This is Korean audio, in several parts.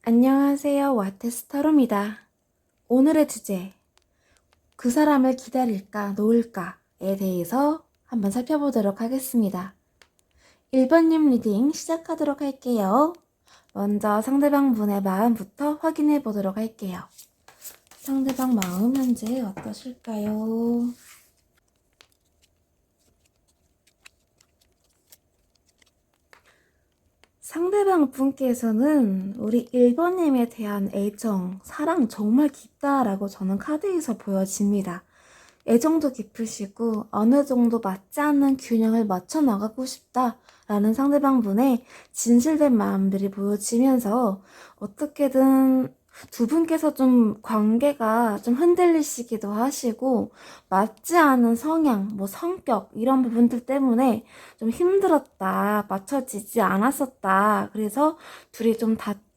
안녕하세요. 와테스타로입니다. 오늘의 주제, 그 사람을 기다릴까 놓을까에 대해서 한번 살펴보도록 하겠습니다. 1번님 리딩 시작하도록 할게요. 먼저 상대방 분의 마음부터 확인해 보도록 할게요. 상대방 마음 현재 어떠실까요? 상대방 분께서는 우리 1번님에 대한 애정, 사랑 정말 깊다라고 저는 카드에서 보여집니다. 애정도 깊으시고 어느 정도 맞지 않는 균형을 맞춰 나가고 싶다라는 상대방 분의 진실된 마음들이 보여지면서 어떻게든 두 분께서 좀 관계가 좀 흔들리시기도 하시고 맞지 않은 성향, 성격 이런 부분들 때문에 좀 힘들었다, 맞춰지지 않았었다. 그래서 둘이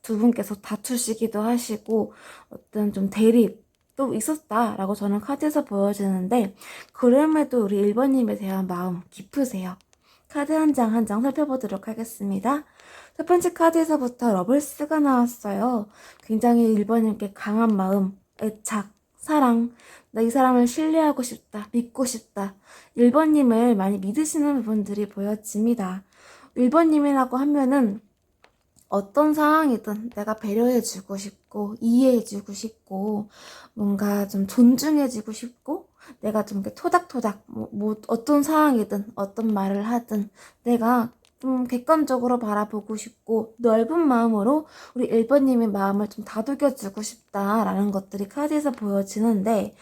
두 분께서 다투시기도 하시고 어떤 좀 대립도 있었다라고 저는 카드에서 보여지는데 그럼에도 우리 1번님에 대한 마음 깊으세요. 카드 한 장 한 장 살펴보도록 하겠습니다. 첫 번째 카드에서부터 러블스가 나왔어요. 굉장히 1번님께 강한 마음, 애착, 사랑, 나 이 사람을 신뢰하고 싶다, 믿고 싶다. 1번님을 많이 믿으시는 부분들이 보여집니다. 1번님이라고 하면은 어떤 상황이든 내가 배려해주고 싶고, 이해해주고 싶고, 뭔가 좀 존중해주고 싶고, 내가 좀 이렇게 토닥토닥, 어떤 상황이든, 어떤 말을 하든, 내가 좀 객관적으로 바라보고 싶고, 넓은 마음으로 우리 1번님의 마음을 좀 다독여주고 싶다라는 것들이 카드에서 보여지는데,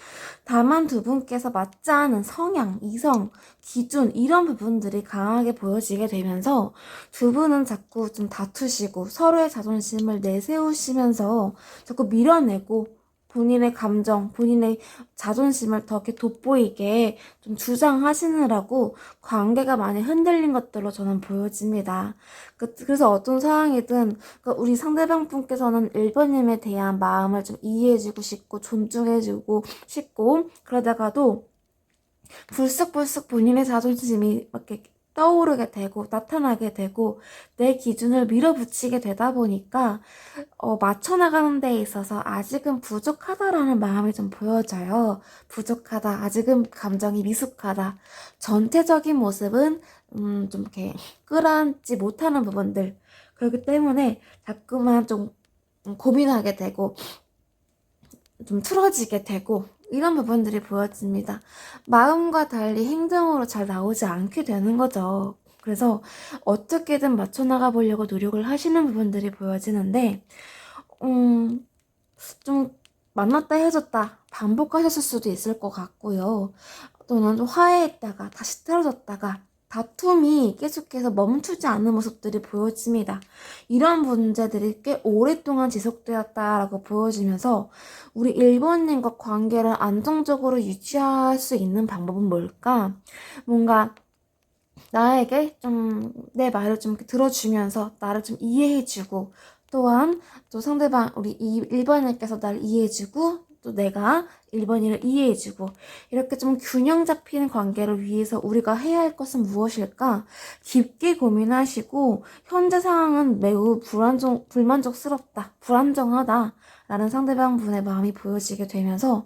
다만 두 분께서 맞지 않은 성향, 이성, 기준, 이런 부분들이 강하게 보여지게 되면서 두 분은 자꾸 좀 다투시고 서로의 자존심을 내세우시면서 자꾸 밀어내고 본인의 감정, 본인의 자존심을 더 이렇게 돋보이게 좀 주장하시느라고 관계가 많이 흔들린 것들로 저는 보여집니다. 그래서 어떤 상황이든 우리 상대방 분께서는 1번님에 대한 마음을 좀 이해해주고 싶고 존중해주고 싶고 그러다가도 불쑥불쑥 본인의 자존심이 이렇게 떠오르게 되고 나타나게 되고 내 기준을 밀어붙이게 되다 보니까 맞춰나가는 데 있어서 아직은 부족하다라는 마음이 좀 보여져요. 부족하다. 아직은 감정이 미숙하다. 전체적인 모습은 좀 이렇게 끌어안지 못하는 부분들. 그렇기 때문에 자꾸만 좀 고민하게 되고 좀 틀어지게 되고 이런 부분들이 보여집니다. 마음과 달리 행동으로 잘 나오지 않게 되는 거죠. 그래서 어떻게든 맞춰나가 보려고 노력을 하시는 부분들이 보여지는데 좀 만났다 헤어졌다 반복하셨을 수도 있을 것 같고요. 또는 좀 화해했다가 다시 틀어졌다가 다툼이 계속해서 멈추지 않는 모습들이 보여집니다. 이런 문제들이 꽤 오랫동안 지속되었다라고 보여지면서 우리 1번님과 관계를 안정적으로 유지할 수 있는 방법은 뭘까? 뭔가 나에게 좀 내 말을 좀 들어주면서 나를 좀 이해해주고 또한 또 상대방 우리 1번님께서 나를 이해해주고 또 내가 1번이를 이해해주고 이렇게 좀 균형 잡힌 관계를 위해서 우리가 해야 할 것은 무엇일까 깊게 고민하시고 현재 상황은 매우 불만족스럽다 불안정하다 라는 상대방 분의 마음이 보여지게 되면서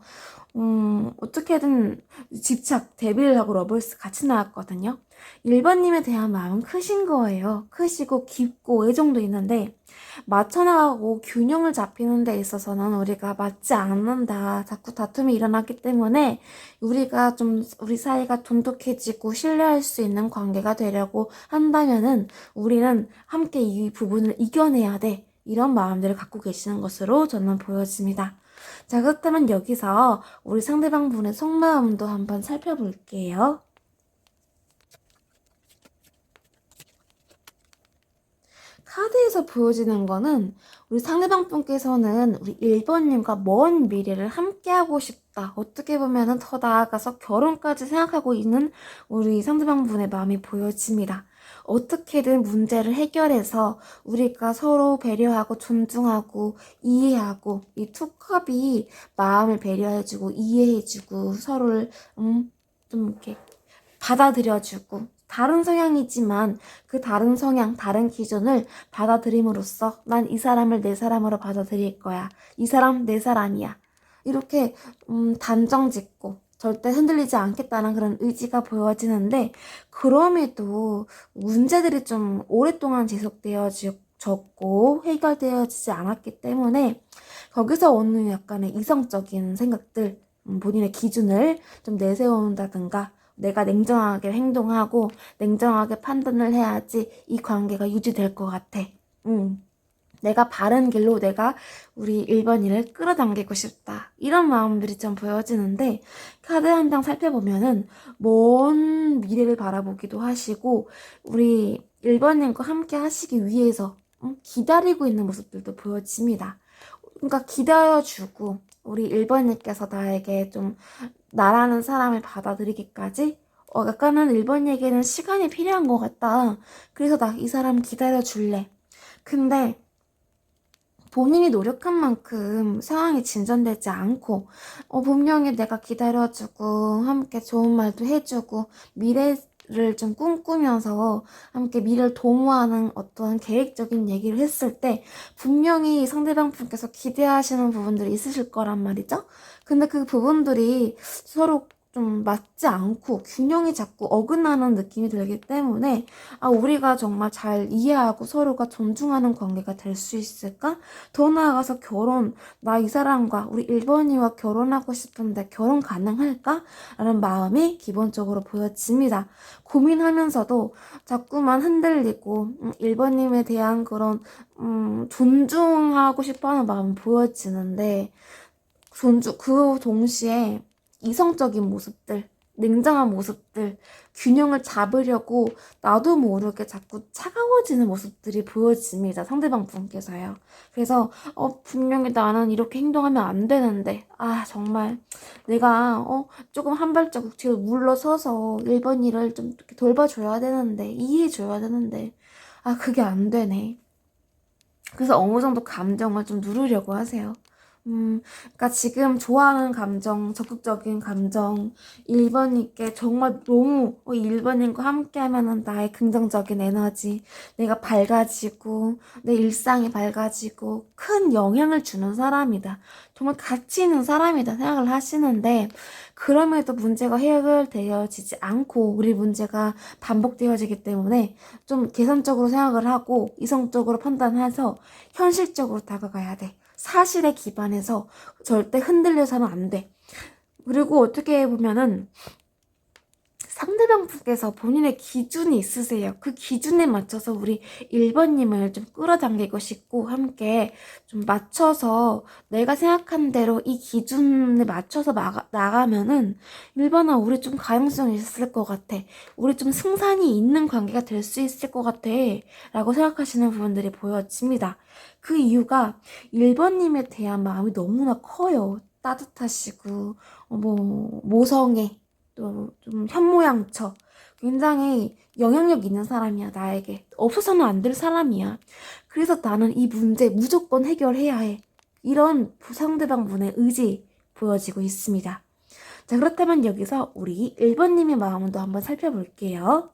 어떻게든 집착, 데뷔를 하고 러블스 같이 나왔거든요. 1번님에 대한 마음은 크신 거예요. 크시고 깊고 애정도 있는데 맞춰나가고 균형을 잡히는 데 있어서는 우리가 맞지 않는다. 자꾸 다툼이 일어나기 때문에 우리가 좀 우리 사이가 돈독해지고 신뢰할 수 있는 관계가 되려고 한다면은 우리는 함께 이 부분을 이겨내야 돼. 이런 마음들을 갖고 계시는 것으로 저는 보여집니다. 자, 그렇다면 여기서 우리 상대방 분의 속마음도 한번 살펴볼게요. 카드에서 보여지는 거는 우리 상대방 분께서는 우리 1번님과 먼 미래를 함께하고 싶다. 어떻게 보면은 더 나아가서 결혼까지 생각하고 있는 우리 상대방 분의 마음이 보여집니다. 어떻게든 문제를 해결해서 우리가 서로 배려하고 존중하고 이해하고 이 두 컵이 마음을 배려해주고 이해해주고 서로를 좀 이렇게 받아들여주고 다른 성향이지만 그 다른 성향, 다른 기준을 받아들임으로써 난 이 사람을 내 사람으로 받아들일 거야. 이 사람 내 사람이야. 이렇게 단정 짓고 절대 흔들리지 않겠다는 그런 의지가 보여지는데, 그럼에도 문제들이 좀 오랫동안 지속되어졌고 해결되어지지 않았기 때문에 거기서 오는 약간의 이성적인 생각들, 본인의 기준을 좀 내세운다든가, 내가 냉정하게 행동하고 냉정하게 판단을 해야지 이 관계가 유지될 것 같아. 내가 바른 길로 내가 우리 1번이를 끌어당기고 싶다. 이런 마음들이 좀 보여지는데, 카드 한 장 살펴보면은 먼 미래를 바라보기도 하시고, 우리 1번님과 함께 하시기 위해서 기다리고 있는 모습들도 보여집니다. 그러니까 기다려주고, 우리 1번님께서 나에게 좀 나라는 사람을 받아들이기까지 약간은 1번에게는 시간이 필요한 것 같다. 그래서 나 이 사람 기다려줄래. 근데 본인이 노력한 만큼 상황이 진전되지 않고, 분명히 내가 기다려주고 함께 좋은 말도 해주고 미래를 좀 꿈꾸면서 함께 미래를 도모하는 어떠한 계획적인 얘기를 했을 때 분명히 상대방 분께서 기대하시는 부분들이 있으실 거란 말이죠. 근데 그 부분들이 서로 좀 맞지 않고 균형이 자꾸 어긋나는 느낌이 들기 때문에, 우리가 정말 잘 이해하고 서로가 존중하는 관계가 될 수 있을까? 더 나아가서 결혼, 나 이 사람과 우리 1번이와 결혼하고 싶은데 결혼 가능할까? 라는 마음이 기본적으로 보여집니다. 고민하면서도 자꾸만 흔들리고 1번님에 대한 그런 존중하고 싶어하는 마음이 보여지는데, 그 동시에 이성적인 모습들, 냉정한 모습들, 균형을 잡으려고 나도 모르게 자꾸 차가워지는 모습들이 보여집니다. 상대방 분께서요. 그래서 분명히 나는 이렇게 행동하면 안 되는데, 정말 내가 조금 한 발자국 뒤로 물러서서 1번 일을 좀 이렇게 돌봐줘야 되는데, 이해해줘야 되는데, 그게 안 되네. 그래서 어느 정도 감정을 좀 누르려고 하세요. 그러니까 지금 좋아하는 감정, 적극적인 감정, 1번님께 정말 너무 1번님과 함께 하면은 나의 긍정적인 에너지, 내가 밝아지고, 내 일상이 밝아지고, 큰 영향을 주는 사람이다. 정말 가치 있는 사람이다 생각을 하시는데, 그럼에도 문제가 해결되어지지 않고, 우리 문제가 반복되어지기 때문에 좀 계산적으로 생각을 하고, 이성적으로 판단해서 현실적으로 다가가야 돼. 사실에 기반해서 절대 흔들려서는 안 돼. 그리고 어떻게 보면은 상대방 분께서 본인의 기준이 있으세요. 그 기준에 맞춰서 우리 1번님을 좀 끌어당기고 싶고 함께 좀 맞춰서 내가 생각한 대로 이 기준에 맞춰서 나가면은 1번아 우리 좀 가능성이 있을 것 같아. 우리 좀 승산이 있는 관계가 될 수 있을 것 같아. 라고 생각하시는 부분들이 보여집니다. 그 이유가 1번님에 대한 마음이 너무나 커요. 따뜻하시고 모성애, 또 좀 현모양처, 굉장히 영향력 있는 사람이야. 나에게 없어서는 안 될 사람이야. 그래서 나는 이 문제 무조건 해결해야 해. 이런 상대방 분의 의지 보여지고 있습니다. 자, 그렇다면 여기서 우리 1번님의 마음도 한번 살펴볼게요.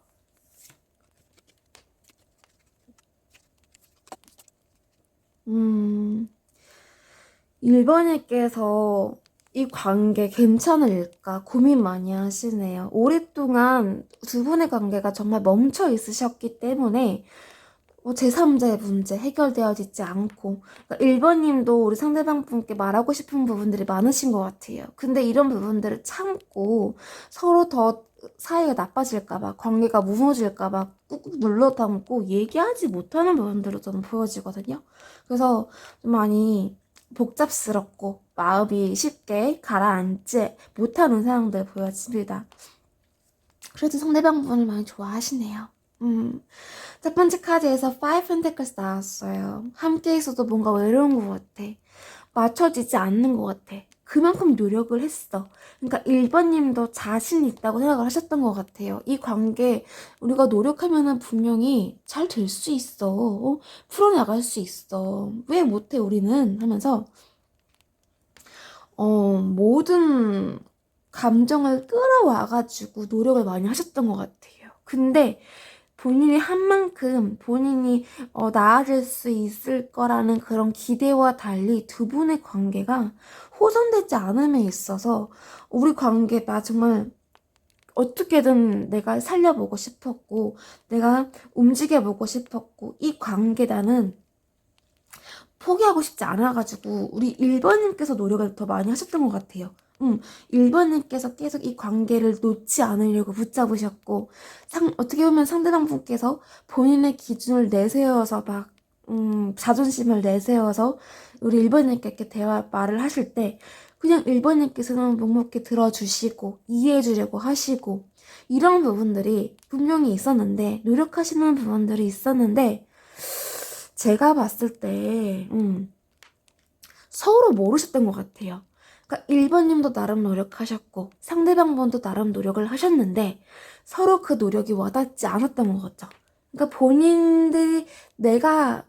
1번님께서 이 관계 괜찮을까 고민 많이 하시네요. 오랫동안 두 분의 관계가 정말 멈춰 있으셨기 때문에 제3자의 문제 해결되어지지 않고, 그러니까 1번님도 우리 상대방 분께 말하고 싶은 부분들이 많으신 것 같아요. 근데 이런 부분들을 참고 서로 더 사이가 나빠질까봐, 관계가 무너질까봐 꾹꾹 눌러 담고 얘기하지 못하는 부분들로 저는 보여지거든요. 그래서 좀 많이 복잡스럽고 마음이 쉽게 가라앉지 못하는 상황들 보여집니다. 그래도 상대방 분을 많이 좋아하시네요. 첫 번째 카드에서 Five Pentacles 나왔어요. 함께 있어도 뭔가 외로운 것 같아. 맞춰지지 않는 것 같아. 그만큼 노력을 했어. 그러니까 1번님도 자신 있다고 생각을 하셨던 것 같아요. 이 관계 우리가 노력하면은 분명히 잘 될 수 있어. 풀어나갈 수 있어. 왜 못해 우리는? 하면서 모든 감정을 끌어와가지고 노력을 많이 하셨던 것 같아요. 근데 본인이 한 만큼 본인이 나아질 수 있을 거라는 그런 기대와 달리 두 분의 관계가 호전되지 않음에 있어서 우리 관계 나 정말 어떻게든 내가 살려보고 싶었고 내가 움직여보고 싶었고 이 관계 나는 포기하고 싶지 않아가지고 우리 1번님께서 노력을 더 많이 하셨던 것 같아요. 1번님께서 계속 이 관계를 놓지 않으려고 붙잡으셨고 어떻게 보면 상대방 분께서 본인의 기준을 내세워서 막 자존심을 내세워서 우리 1번님께 이렇게 말을 하실 때 그냥 1번님께서는 묵묵히 들어주시고 이해해주려고 하시고 이런 부분들이 분명히 있었는데 노력하시는 부분들이 있었는데 제가 봤을 때 서로 모르셨던 것 같아요. 그러니까 1번님도 나름 노력하셨고 상대방 분도 나름 노력을 하셨는데 서로 그 노력이 와닿지 않았던 거죠. 그러니까 본인들이 내가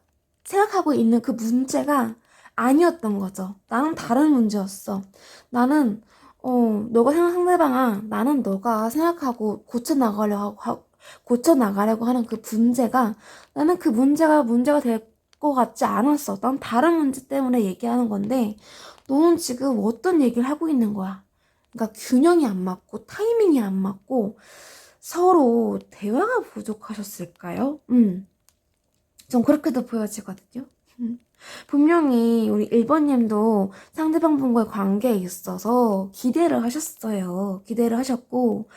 생각하고 있는 그 문제가 아니었던 거죠. 나는 다른 문제였어. 나는 너가 상대방아, 나는 너가 생각하고 고쳐나가려고 하는 그 문제가 나는 그 문제가 될 것 같지 않았어. 난 다른 문제 때문에 얘기하는 건데 너는 지금 어떤 얘기를 하고 있는 거야? 그러니까 균형이 안 맞고 타이밍이 안 맞고 서로 대화가 부족하셨을까요? 전 그렇게도 보여지거든요. 분명히 우리 1번님도 상대방 분과의 관계에 있어서 기대를 하셨어요. 기대를 하셨고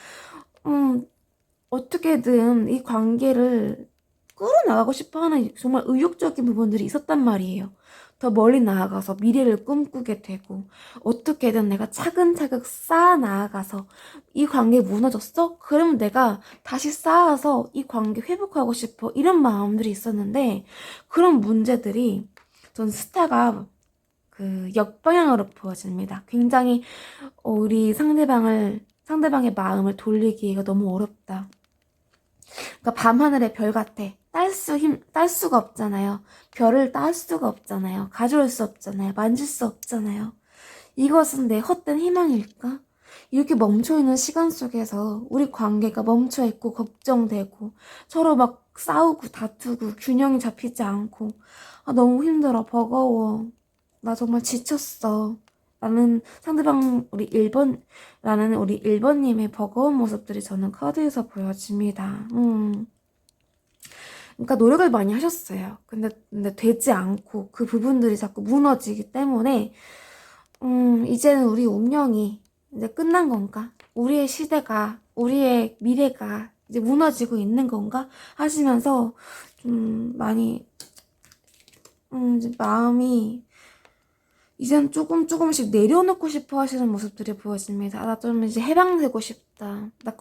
어떻게든 이 관계를 끌어나가고 싶어하는 정말 의욕적인 부분들이 있었단 말이에요. 더 멀리 나아가서 미래를 꿈꾸게 되고 어떻게든 내가 차근차근 쌓아 나아가서 이 관계 무너졌어? 그러면 내가 다시 쌓아서 이 관계 회복하고 싶어 이런 마음들이 있었는데 그런 문제들이 전 스타가 그 역방향으로 보여집니다. 굉장히 우리 상대방의 마음을 돌리기가 너무 어렵다. 그러니까 밤하늘의 별 같아. 딸 수가 없잖아요. 별을 딸 수가 없잖아요. 가져올 수 없잖아요. 만질 수 없잖아요. 이것은 내 헛된 희망일까? 이렇게 멈춰있는 시간 속에서 우리 관계가 멈춰있고 걱정되고 서로 막 싸우고 다투고 균형이 잡히지 않고 너무 힘들어. 버거워. 나 정말 지쳤어. 라는 우리 1번님의 버거운 모습들이 저는 카드에서 보여집니다. 그러니까 노력을 많이 하셨어요. 근데 되지 않고 그 부분들이 자꾸 무너지기 때문에, 이제는 우리 운명이 이제 끝난 건가? 우리의 시대가, 우리의 미래가 이제 무너지고 있는 건가? 하시면서 좀 많이, 이제 마음이 이젠 조금씩 내려놓고 싶어 하시는 모습들이 보여집니다. 나 좀 이제 해방되고 싶다. 나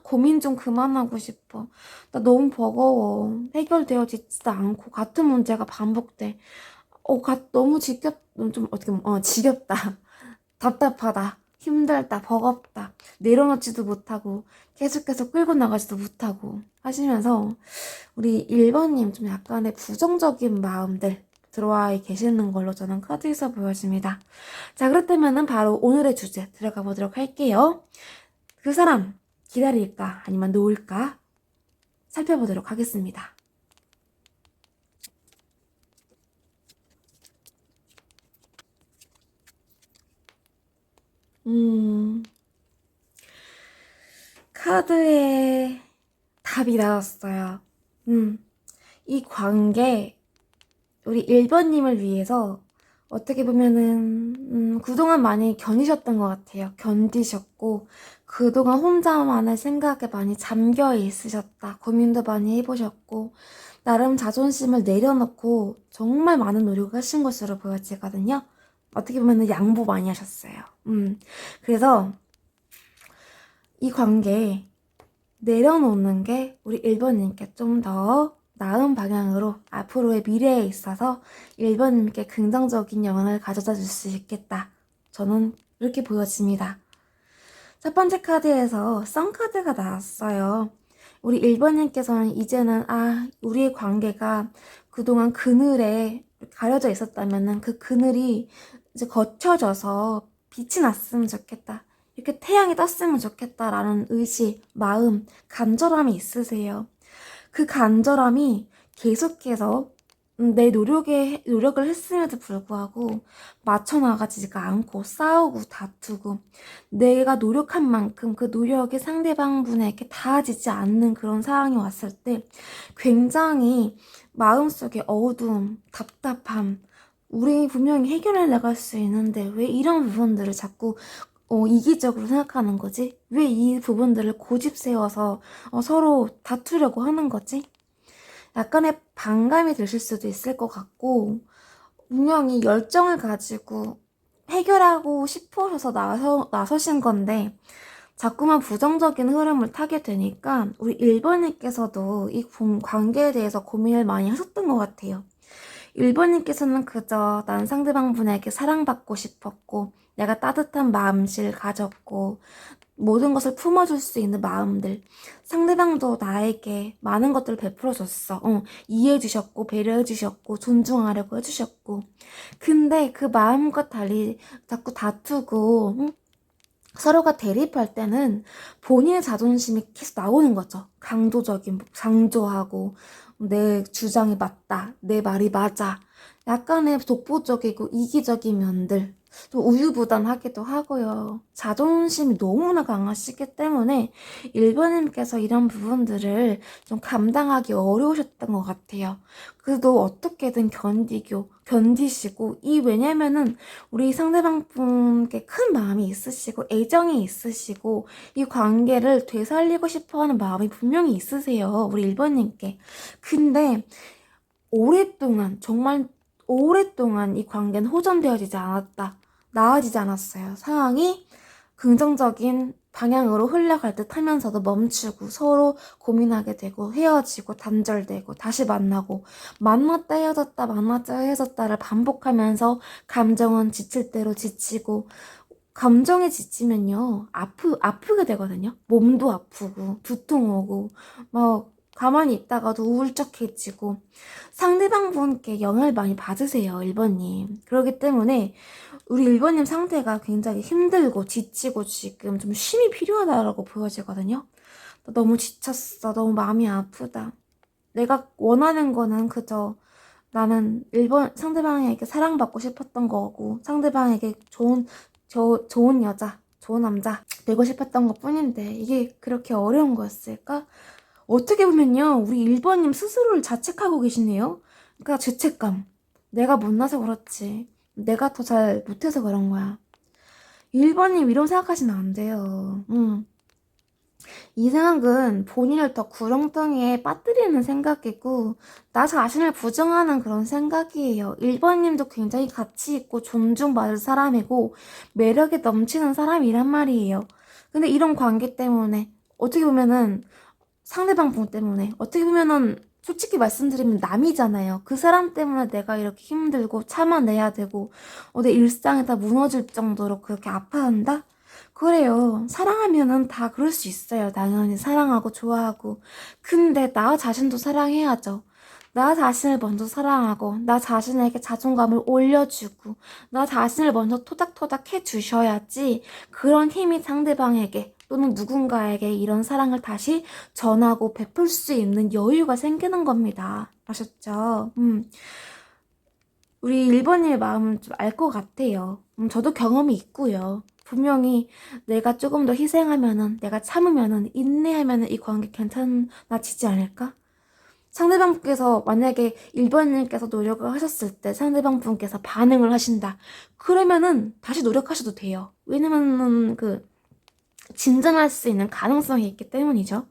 고민 좀 그만하고 싶어. 나 너무 버거워. 해결되어지지도 않고 같은 문제가 반복돼. 너무 지겹다. 답답하다. 힘들다. 버겁다. 내려놓지도 못하고 계속 끌고 나가지도 못하고 하시면서 우리 1번님 좀 약간의 부정적인 마음들 들어와 계시는 걸로 저는 카드에서 보여집니다. 자, 그렇다면은 바로 오늘의 주제 들어가 보도록 할게요. 그 사람 기다릴까 아니면 놓을까 살펴보도록 하겠습니다. 카드에 답이 나왔어요. 이 관계 우리 1번님을 위해서 어떻게 보면은 그동안 많이 견디셨던 것 같아요. 견디셨고 그동안 혼자만의 생각에 많이 잠겨 있으셨다. 고민도 많이 해보셨고 나름 자존심을 내려놓고 정말 많은 노력을 하신 것으로 보여지거든요. 어떻게 보면은 양보 많이 하셨어요. 그래서 이 관계 내려놓는 게 우리 1번님께 좀 더 나은 방향으로 앞으로의 미래에 있어서 1번님께 긍정적인 영향을 가져다 줄 수 있겠다. 저는 이렇게 보여집니다. 첫 번째 카드에서 썬카드가 나왔어요. 우리 1번님께서는 이제는 우리의 관계가 그동안 그늘에 가려져 있었다면 그 그늘이 이제 거쳐져서 빛이 났으면 좋겠다. 이렇게 태양이 떴으면 좋겠다라는 의지, 마음, 간절함이 있으세요. 그 간절함이 계속해서 내 노력을 했음에도 불구하고 맞춰나가지가 않고 싸우고 다투고 내가 노력한 만큼 그 노력이 상대방분에게 닿아지지 않는 그런 상황이 왔을 때 굉장히 마음속에 어두움, 답답함, 우리 분명히 해결해 나갈 수 있는데 왜 이런 부분들을 자꾸 이기적으로 생각하는 거지? 왜 이 부분들을 고집 세워서 서로 다투려고 하는 거지? 약간의 반감이 드실 수도 있을 것 같고, 분명히 열정을 가지고 해결하고 싶으셔서 나서신 건데, 자꾸만 부정적인 흐름을 타게 되니까, 우리 1번님께서도 이 관계에 대해서 고민을 많이 하셨던 것 같아요. 1번님께서는 그저 난 상대방분에게 사랑받고 싶었고, 내가 따뜻한 마음씨를 가졌고, 모든 것을 품어줄 수 있는 마음들. 상대방도 나에게 많은 것들을 베풀어줬어. 이해해주셨고, 배려해주셨고, 존중하려고 해주셨고. 근데 그 마음과 달리 자꾸 다투고, 서로가 대립할 때는 본인의 자존심이 계속 나오는 거죠. 강조하고, 내 주장이 맞다, 내 말이 맞아. 약간의 독보적이고 이기적인 면들. 또 우유부단하기도 하고요. 자존심이 너무나 강하시기 때문에 1번님께서 이런 부분들을 좀 감당하기 어려우셨던 것 같아요. 그래도 어떻게든 견디시고, 왜냐면은 우리 상대방 분께 큰 마음이 있으시고, 애정이 있으시고, 이 관계를 되살리고 싶어 하는 마음이 분명히 있으세요. 우리 1번님께. 근데, 정말 오랫동안 이 관계는 호전되어지지 않았다. 나아지지 않았어요. 상황이 긍정적인 방향으로 흘러갈 듯 하면서도 멈추고 서로 고민하게 되고 헤어지고 단절되고 다시 만나고 만났다 헤어졌다 만났다 헤어졌다를 반복하면서 감정은 지칠 대로 지치고 감정에 지치면요 아프게 되거든요. 몸도 아프고 두통 오고 막 가만히 있다가도 우울적해지고 상대방 분께 영향을 많이 받으세요. 1번님. 그렇기 때문에 우리 1번님 상태가 굉장히 힘들고 지치고 지금 좀 쉼이 필요하다라고 보여지거든요. 나 너무 지쳤어. 너무 마음이 아프다. 내가 원하는 거는 그저 나는 1번 상대방에게 사랑받고 싶었던 거고 상대방에게 좋은 여자, 좋은 남자 되고 싶었던 것 뿐인데 이게 그렇게 어려운 거였을까? 어떻게 보면요, 우리 1번님 스스로를 자책하고 계시네요. 그러니까 죄책감. 내가 못나서 그렇지. 내가 더 잘 못해서 그런 거야. 1번님 이런 생각하시면 안 돼요. 이 생각은 본인을 더 구렁텅이에 빠뜨리는 생각이고 나 자신을 부정하는 그런 생각이에요. 1번님도 굉장히 가치 있고 존중받을 사람이고 매력에 넘치는 사람이란 말이에요. 근데 이런 관계 때문에 어떻게 보면은 상대방 분 때문에 어떻게 보면은 솔직히 말씀드리면 남이잖아요. 그 사람 때문에 내가 이렇게 힘들고 참아내야 되고 내 일상이 다 무너질 정도로 그렇게 아파한다? 그래요. 사랑하면은 다 그럴 수 있어요. 당연히 사랑하고 좋아하고. 근데 나 자신도 사랑해야죠. 나 자신을 먼저 사랑하고, 나 자신에게 자존감을 올려주고, 나 자신을 먼저 토닥토닥 해주셔야지 그런 힘이 상대방에게 또는 누군가에게 이런 사랑을 다시 전하고 베풀 수 있는 여유가 생기는 겁니다. 아셨죠? 우리 1번님의 마음은 좀 알 것 같아요. 저도 경험이 있고요. 분명히 내가 조금 더 희생하면은, 내가 참으면은, 인내하면은 이 관계 괜찮아지지 않을까? 상대방분께서 만약에 1번님께서 노력을 하셨을 때 상대방분께서 반응을 하신다. 그러면은 다시 노력하셔도 돼요. 왜냐면은 진전할 수 있는 가능성이 있기 때문이죠.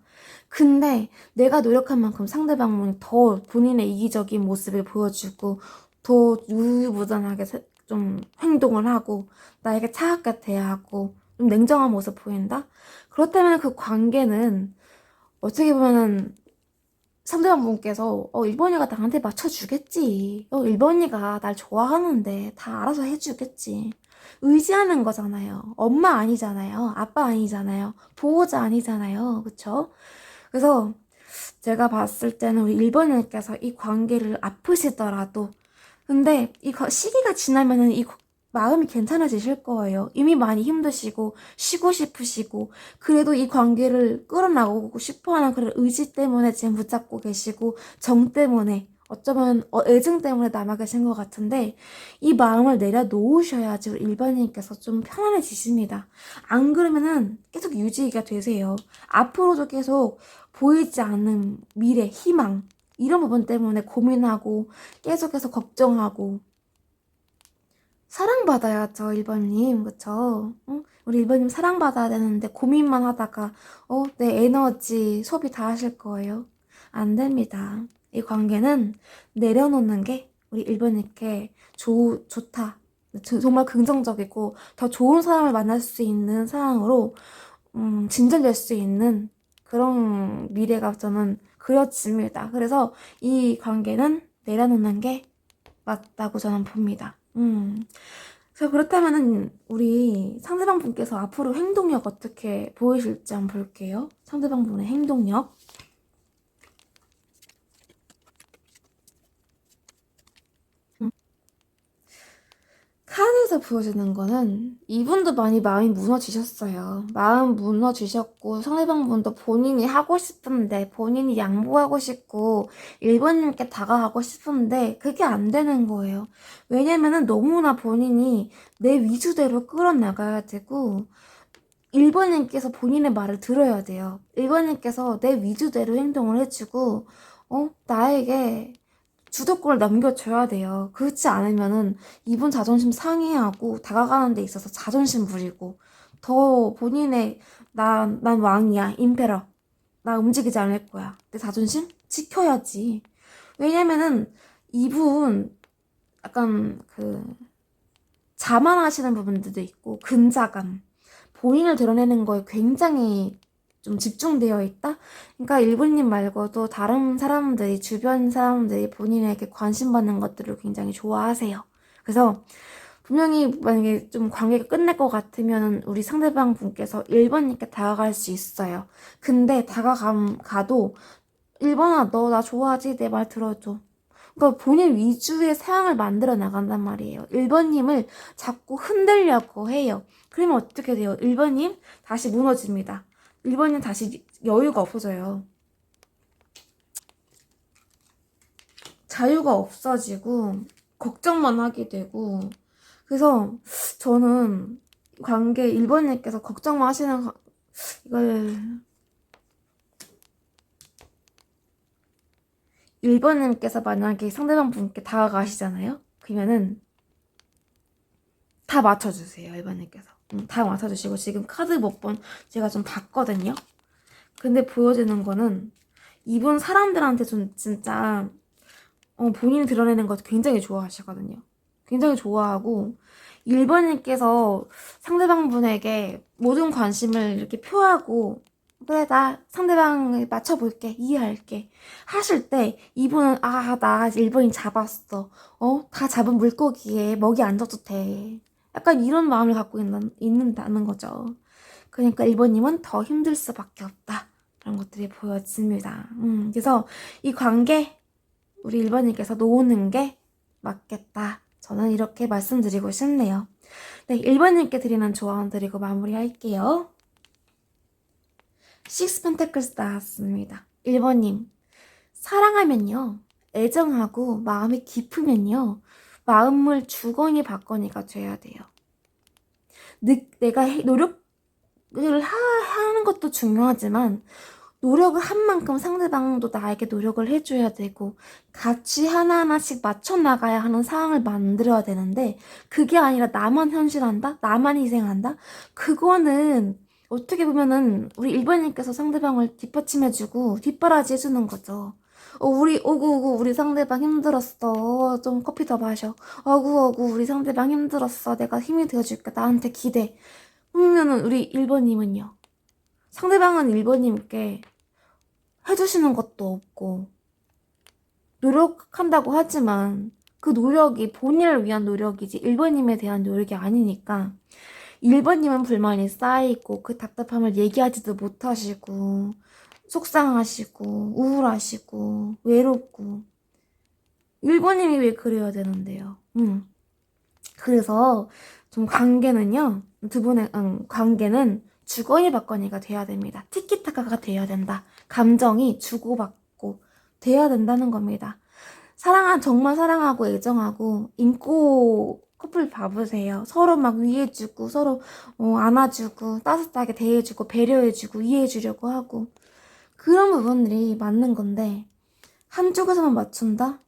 근데 내가 노력한 만큼 상대방분이 더 본인의 이기적인 모습을 보여주고 더 우유부단하게 좀 행동을 하고 나에게 차갑게 대하고 좀 냉정한 모습 보인다? 그렇다면 그 관계는 어떻게 보면은 상대방분께서 1번이가 나한테 맞춰주겠지. 1번이가 날 좋아하는데 다 알아서 해주겠지. 의지하는 거잖아요. 엄마 아니잖아요. 아빠 아니잖아요. 보호자 아니잖아요. 그쵸? 그래서 제가 봤을 때는 우리 1번님께서 이 관계를 아프시더라도 근데 이 시기가 지나면은 마음이 괜찮아지실 거예요. 이미 많이 힘드시고 쉬고 싶으시고 그래도 이 관계를 끌어나가고 싶어하는 그런 의지 때문에 지금 붙잡고 계시고 정 때문에 어쩌면 애증 때문에 남아 계신 것 같은데 이 마음을 내려놓으셔야지 우리 일반인께서 좀 편안해지십니다. 안 그러면은 계속 유지가 되세요. 앞으로도 계속 보이지 않는 미래, 희망 이런 부분 때문에 고민하고 계속해서 걱정하고 사랑받아야죠, 1번님. 그쵸? 응? 우리 1번님 사랑받아야 되는데 고민만 하다가 내 에너지 소비 다 하실 거예요. 안 됩니다. 이 관계는 내려놓는 게 우리 1번님께 좋다. 정말 긍정적이고 더 좋은 사람을 만날 수 있는 상황으로 진전될 수 있는 그런 미래가 저는 그려집니다. 그래서 이 관계는 내려놓는 게 맞다고 저는 봅니다. 자, 그렇다면은 우리 상대방 분께서 앞으로 행동력 어떻게 보이실지 한번 볼게요. 상대방 분의 행동력. 카드에서 보여주는 거는 이분도 많이 마음이 무너지셨어요. 마음 무너지셨고 상대방 분도 본인이 하고 싶은데 본인이 양보하고 싶고 1번님께 다가가고 싶은데 그게 안 되는 거예요. 왜냐면은 너무나 본인이 내 위주대로 끌어나가야 되고 1번님께서 본인의 말을 들어야 돼요. 1번님께서 내 위주대로 행동을 해주고 나에게 주도권을 넘겨줘야 돼요. 그렇지 않으면은 이분 자존심 상해하고 다가가는 데 있어서 자존심 부리고 더 본인의 난 왕이야, 임페러. 나 움직이지 않을 거야. 내 자존심 지켜야지. 왜냐면은 이분 약간 자만하시는 부분들도 있고 근자감, 본인을 드러내는 거에 굉장히 좀 집중되어 있다? 그러니까 일본님 말고도 다른 사람들이, 주변 사람들이 본인에게 관심 받는 것들을 굉장히 좋아하세요. 그래서 분명히 만약에 좀 관계가 끝날 것 같으면 우리 상대방 분께서 1번님께 다가갈 수 있어요. 근데 가도 1번아, 너 나 좋아하지? 내 말 들어줘. 그러니까 본인 위주의 상황을 만들어 나간단 말이에요. 1번님을 자꾸 흔들려고 해요. 그러면 어떻게 돼요? 1번님 다시 무너집니다. 1번님 다시 여유가 없어져요. 자유가 없어지고 걱정만 하게 되고 그래서 저는 관계 1번님께서 걱정만 하시는 이걸 1번님께서 만약에 상대방 분께 다가가시잖아요? 그러면은 다 맞춰주세요, 1번님께서. 다 맞춰주시고 지금 카드 몇 번 제가 좀 봤거든요. 근데 보여지는 거는 이분 사람들한테 좀 진짜 본인이 드러내는 것 굉장히 좋아하시거든요. 굉장히 좋아하고 1번님께서 상대방 분에게 모든 관심을 이렇게 표하고 그래 나 상대방을 맞춰볼게 이해할게 하실 때 이분은 나 1번이 잡았어 다 잡은 물고기에 먹이 안 줘도 돼 약간 이런 마음을 갖고 있는다는 거죠. 그러니까 1번님은 더 힘들 수밖에 없다 그런 것들이 보여집니다. 그래서 이 관계 우리 1번님께서 놓는 게 맞겠다. 저는 이렇게 말씀드리고 싶네요. 네, 1번님께 드리는 조언 드리고 마무리할게요. 식스 펜타클스 나왔습니다. 1번님, 사랑하면요, 애정하고 마음이 깊으면요, 마음을 주거니 받거니가 돼야 돼요. 내가 노력을 하는 것도 중요하지만 노력을 한 만큼 상대방도 나에게 노력을 해줘야 되고 같이 하나하나씩 맞춰나가야 하는 상황을 만들어야 되는데 그게 아니라 나만 현실한다? 나만 희생한다? 그거는 어떻게 보면은 우리 일반인께서 상대방을 뒷받침해주고 뒷바라지 해주는 거죠. 오구 우리 상대방 힘들었어. 좀 커피 더 마셔. 어구 우리 상대방 힘들었어. 내가 힘이 되어줄게. 나한테 기대. 그러면은 우리 1번님은요. 상대방은 1번님께 해주시는 것도 없고 노력한다고 하지만 그 노력이 본인을 위한 노력이지 1번님에 대한 노력이 아니니까 1번님은 불만이 쌓이고 그 답답함을 얘기하지도 못하시고 속상하시고 우울하시고 외롭고 1번님이 왜 그래야 되는데요. 그래서 좀 관계는요, 두 분의 관계는 주거니 받거니가 돼야 됩니다. 티키타카가 돼야 된다. 감정이 주고받고 돼야 된다는 겁니다. 정말 사랑하고 애정하고 인고 커플 봐보세요. 서로 막 위해주고 서로 안아주고 따뜻하게 대해주고 배려해주고 이해해주려고 하고 그런 부분들이 맞는 건데 한쪽에서만 맞춘다?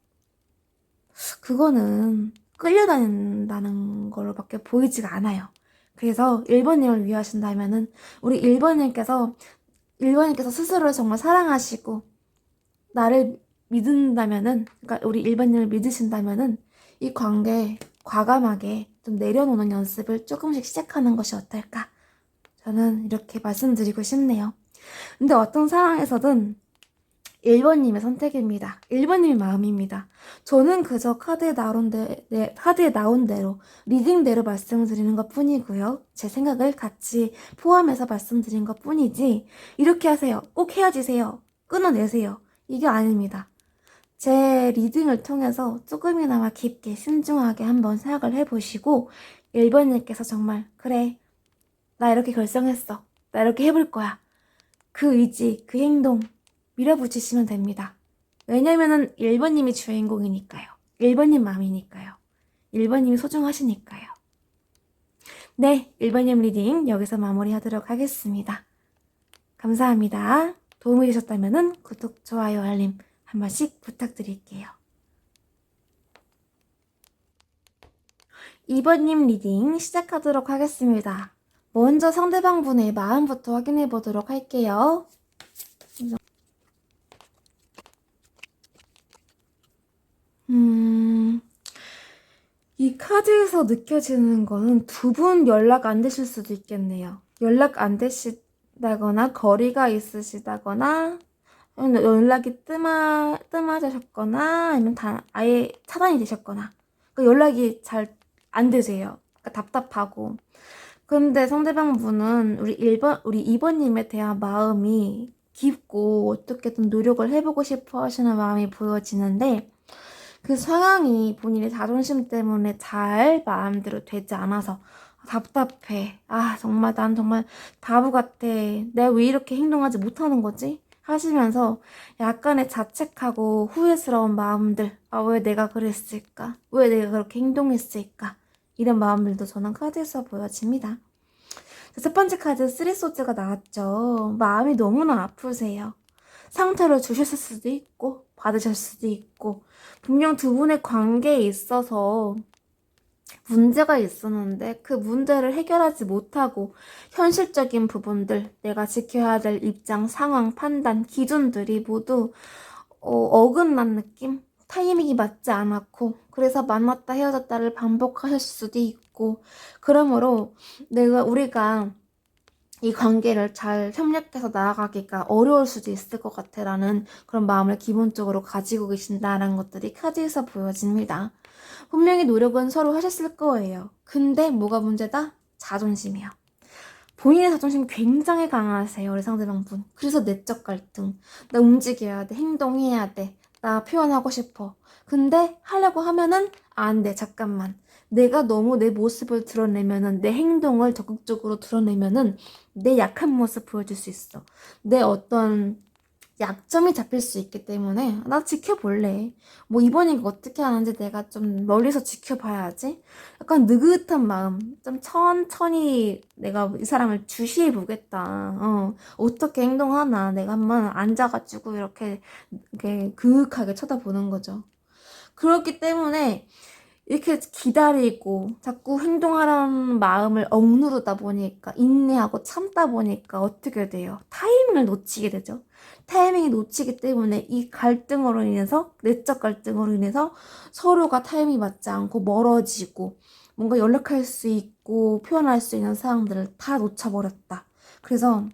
그거는 끌려다닌다는 걸로밖에 보이지가 않아요. 그래서 1번님을 위하신다면은 우리 1번님께서 스스로를 정말 사랑하시고 나를 믿는다면은, 그러니까 우리 1번님을 믿으신다면은 이 관계 과감하게 좀 내려놓는 연습을 조금씩 시작하는 것이 어떨까? 저는 이렇게 말씀드리고 싶네요. 근데 어떤 상황에서든 1번님의 선택입니다. 1번님의 마음입니다. 저는 그저 카드에 나온 대로, 리딩대로 말씀드리는 것 뿐이고요. 제 생각을 같이 포함해서 말씀드린 것 뿐이지, 이렇게 하세요. 꼭 헤어지세요. 끊어내세요. 이게 아닙니다. 제 리딩을 통해서 조금이나마 깊게 신중하게 한번 생각을 해보시고 1번님께서 정말 그래 나 이렇게 결정했어 나 이렇게 해볼 거야 그 의지 그 행동 밀어붙이시면 됩니다. 왜냐면은 1번님이 주인공이니까요. 1번님 마음이니까요. 1번님이 소중하시니까요. 네, 1번님 리딩 여기서 마무리하도록 하겠습니다. 감사합니다. 도움이 되셨다면 구독, 좋아요, 알림 한 번씩 부탁드릴게요. 2번님 리딩 시작하도록 하겠습니다. 먼저 상대방분의 마음부터 확인해 보도록 할게요. 이 카드에서 느껴지는 거는 두 분 연락 안 되실 수도 있겠네요. 연락 안 되시다거나 거리가 있으시다거나 연락이 뜸하셨거나 아니면 아예 차단이 되셨거나 그러니까 연락이 잘 안 되세요. 그러니까 답답하고. 근데 상대방 분은 우리 2번님에 대한 마음이 깊고 어떻게든 노력을 해보고 싶어 하시는 마음이 보여지는데 그 상황이 본인의 자존심 때문에 잘 마음대로 되지 않아서 답답해. 정말 난 정말 바보 같아. 내가 왜 이렇게 행동하지 못하는 거지? 하시면서 약간의 자책하고 후회스러운 마음들. 왜 내가 그랬을까? 왜 내가 그렇게 행동했을까? 이런 마음들도 저는 카드에서 보여집니다. 첫 번째 카드 쓰리소드가 나왔죠. 마음이 너무나 아프세요. 상처를 주셨을 수도 있고 받으셨을 수도 있고 분명 두 분의 관계에 있어서 문제가 있었는데 그 문제를 해결하지 못하고 현실적인 부분들, 내가 지켜야 될 입장, 상황, 판단, 기준들이 모두 어긋난 느낌? 타이밍이 맞지 않았고 그래서 만났다 헤어졌다를 반복하실 수도 있고 그러므로 우리가 이 관계를 잘 협력해서 나아가기가 어려울 수도 있을 것 같아라는 그런 마음을 기본적으로 가지고 계신다라는 것들이 카드에서 보여집니다. 분명히 노력은 서로 하셨을 거예요. 근데 뭐가 문제다? 자존심이요. 본인의 자존심이 굉장히 강하세요. 우리 상대방분. 그래서 내적 갈등. 나 움직여야 돼. 행동해야 돼. 나 표현하고 싶어. 근데 하려고 하면은 안 돼. 잠깐만. 내가 너무 내 모습을 드러내면은 내 행동을 적극적으로 드러내면은 내 약한 모습 보여줄 수 있어. 내 어떤 약점이 잡힐 수 있기 때문에 나 지켜볼래. 뭐 이번이가 어떻게 하는지 내가 좀 멀리서 지켜봐야지. 약간 느긋한 마음. 좀 천천히 내가 이 사람을 주시해 보겠다. 어떻게 행동하나. 내가 한번 앉아가지고 이렇게 그윽하게 쳐다보는 거죠. 그렇기 때문에 이렇게 기다리고 자꾸 행동하라는 마음을 억누르다 보니까 인내하고 참다 보니까 어떻게 돼요? 타이밍을 놓치게 되죠. 타이밍이 놓치기 때문에 이 갈등으로 인해서 내적 갈등으로 인해서 서로가 타이밍이 맞지 않고 멀어지고 뭔가 연락할 수 있고 표현할 수 있는 사항들을 다 놓쳐버렸다. 그래서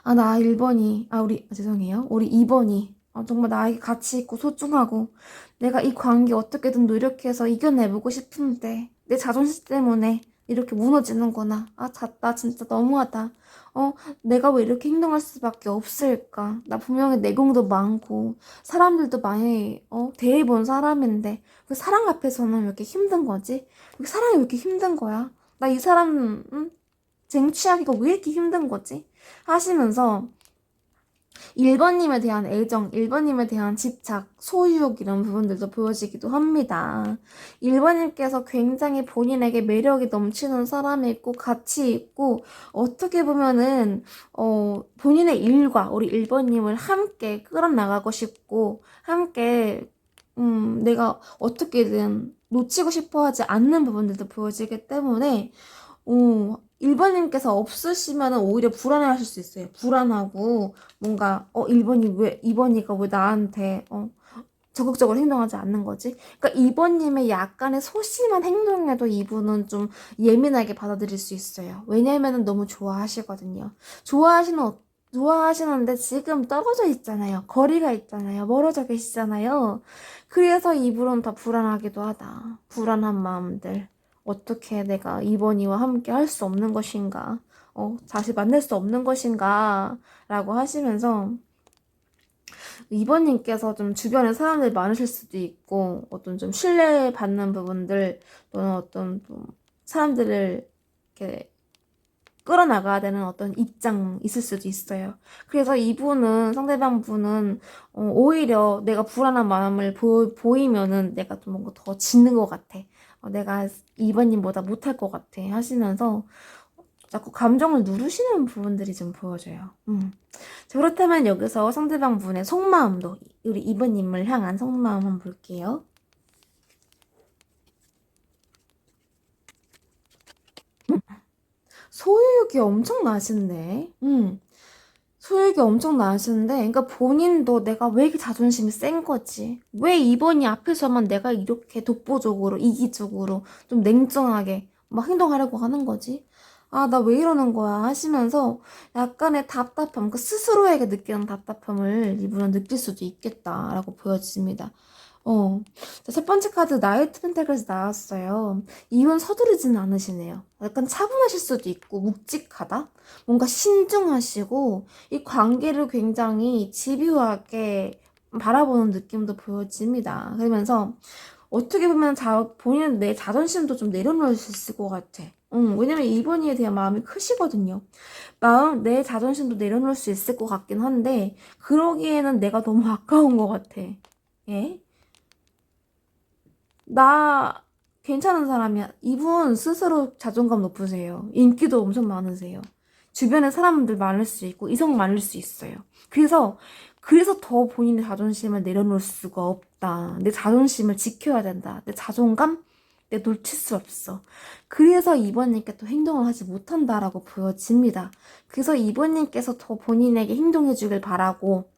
나 1번이 죄송해요. 우리 2번이 정말 나에게 가치 있고 소중하고 내가 이 관계 어떻게든 노력해서 이겨내보고 싶은데 내 자존심 때문에 이렇게 무너지는구나. 아, 나 진짜 너무하다. 어, 내가 왜 이렇게 행동할 수밖에 없을까? 나 분명히 내공도 많고, 사람들도 많이, 대해본 사람인데, 그 사랑 앞에서는 왜 이렇게 힘든 거지? 그 사랑이 왜 이렇게 힘든 거야? 나 이 사람, 쟁취하기가 왜 이렇게 힘든 거지? 하시면서, 1번님에 대한 애정, 1번님에 대한 집착, 소유욕 이런 부분들도 보여지기도 합니다. 1번님께서 굉장히 본인에게 매력이 넘치는 사람이 있고 가치 있고 어떻게 보면은 본인의 일과 우리 1번님을 함께 끌어나가고 싶고 함께 내가 어떻게든 놓치고 싶어 하지 않는 부분들도 보여지기 때문에 1번님께서 없으시면 오히려 불안해 하실 수 있어요. 불안하고, 뭔가, 2번이가 왜 나한테, 적극적으로 행동하지 않는 거지? 그러니까 2번님의 약간의 소심한 행동에도 이분은 좀 예민하게 받아들일 수 있어요. 왜냐면은 너무 좋아하시거든요. 좋아하시는데 지금 떨어져 있잖아요. 거리가 있잖아요. 멀어져 계시잖아요. 그래서 이분은 더 불안하기도 하다. 불안한 마음들. 어떻게 내가 이번이와 함께 할 수 없는 것인가? 다시 만날 수 없는 것인가? 라고 하시면서 이번님께서 좀 주변에 사람들이 많으실 수도 있고 어떤 좀 신뢰받는 부분들 또는 어떤 좀 사람들을 이렇게 끌어나가야 되는 어떤 입장 있을 수도 있어요. 그래서 이분은 상대방 분은 오히려 내가 불안한 마음을 보이면은 내가 좀 뭔가 더 짓는 것 같아. 내가 이번님보다 못할 것 같아 하시면서 자꾸 감정을 누르시는 부분들이 좀 보여져요. 자, 그렇다면 여기서 상대방 분의 속마음도 우리 이번님을 향한 속마음 한번 볼게요. 소유욕이 엄청 나신데, 소유욕이 엄청 나시는데, 그러니까 본인도 내가 왜 이렇게 자존심이 센 거지? 왜 이번이 앞에서만 내가 이렇게 독보적으로, 이기적으로, 좀 냉정하게 막 행동하려고 하는 거지? 아, 나 왜 이러는 거야? 하시면서 약간의 답답함, 그 스스로에게 느끼는 답답함을 이분은 느낄 수도 있겠다라고 보여집니다. 자, 첫 번째 카드 나이트 펜타클에서 나왔어요. 이분 서두르지는 않으시네요. 약간 차분하실 수도 있고 묵직하다? 뭔가 신중하시고 이 관계를 굉장히 집요하게 바라보는 느낌도 보여집니다. 그러면서 어떻게 보면 본인은 내 자존심도 좀 내려놓을 수 있을 것 같아. 왜냐면 이번이에 대한 마음이 크시거든요. 내 자존심도 내려놓을 수 있을 것 같긴 한데, 그러기에는 내가 너무 아까운 것 같아. 예? 나 괜찮은 사람이야. 이분 스스로 자존감 높으세요. 인기도 엄청 많으세요. 주변에 사람들 많을 수 있고 이성 많을 수 있어요. 그래서 더 본인의 자존심을 내려놓을 수가 없다. 내 자존심을 지켜야 된다. 내 자존감? 내 놓칠 수 없어. 그래서 이번님께 또 행동을 하지 못한다라고 보여집니다. 그래서 이번님께서 더 본인에게 행동해 주길 바라고,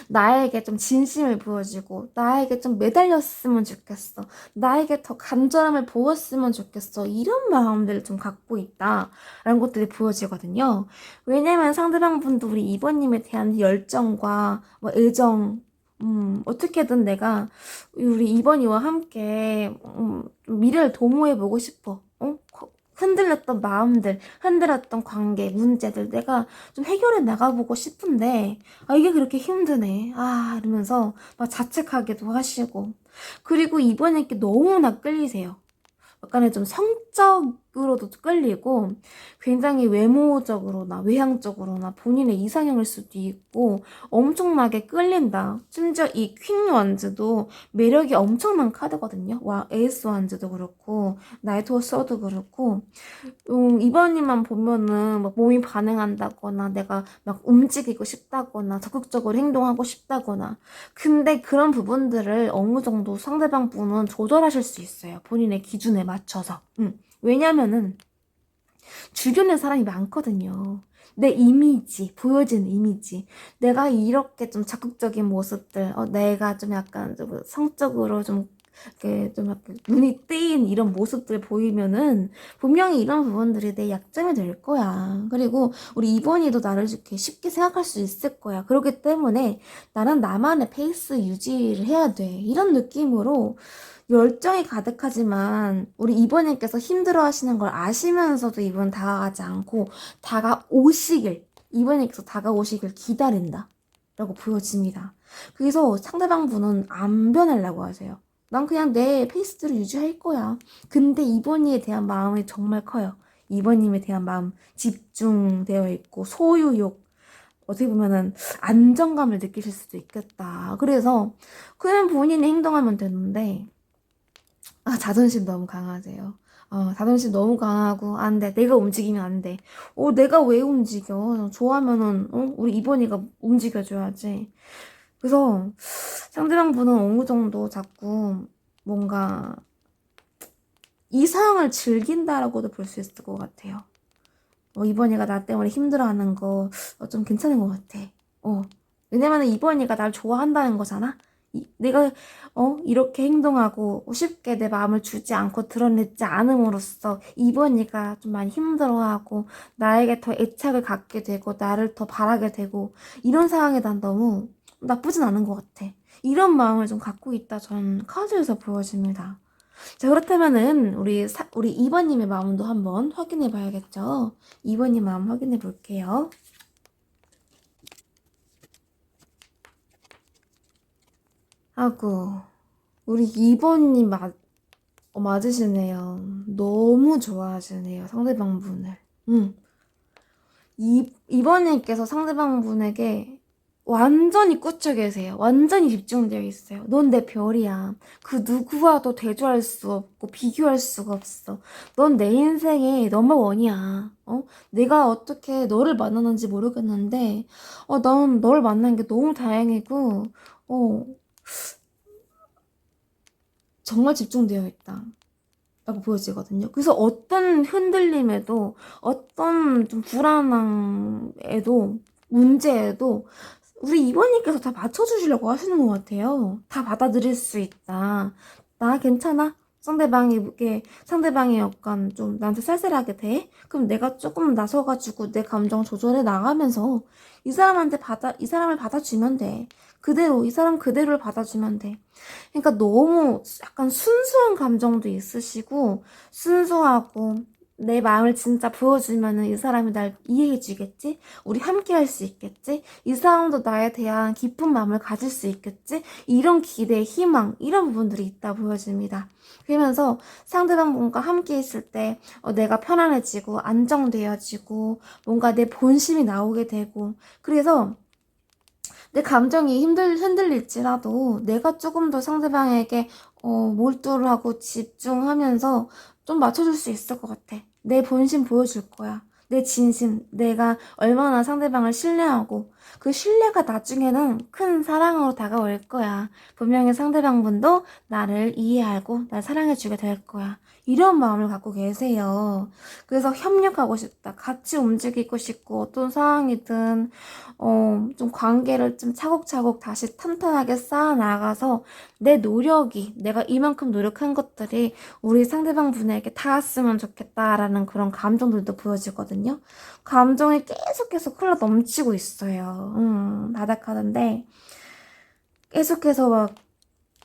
나에게 좀 진심을 보여주고 나에게 좀 매달렸으면 좋겠어. 나에게 더 간절함을 보였으면 좋겠어. 이런 마음들을 좀 갖고 있다라는 것들이 보여지거든요. 왜냐면 상대방 분도 우리 이번님에 대한 열정과 뭐 애정 어떻게든 내가 우리 이번이와 함께 미래를 도모해보고 싶어. 흔들렸던 마음들, 흔들렸던 관계, 문제들 내가 좀 해결해 나가보고 싶은데 이게 그렇게 힘드네. 이러면서 막 자책하기도 하시고 그리고 이번에 너무나 끌리세요. 약간의 좀 성적으로도 끌리고 굉장히 외모적으로나 외향적으로나 본인의 이상형일 수도 있고 엄청나게 끌린다. 심지어 이 퀸 원즈도 매력이 엄청난 카드거든요. 에이스 원즈도 그렇고 나이트 워서도 그렇고 이번이만 보면은 막 몸이 반응한다거나 내가 막 움직이고 싶다거나 적극적으로 행동하고 싶다거나 근데 그런 부분들을 어느 정도 상대방 분은 조절하실 수 있어요. 본인의 기준에 맞춰서. 왜냐면은 주변에 사람이 많거든요. 내 이미지, 보여지는 이미지. 내가 이렇게 좀 적극적인 모습들, 내가 좀 약간 좀 성적으로 좀 이렇게 좀 약간 눈이 뜨인 이런 모습들 보이면은 분명히 이런 부분들이 내 약점이 될 거야. 그리고 우리 이번이도 나를 이렇게 쉽게 생각할 수 있을 거야. 그렇기 때문에 나는 나만의 페이스 유지를 해야 돼. 이런 느낌으로 열정이 가득하지만 우리 이번님께서 힘들어 하시는 걸 아시면서도 이번 다가가지 않고 이번님께서 다가오시길 기다린다 라고 보여집니다. 그래서 상대방 분은 안 변하려고 하세요. 난 그냥 내 페이스대로 유지할 거야. 근데 이번이에 대한 마음이 정말 커요. 이번님에 대한 마음 집중되어 있고 소유욕, 어떻게 보면은 안정감을 느끼실 수도 있겠다. 그래서 그냥 본인이 행동하면 되는데 자존심 너무 강하세요. 자존심 너무 강하고 안 돼. 내가 움직이면 안 돼. 내가 왜 움직여? 좋아하면은 우리 이번이가 움직여줘야지. 그래서 상대방 분은 어느 정도 자꾸 뭔가 이상을 즐긴다라고도 볼 수 있을 것 같아요. 이번이가 나 때문에 힘들어하는 거 좀 괜찮은 것 같아. 왜냐면 이번이가 날 좋아한다는 거잖아. 내가 이렇게 행동하고 쉽게 내 마음을 주지 않고 드러내지 않음으로써 이번이가 좀 많이 힘들어하고 나에게 더 애착을 갖게 되고 나를 더 바라게 되고 이런 상황에 난 너무 나쁘진 않은 것 같아. 이런 마음을 좀 갖고 있다 전 카드에서 보여집니다. 자, 그렇다면은 우리 2번님의 마음도 한번 확인해 봐야겠죠? 2번님 마음 확인해 볼게요. 하고 우리 2번님 맞으시네요. 너무 좋아하시네요. 상대방 분을. 2번님께서 상대방 분에게 완전히 꽂혀 계세요. 완전히 집중되어 있어요. 넌 내 별이야. 그 누구와도 대조할 수 없고 비교할 수가 없어. 넌 내 인생의 넘버원이야. 내가 어떻게 너를 만나는지 모르겠는데 난 너를 만난 게 너무 다행이고 정말 집중되어 있다 라고 보여지거든요. 그래서 어떤 흔들림에도 어떤 좀 불안함에도 문제에도 우리 이번님께서 다 맞춰주시려고 하시는 것 같아요. 다 받아들일 수 있다. 나 괜찮아? 상대방이 약간 좀 나한테 쌀쌀하게 돼? 그럼 내가 조금 나서가지고 내 감정 조절해 나가면서 이 사람을 받아주면 돼. 이 사람 그대로를 받아주면 돼. 그러니까 너무 약간 순수한 감정도 있으시고, 순수하고, 내 마음을 진짜 보여주면은 이 사람이 날 이해해주겠지? 우리 함께 할 수 있겠지? 이 사람도 나에 대한 깊은 마음을 가질 수 있겠지? 이런 기대, 희망, 이런 부분들이 있다 보여집니다. 그러면서 상대방 분과 함께 있을 때 내가 편안해지고, 안정되어지고, 뭔가 내 본심이 나오게 되고, 그래서 내 감정이 흔들릴지라도 내가 조금 더 상대방에게 몰두를 하고 집중하면서 좀 맞춰줄 수 있을 것 같아. 내 본심 보여줄 거야. 내 진심, 내가 얼마나 상대방을 신뢰하고 그 신뢰가 나중에는 큰 사랑으로 다가올 거야. 분명히 상대방분도 나를 이해하고 날 사랑해주게 될 거야. 이런 마음을 갖고 계세요. 그래서 협력하고 싶다. 같이 움직이고 싶고 어떤 상황이든 좀 관계를 좀 차곡차곡 다시 탄탄하게 쌓아나가서 내가 이만큼 노력한 것들이 우리 상대방 분에게 닿았으면 좋겠다라는 그런 감정들도 보여지거든요. 감정이 계속해서 흘러 넘치고 있어요. 바닥하는데 계속해서 막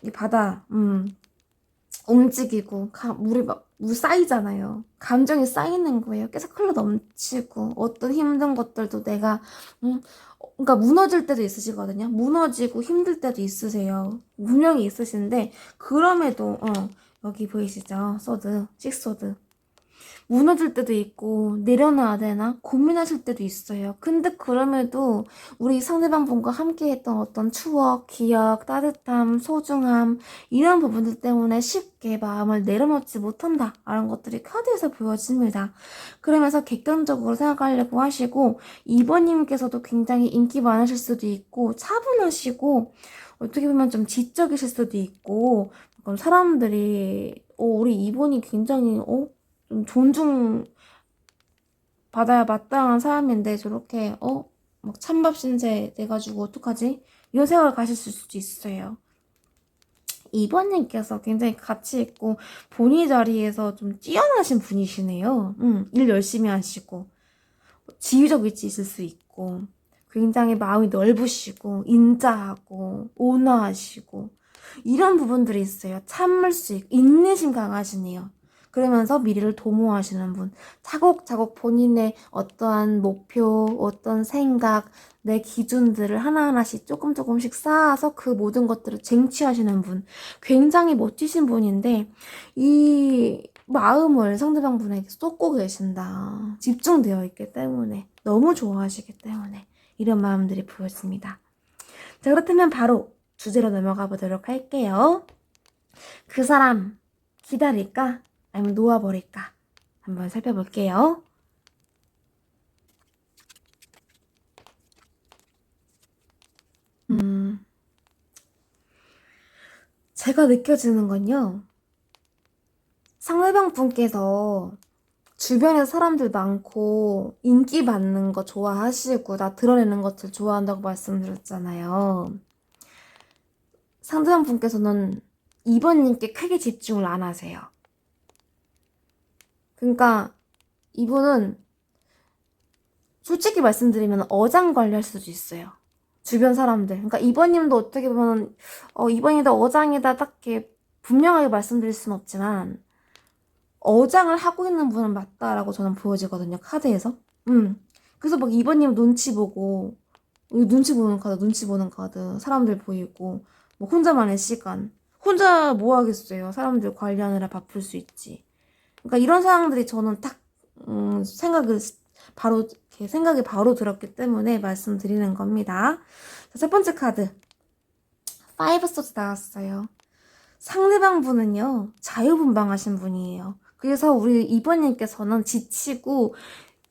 이 바다, 움직이고 물 쌓이잖아요. 감정이 쌓이는 거예요. 계속 흘러 넘치고 어떤 힘든 것들도 내가 그러니까 무너질 때도 있으시거든요. 무너지고 힘들 때도 있으세요. 분명히 있으신데 그럼에도 여기 보이시죠? 식소드 무너질 때도 있고 내려놔야 되나 고민하실 때도 있어요. 근데 그럼에도 우리 상대방 분과 함께 했던 어떤 추억, 기억, 따뜻함, 소중함 이런 부분들 때문에 쉽게 마음을 내려놓지 못한다 라는 것들이 카드에서 보여집니다. 그러면서 객관적으로 생각하려고 하시고 2번님께서도 굉장히 인기 많으실 수도 있고 차분하시고 어떻게 보면 좀 지적이실 수도 있고 사람들이 우리 2번이 굉장히 좀 존중받아야 마땅한 사람인데 저렇게 막 찬밥 신세 돼가지고 어떡하지? 이런 생각을 가실 수도 있어요. 2번님께서 굉장히 가치 있고 본인 자리에서 좀 뛰어나신 분이시네요. 일 열심히 하시고 지휘적 위치에 있을 수 있고 굉장히 마음이 넓으시고 인자하고 온화하시고 이런 부분들이 있어요. 참을 수 있고 인내심 강하시네요. 그러면서 미래를 도모하시는 분. 차곡차곡 본인의 어떠한 목표, 어떤 생각, 내 기준들을 하나하나씩 조금씩 쌓아서 그 모든 것들을 쟁취하시는 분. 굉장히 멋지신 분인데 이 마음을 상대방 분에게 쏟고 계신다. 집중되어 있기 때문에, 너무 좋아하시기 때문에 이런 마음들이 보였습니다. 자, 그렇다면 바로 주제로 넘어가 보도록 할게요. 그 사람 기다릴까? 아니면 놓아버릴까? 한번 살펴볼게요. 제가 느껴지는 건요. 상대방 분께서 주변에 사람들 많고 인기 받는 거 좋아하시고 나 드러내는 것들 좋아한다고 말씀드렸잖아요. 상대방 분께서는 이번님께 크게 집중을 안 하세요. 그러니까 이분은 솔직히 말씀드리면 어장관리할 수도 있어요. 주변 사람들. 그러니까 이번님도 어떻게 보면 이번이다 어장이다 딱히 분명하게 말씀드릴 수는 없지만 어장을 하고 있는 분은 맞다라고 저는 보여지거든요. 카드에서. 그래서 막 이번님 눈치 보고 눈치 보는 카드, 눈치 보는 카드, 사람들 보이고 뭐 혼자만의 시간. 혼자 뭐 하겠어요. 사람들 관리하느라 바쁠 수 있지. 그러니까 이런 상황들이 저는 딱 생각이 바로 들었기 때문에 말씀드리는 겁니다. 자, 첫 번째 카드. 파이브 소드 나왔어요. 상대방 분은요, 자유분방하신 분이에요. 그래서 우리 이번님께서는 지치고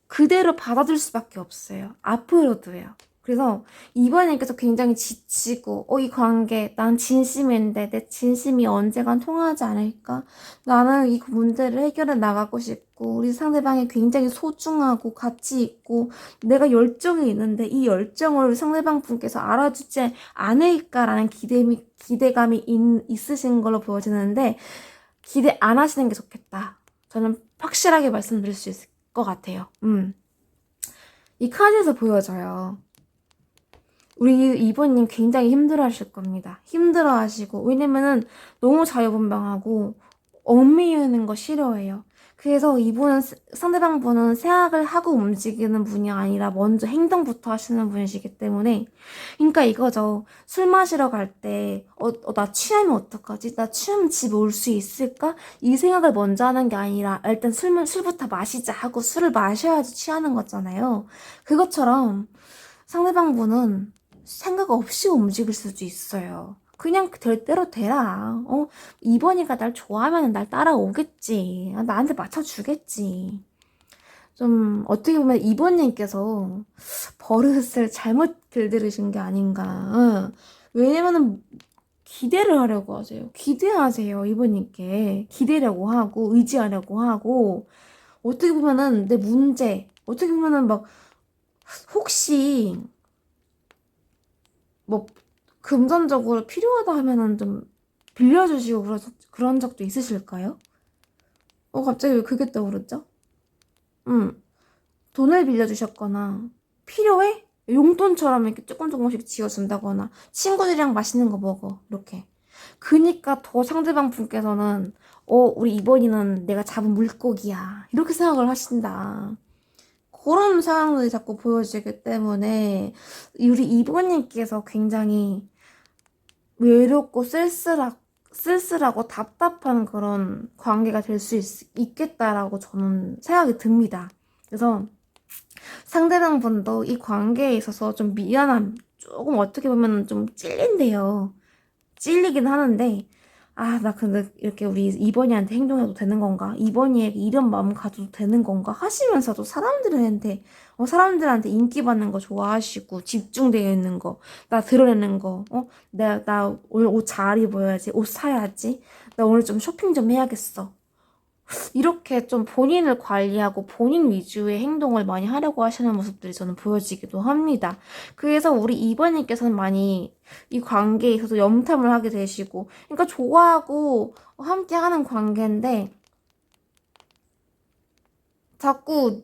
그대로 받아줄 수밖에 없어요. 앞으로도요. 그래서 이번님께서 굉장히 지치고 이 관계 난 진심인데 내 진심이 언젠간 통하지 않을까? 나는 이 문제를 해결해 나가고 싶고 우리 상대방이 굉장히 소중하고 가치 있고 내가 열정이 있는데 이 열정을 상대방 분께서 알아주지 않을까라는 기대감이 있으신 걸로 보여지는데 기대 안 하시는 게 좋겠다. 저는 확실하게 말씀드릴 수 있을 것 같아요. 이 카드에서 보여져요. 우리 이번님 굉장히 힘들어하실 겁니다. 힘들어하시고 왜냐면은 너무 자유분방하고 얽매이는 거 싫어해요. 그래서 이분은 상대방 분은 생각을 하고 움직이는 분이 아니라 먼저 행동부터 하시는 분이시기 때문에 그러니까 이거죠. 술 마시러 갈 때 나 취하면 어떡하지? 나 취하면 집에 올 수 있을까? 이 생각을 먼저 하는 게 아니라 일단 술부터 마시자 하고 술을 마셔야지 취하는 거잖아요. 그것처럼 상대방 분은 생각 없이 움직일 수도 있어요. 그냥 될 대로 되라. 이번이가 날 좋아하면 날 따라오겠지. 나한테 맞춰주겠지. 좀 어떻게 보면 이번님께서 버릇을 잘못 길들이신 게 아닌가. 왜냐면은 기대를 하려고 하세요. 기대하세요, 이번님께. 기대려고 하고 의지하려고 하고 어떻게 보면은 내 문제 어떻게 보면은 막 혹시 뭐 금전적으로 필요하다 하면은 좀 빌려주시고 그런 적도 있으실까요? 갑자기 왜 그게 떠오르죠? 돈을 빌려주셨거나 필요해? 용돈처럼 이렇게 조금씩 지어준다거나 친구들이랑 맛있는 거 먹어 이렇게. 그니까 더 상대방 분께서는 우리 이번이는 내가 잡은 물고기야 이렇게 생각을 하신다. 그런 상황들이 자꾸 보여지기 때문에 우리 이번님께서 굉장히 외롭고 쓸쓸하고 답답한 그런 관계가 될 수 있겠다라고 저는 생각이 듭니다. 그래서 상대방 분도 이 관계에 있어서 좀 조금 어떻게 보면 좀 찔린대요. 찔리긴 하는데, 나 근데 이렇게 우리 이번이한테 행동해도 되는 건가? 이번이에게 이런 마음 가져도 되는 건가? 하시면서도 사람들한테 인기받는 거 좋아하시고, 집중되어 있는 거, 나 드러내는 거, 나 오늘 옷 잘 입어야지, 옷 사야지, 나 오늘 좀 쇼핑 좀 해야겠어. 이렇게 좀 본인을 관리하고 본인 위주의 행동을 많이 하려고 하시는 모습들이 저는 보여지기도 합니다. 그래서 우리 이번님께서는 많이 이 관계에 있어서 염탐을 하게 되시고, 그러니까 좋아하고 함께 하는 관계인데, 자꾸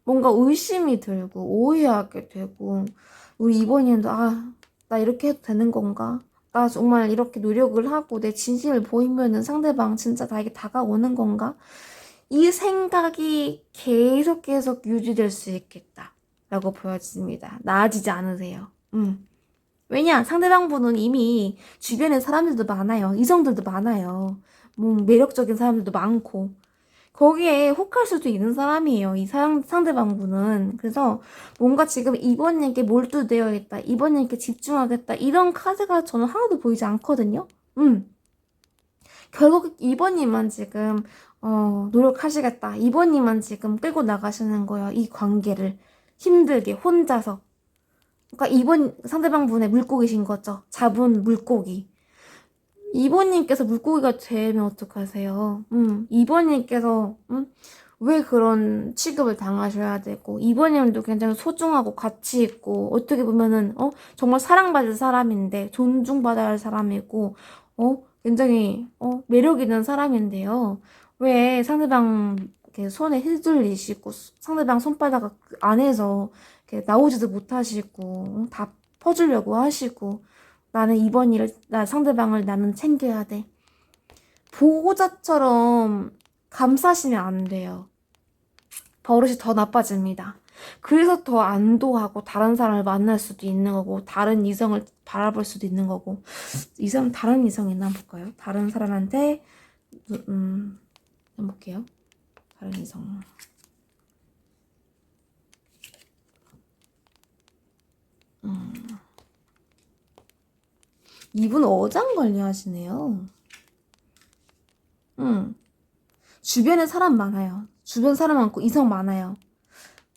뭔가 의심이 들고, 오해하게 되고, 우리 이번님도, 나 이렇게 해도 되는 건가? 나 정말 이렇게 노력을 하고 내 진심을 보이면은 상대방 진짜 나에게 다가오는 건가? 이 생각이 계속 유지될 수 있겠다 라고 보여집니다. 나아지지 않으세요. 왜냐? 상대방 분은 이미 주변에 사람들도 많아요. 이성들도 많아요. 뭐 매력적인 사람들도 많고 거기에 혹할 수도 있는 사람이에요. 이 상대방 분은. 그래서 뭔가 지금 이번에게 몰두되어 있다. 이번에게 집중하겠다. 이런 카드가 저는 하나도 보이지 않거든요. 결국 이번님만 지금 노력하시겠다. 이번님만 지금 끌고 나가시는 거예요. 이 관계를 힘들게 혼자서. 그러니까 이번 상대방 분의 물고기신 거죠. 잡은 물고기. 이번님께서 물고기가 되면 어떡하세요? 이번님께서 왜 그런 취급을 당하셔야 되고 이번님도 굉장히 소중하고 가치 있고 어떻게 보면은 정말 사랑받을 사람인데 존중받아야 할 사람이고 굉장히 매력 있는 사람인데요. 왜 상대방 이렇게 손에 휘둘리시고 상대방 손바닥 안에서 이렇게 나오지도 못하시고 다 퍼주려고 하시고 나는 이번 일을 나 상대방을 나는 챙겨야 돼. 보호자처럼 감싸시면 안 돼요. 버릇이 더 나빠집니다. 그래서 더 안도하고 다른 사람을 만날 수도 있는 거고 다른 이성을 바라볼 수도 있는 거고 다른 이성이 있나 볼까요? 다른 사람한테 해볼게요. 다른 이성 이분 어장 관리하시네요. 주변에 사람 많아요. 주변 사람 많고 이성 많아요.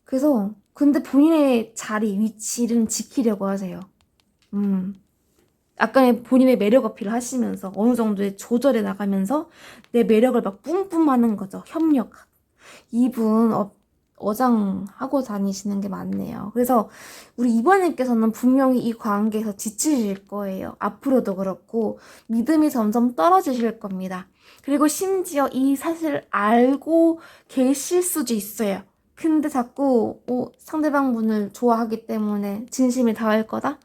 그래서 근데 본인의 자리, 위치를 지키려고 하세요. 약간의 본인의 매력 어필을 하시면서 어느 정도의 조절해 나가면서 내 매력을 막 뿜뿜하는 거죠. 협력. 이분 어장하고 다니시는 게 맞네요. 그래서 우리 이번님께서는 분명히 이 관계에서 지치실 거예요. 앞으로도 그렇고 믿음이 점점 떨어지실 겁니다. 그리고 심지어 이 사실을 알고 계실 수도 있어요. 근데 자꾸 상대방 분을 좋아하기 때문에 진심을 다할 거다?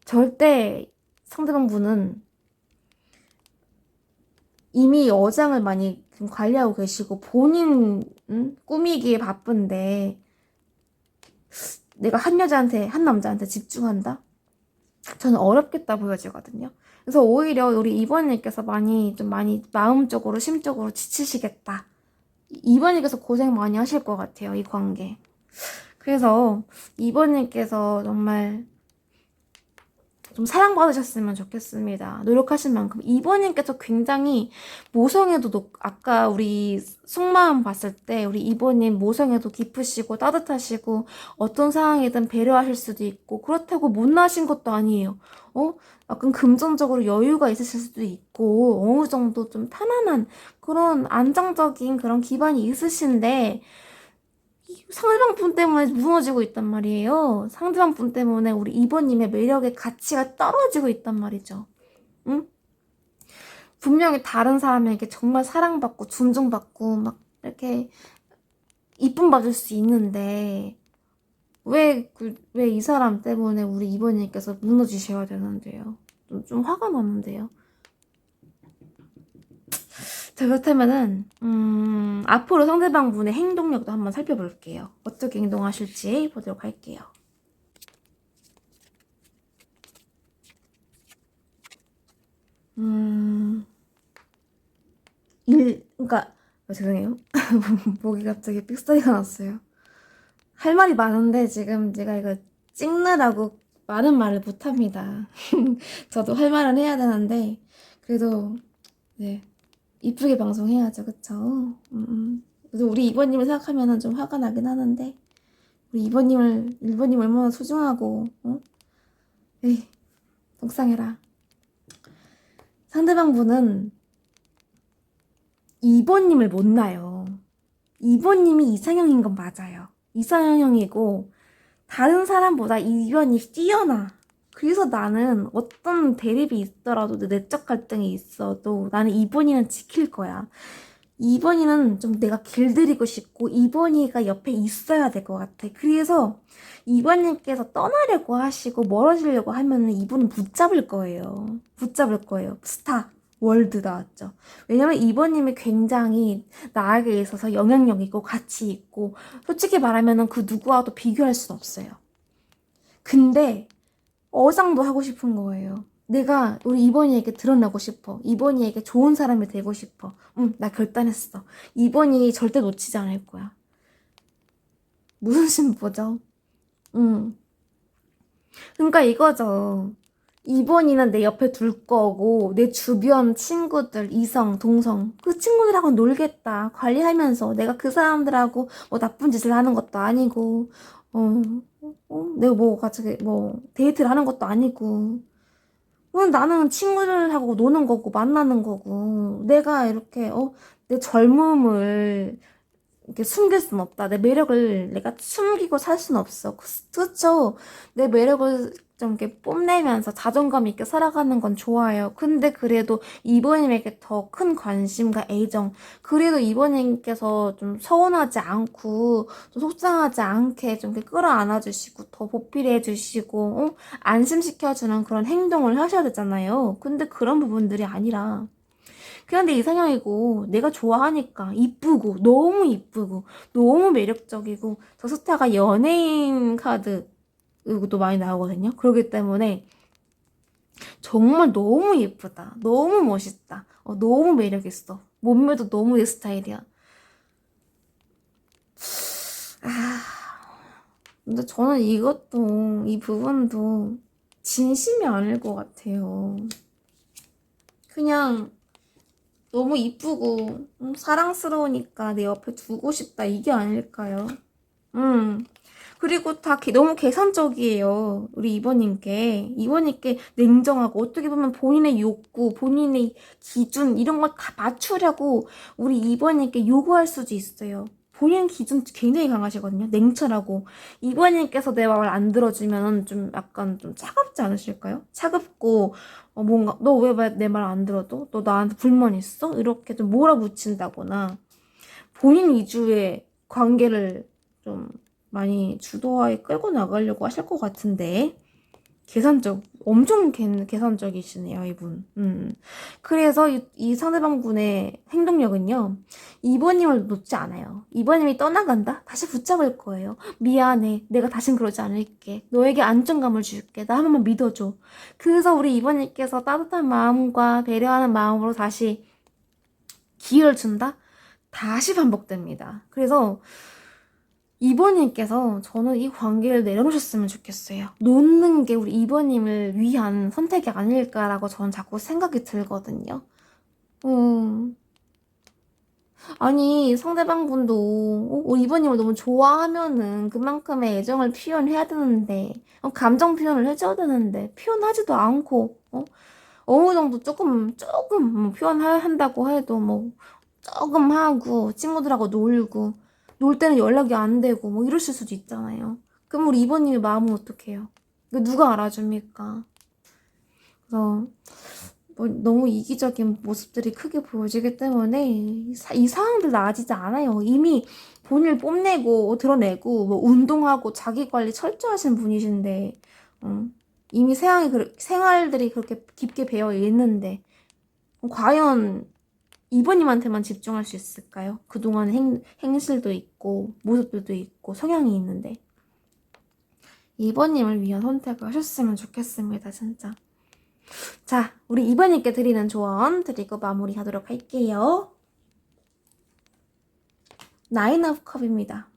절대 상대방 분은 이미 어장을 많이 관리하고 계시고 본인 꾸미기에 바쁜데 내가 한 여자한테 한 남자한테 집중한다? 저는 어렵겠다 보여지거든요. 그래서 오히려 우리 이번님께서 많이 마음적으로 심적으로 지치시겠다. 이번님께서 고생 많이 하실 것 같아요. 이 관계. 그래서 이번님께서 정말 좀 사랑받으셨으면 좋겠습니다. 노력하신 만큼. 이번님께서 굉장히 모성애도 아까 우리 속마음 봤을 때 우리 이번님 모성애도 깊으시고 따뜻하시고 어떤 상황이든 배려하실 수도 있고 그렇다고 못나신 것도 아니에요. 약간 금전적으로 여유가 있으실 수도 있고 어느 정도 좀 편안한 그런 안정적인 그런 기반이 있으신데 상대방 분 때문에 무너지고 있단 말이에요. 상대방 분 때문에 우리 이번님의 매력의 가치가 떨어지고 있단 말이죠. 응? 분명히 다른 사람에게 정말 사랑받고 존중받고 막 이렇게 이쁨 받을 수 있는데 왜 이 사람 때문에 우리 이번님께서 무너지셔야 되는데요. 좀 화가 나는데요. 자, 그렇다면은 앞으로 상대방 분의 행동력도 한번 살펴볼게요. 어떻게 행동하실지 보도록 할게요. 그러니까 죄송해요. 목이 갑자기 삑사리가 났어요. 할 말이 많은데 지금 제가 이거 찍느라고 많은 말을 못합니다. 저도 할 말은 해야 되는데 그래도 네 이쁘게 방송해야죠, 그쵸? 그래서 우리 이번님을 생각하면은 좀 화가 나긴 하는데 우리 이번님 얼마나 소중하고 에이 속상해라. 상대방 분은 이번님을 못 나요. 이번님이 이상형인 건 맞아요. 이상형이고 다른 사람보다 이번이 뛰어나. 그래서 나는 어떤 대립이 있더라도 내적 갈등이 있어도 나는 이번이는 지킬 거야. 이번이는 좀 내가 길들이고 싶고 이번이가 옆에 있어야 될 것 같아. 그래서 이번님께서 떠나려고 하시고 멀어지려고 하면은 이분은 붙잡을 거예요. 붙잡을 거예요. 스타 월드 나왔죠. 왜냐면 이번님이 굉장히 나에게 있어서 영향력 있고 가치 있고 솔직히 말하면은 그 누구와도 비교할 순 없어요. 근데 어장도 하고 싶은 거예요. 내가 우리 이번이에게 드러나고 싶어. 이번이에게 좋은 사람이 되고 싶어. 나 결단했어. 이번이 절대 놓치지 않을 거야. 무슨 심보죠? 응. 그러니까 이거죠. 이번이는 내 옆에 둘 거고, 내 주변 친구들, 이성, 동성, 그 친구들하고 놀겠다. 관리하면서 내가 그 사람들하고 뭐 나쁜 짓을 하는 것도 아니고, 내가 뭐 같이 뭐 데이트를 하는 것도 아니고, 나는 친구들하고 노는 거고, 만나는 거고, 내가 이렇게, 내 젊음을 이렇게 숨길 순 없다. 내 매력을 내가 숨기고 살 순 없어. 그쵸? 내 매력을 좀 이렇게 뽐내면서 자존감 있게 살아가는 건 좋아요. 근데 그래도 이번님에게 더 큰 관심과 애정, 그래도 이번님께서 좀 서운하지 않고, 좀 속상하지 않게 좀 이렇게 끌어안아 주시고, 더 보필해 주시고, 안심시켜주는 그런 행동을 하셔야 되잖아요. 근데 그런 부분들이 아니라, 그냥 내 이상형이고 내가 좋아하니까 이쁘고 너무 이쁘고 너무 매력적이고 저 스타가 연예인 카드도 많이 나오거든요. 그렇기 때문에 정말 너무 예쁘다. 너무 멋있다. 너무 매력있어. 몸매도 너무 내 스타일이야. 아, 근데 저는 이것도 이 부분도 진심이 아닐 것 같아요. 그냥 너무 이쁘고 사랑스러우니까 내 옆에 두고 싶다 이게 아닐까요? 그리고 다 너무 계산적이에요. 우리 이번님께 냉정하고 어떻게 보면 본인의 욕구, 본인의 기준 이런 걸 다 맞추려고 우리 이번님께 요구할 수도 있어요. 본인 기준 굉장히 강하시거든요. 냉철하고 이번님께서 내 말을 안 들어주면 좀 약간 좀 차갑지 않으실까요? 차갑고 뭔가 너 왜 내 말 안 들어도? 너 나한테 불만 있어? 이렇게 좀 몰아붙인다거나 본인 위주의 관계를 좀 많이 주도하에 끌고 나가려고 하실 것 같은데 엄청 계산적이시네요, 이분. 그래서 이 상대방분의 행동력은요, 이번님을 놓지 않아요. 이번님이 떠나간다? 다시 붙잡을 거예요. 미안해. 내가 다신 그러지 않을게. 너에게 안정감을 줄게. 나 한 번만 믿어줘. 그래서 우리 이번님께서 따뜻한 마음과 배려하는 마음으로 다시 기회를 준다? 다시 반복됩니다. 그래서 이번님께서 저는 이 관계를 내려놓으셨으면 좋겠어요. 놓는 게 우리 이번님을 위한 선택이 아닐까라고 저는 자꾸 생각이 들거든요. 아니 상대방분도 이번님을 너무 좋아하면은 그만큼의 애정을 표현해야 되는데 감정 표현을 해줘야 되는데 표현하지도 않고 어느 정도 조금 뭐 표현한다고 해도 뭐 조금 하고 친구들하고 놀고 놀 때는 연락이 안 되고 뭐 이러실 수도 있잖아요. 그럼 우리 이번님의 마음은 어떡해요? 이거 누가 알아줍니까? 그래서 뭐 너무 이기적인 모습들이 크게 보여지기 때문에 이 상황들 나아지지 않아요. 이미 본인을 뽐내고 드러내고 뭐 운동하고 자기 관리 철저하신 분이신데 이미 생활들이 그렇게 깊게 배어 있는데 과연 이번님한테만 집중할 수 있을까요? 그동안 행실도 있고 모습들도 있고 성향이 있는데 이번님을 위한 선택을 하셨으면 좋겠습니다. 진짜. 자, 우리 이번님께 드리는 조언 드리고 마무리하도록 할게요. 나인 오브 컵입니다.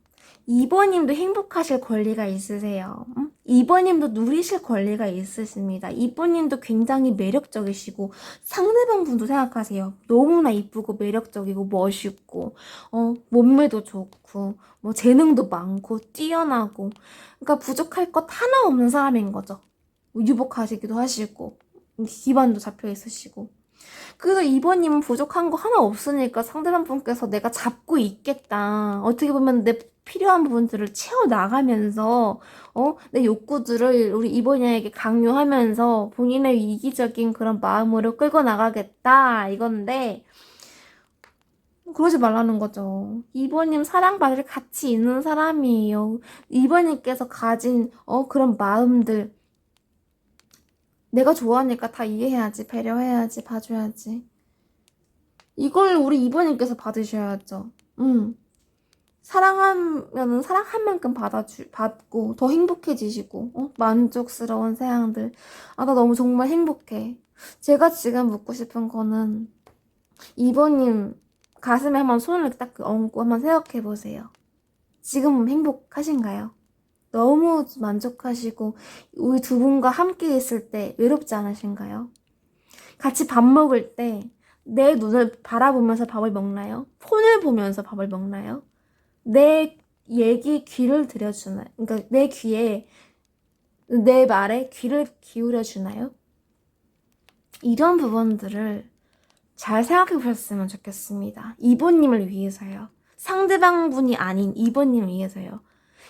이번님도 행복하실 권리가 있으세요. 이번님도 누리실 권리가 있으십니다. 이번님도 굉장히 매력적이시고 상대방 분도 생각하세요. 너무나 이쁘고 매력적이고 멋있고 몸매도 좋고 뭐 재능도 많고 뛰어나고 그러니까 부족할 것 하나 없는 사람인 거죠. 유복하시기도 하시고 기반도 잡혀 있으시고 그래서 이번님은 부족한 거 하나 없으니까 상대방 분께서 내가 잡고 있겠다. 어떻게 보면 내 필요한 부분들을 채워나가면서, 내 욕구들을 우리 이번이에게 강요하면서 본인의 이기적인 그런 마음으로 끌고 나가겠다. 이건데, 그러지 말라는 거죠. 이번님 사랑받을 가치 있는 사람이에요. 이번님께서 가진 그런 마음들 내가 좋아하니까 다 이해해야지, 배려해야지, 봐줘야지. 이걸 우리 이번님께서 받으셔야죠. 사랑하면은 사랑한 만큼 받고 더 행복해지시고 만족스러운 사양들. 아, 나 너무 정말 행복해. 제가 지금 묻고 싶은 거는 이번님 가슴에 한번 손을 딱 얹고 한번 생각해 보세요. 지금 행복하신가요? 너무 만족하시고 우리 두 분과 함께 있을 때 외롭지 않으신가요? 같이 밥 먹을 때 내 눈을 바라보면서 밥을 먹나요? 폰을 보면서 밥을 먹나요? 내 얘기 귀를 들여주나요? 그러니까 내 귀에 내 말에 귀를 기울여 주나요? 이런 부분들을 잘 생각해 보셨으면 좋겠습니다. 이번님을 위해서요. 상대방 분이 아닌 이번님을 위해서요.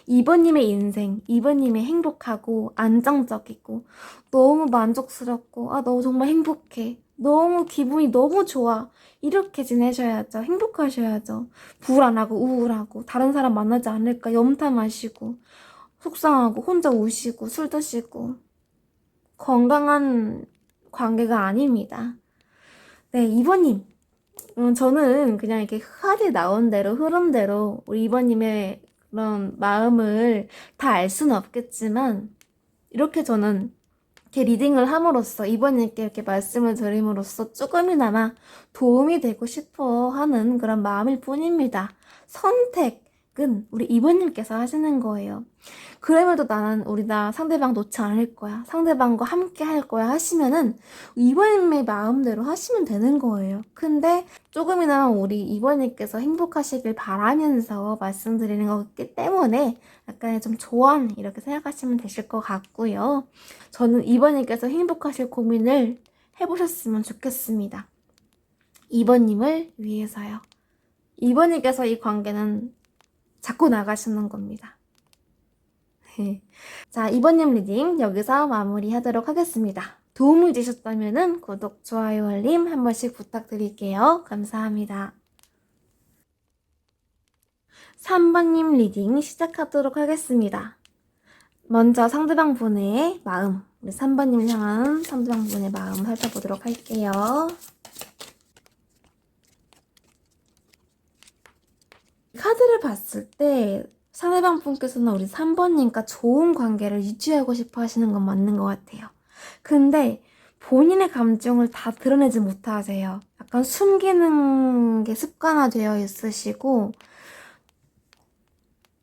이번님의 인생, 이번님의 행복하고 안정적이고 너무 만족스럽고 너무 정말 행복해. 너무 기분이 너무 좋아. 이렇게 지내셔야죠. 행복하셔야죠. 불안하고 우울하고 다른 사람 만나지 않을까 염탐하시고 속상하고 혼자 우시고 술 드시고 건강한 관계가 아닙니다. 네, 이번님. 저는 그냥 이렇게 카드에 나온 대로 흐름대로 우리 이번님의 그런 마음을 다 알 수는 없겠지만 이렇게 저는 이렇게 리딩을 함으로써 이번님께 이렇게 말씀을 드림으로써 조금이나마 도움이 되고 싶어 하는 그런 마음일 뿐입니다. 선택은 우리 이번님께서 하시는 거예요. 그럼에도 나는 나 상대방 놓지 않을 거야. 상대방과 함께 할 거야 하시면은 이번님의 마음대로 하시면 되는 거예요. 근데 조금이나마 우리 이번님께서 행복하시길 바라면서 말씀드리는 거기 때문에 약간의 좀 조언 이렇게 생각하시면 되실 것 같고요. 저는 이번님께서 행복하실 고민을 해보셨으면 좋겠습니다. 이번님을 위해서요. 이번님께서 이 관계는 자꾸 나가시는 겁니다. 자, 이번님 리딩 여기서 마무리하도록 하겠습니다. 도움이 되셨다면 구독, 좋아요, 알림 한 번씩 부탁드릴게요. 감사합니다. 3번님 리딩 시작하도록 하겠습니다. 먼저 상대방 분의 마음, 우리 3번님 향한 상대방 분의 마음 살펴보도록 할게요. 카드를 봤을 때 상대방 분께서는 우리 3번님과 좋은 관계를 유지하고 싶어 하시는 건 맞는 것 같아요. 근데 본인의 감정을 다 드러내지 못하세요. 약간 숨기는 게 습관화되어 있으시고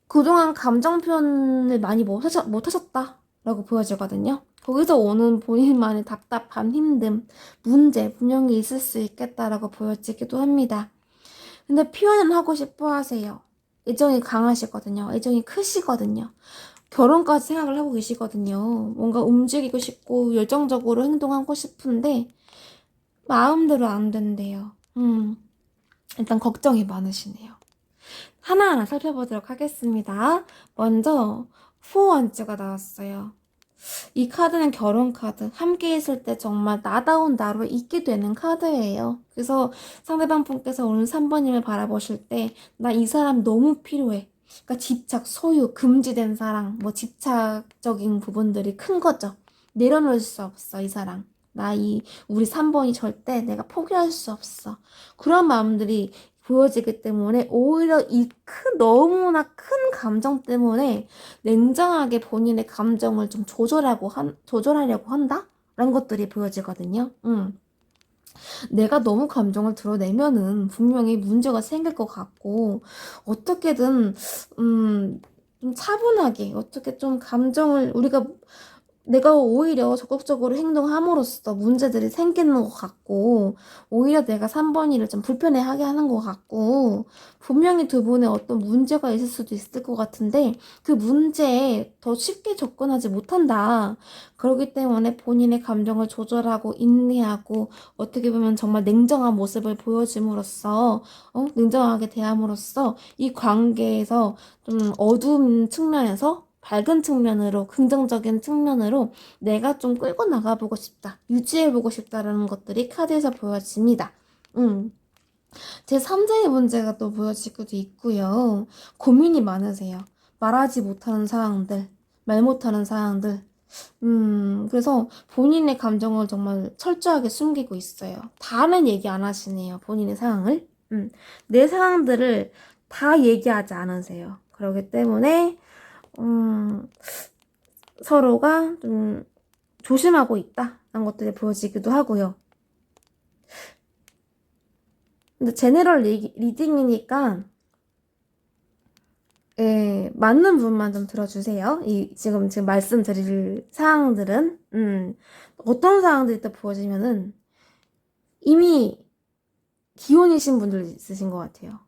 그동안 감정 표현을 많이 못하셨다라고 보여지거든요. 거기서 오는 본인만의 답답함, 힘듦, 문제 분명히 있을 수 있겠다라고 보여지기도 합니다. 근데 표현은 하고 싶어 하세요. 애정이 강하시거든요. 애정이 크시거든요. 결혼까지 생각을 하고 계시거든요. 뭔가 움직이고 싶고 열정적으로 행동하고 싶은데 마음대로 안 된대요. 일단 걱정이 많으시네요. 하나하나 살펴보도록 하겠습니다. 먼저 포원즈가 나왔어요. 이 카드는 결혼 카드. 함께 있을 때 정말 나다운 나로 있게 되는 카드예요. 그래서 상대방 분께서 오늘 3번님을 바라보실 때 나 이 사람 너무 필요해. 그러니까 집착, 소유, 금지된 사랑, 뭐 집착적인 부분들이 큰 거죠. 내려놓을 수 없어, 이 사랑. 우리 3번이 절대 내가 포기할 수 없어. 그런 마음들이 보여지기 때문에 오히려 이 너무나 큰 감정 때문에 냉정하게 본인의 감정을 좀 조절하려고 한다? 라는 것들이 보여지거든요. 내가 너무 감정을 드러내면은 분명히 문제가 생길 것 같고, 어떻게든, 좀 차분하게, 어떻게 좀 내가 오히려 적극적으로 행동함으로써 문제들이 생기는 것 같고 오히려 내가 3번이를 좀 불편해하게 하는 것 같고 분명히 두 분의 어떤 문제가 있을 수도 있을 것 같은데 그 문제에 더 쉽게 접근하지 못한다. 그렇기 때문에 본인의 감정을 조절하고 인내하고 어떻게 보면 정말 냉정한 모습을 보여줌으로써 냉정하게 대함으로써 이 관계에서 좀 어두운 측면에서 밝은 측면으로, 긍정적인 측면으로 내가 좀 끌고 나가보고 싶다, 유지해보고 싶다라는 것들이 카드에서 보여집니다. 제 3자의 문제가 또 보여지기도 있고요. 고민이 많으세요. 말하지 못하는 사항들, 말 못하는 사항들. 그래서 본인의 감정을 정말 철저하게 숨기고 있어요. 다른 얘기 안 하시네요. 본인의 상황을. 내 상황들을 다 얘기하지 않으세요. 그렇기 때문에, 서로가 좀 조심하고 있다는 것들이 보여지기도 하고요. 근데 제네럴 리딩이니까 맞는 부분만 좀 들어주세요. 지금 말씀드릴 사항들은 어떤 사항들이 또 보여지면은 이미 기혼이신 분들 있으신 것 같아요.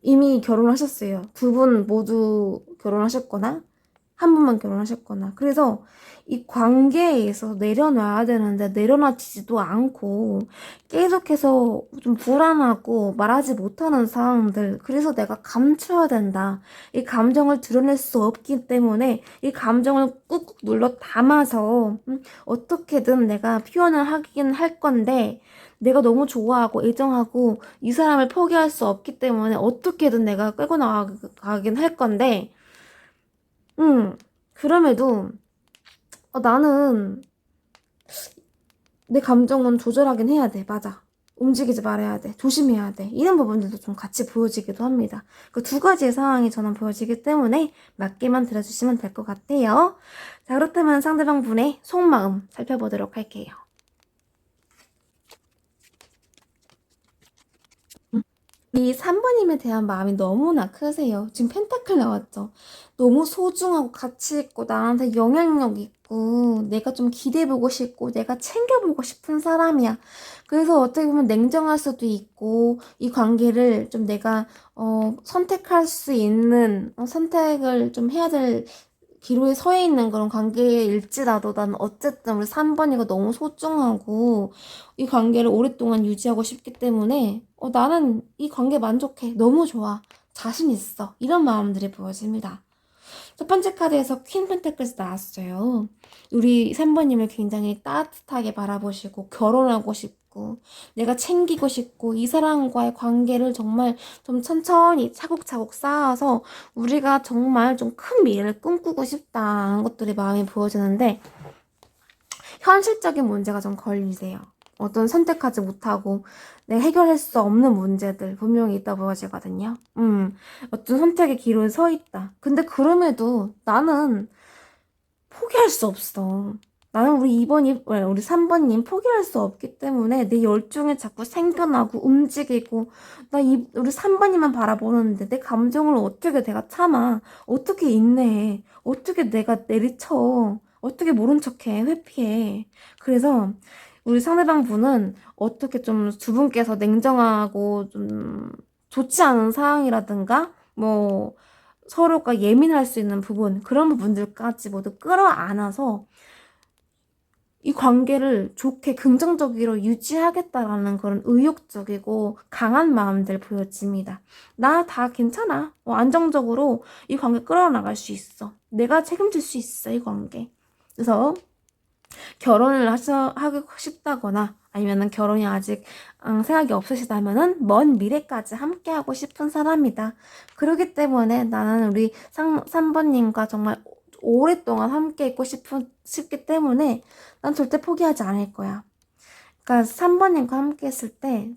이미 결혼하셨어요. 두 분 모두 결혼하셨거나 한 분만 결혼하셨거나. 그래서 이 관계에서 내려놔야 되는데 내려놔지지도 않고 계속해서 좀 불안하고 말하지 못하는 상황들. 그래서 내가 감춰야 된다. 이 감정을 드러낼 수 없기 때문에 이 감정을 꾹꾹 눌러 담아서 어떻게든 내가 표현을 하긴 할 건데 내가 너무 좋아하고 애정하고 이 사람을 포기할 수 없기 때문에 어떻게든 내가 끌고 나가긴 할 건데 그럼에도 나는 내 감정은 조절하긴 해야 돼. 맞아. 움직이지 말아야 돼. 조심해야 돼. 이런 부분들도 좀 같이 보여지기도 합니다. 그 두 가지의 상황이 저는 보여지기 때문에 맞게만 들어주시면 될 것 같아요. 자, 그렇다면 상대방 분의 속마음 살펴보도록 할게요. 이 3번님에 대한 마음이 너무나 크세요. 지금 펜타클 나왔죠? 너무 소중하고 가치 있고 나한테 영향력 있고 내가 좀 기대보고 싶고 내가 챙겨보고 싶은 사람이야. 그래서 어떻게 보면 냉정할 수도 있고 이 관계를 좀 내가 선택할 수 있는 선택을 좀 해야 될 기로에 서 있는 그런 관계일지라도 난 어쨌든 우리 3번이가 너무 소중하고 이 관계를 오랫동안 유지하고 싶기 때문에 나는 이 관계 만족해. 너무 좋아. 자신 있어. 이런 마음들이 보여집니다. 첫 번째 카드에서 퀸 펜타클스 나왔어요. 우리 3번님을 굉장히 따뜻하게 바라보시고 결혼하고 싶고 내가 챙기고 싶고 이 사람과의 관계를 정말 좀 천천히 차곡차곡 쌓아서 우리가 정말 좀 큰 미래를 꿈꾸고 싶다는 것들이 마음이 보여지는데 현실적인 문제가 좀 걸리세요. 어떤 선택하지 못하고 내가 해결할 수 없는 문제들 분명히 있다 보여지거든요. 어떤 선택의 기로에 서 있다. 근데 그럼에도 나는 포기할 수 없어. 나는 우리 3번님 포기할 수 없기 때문에 내 열중에 자꾸 생겨나고 움직이고 우리 3번님만 바라보는데 내 감정을 어떻게 내가 참아. 어떻게 인내해. 어떻게 내가 내리쳐. 어떻게 모른 척해. 회피해. 그래서 우리 상대방 분은 어떻게 좀 두 분께서 냉정하고 좀 좋지 않은 상황이라든가 뭐 서로가 예민할 수 있는 부분 그런 부분들까지 모두 끌어안아서 이 관계를 좋게 긍정적으로 유지하겠다라는 그런 의욕적이고 강한 마음들 보여집니다. 나 다 괜찮아. 안정적으로 이 관계 끌어나갈 수 있어. 내가 책임질 수 있어, 이 관계. 그래서 결혼을 하고 싶다거나 아니면은 결혼이 아직 생각이 없으시다면은 먼 미래까지 함께 하고 싶은 사람이다. 그렇기 때문에 나는 우리 3번님과 정말 오랫동안 함께 있고 싶기 때문에 난 절대 포기하지 않을 거야. 그러니까 3번님과 함께 했을 때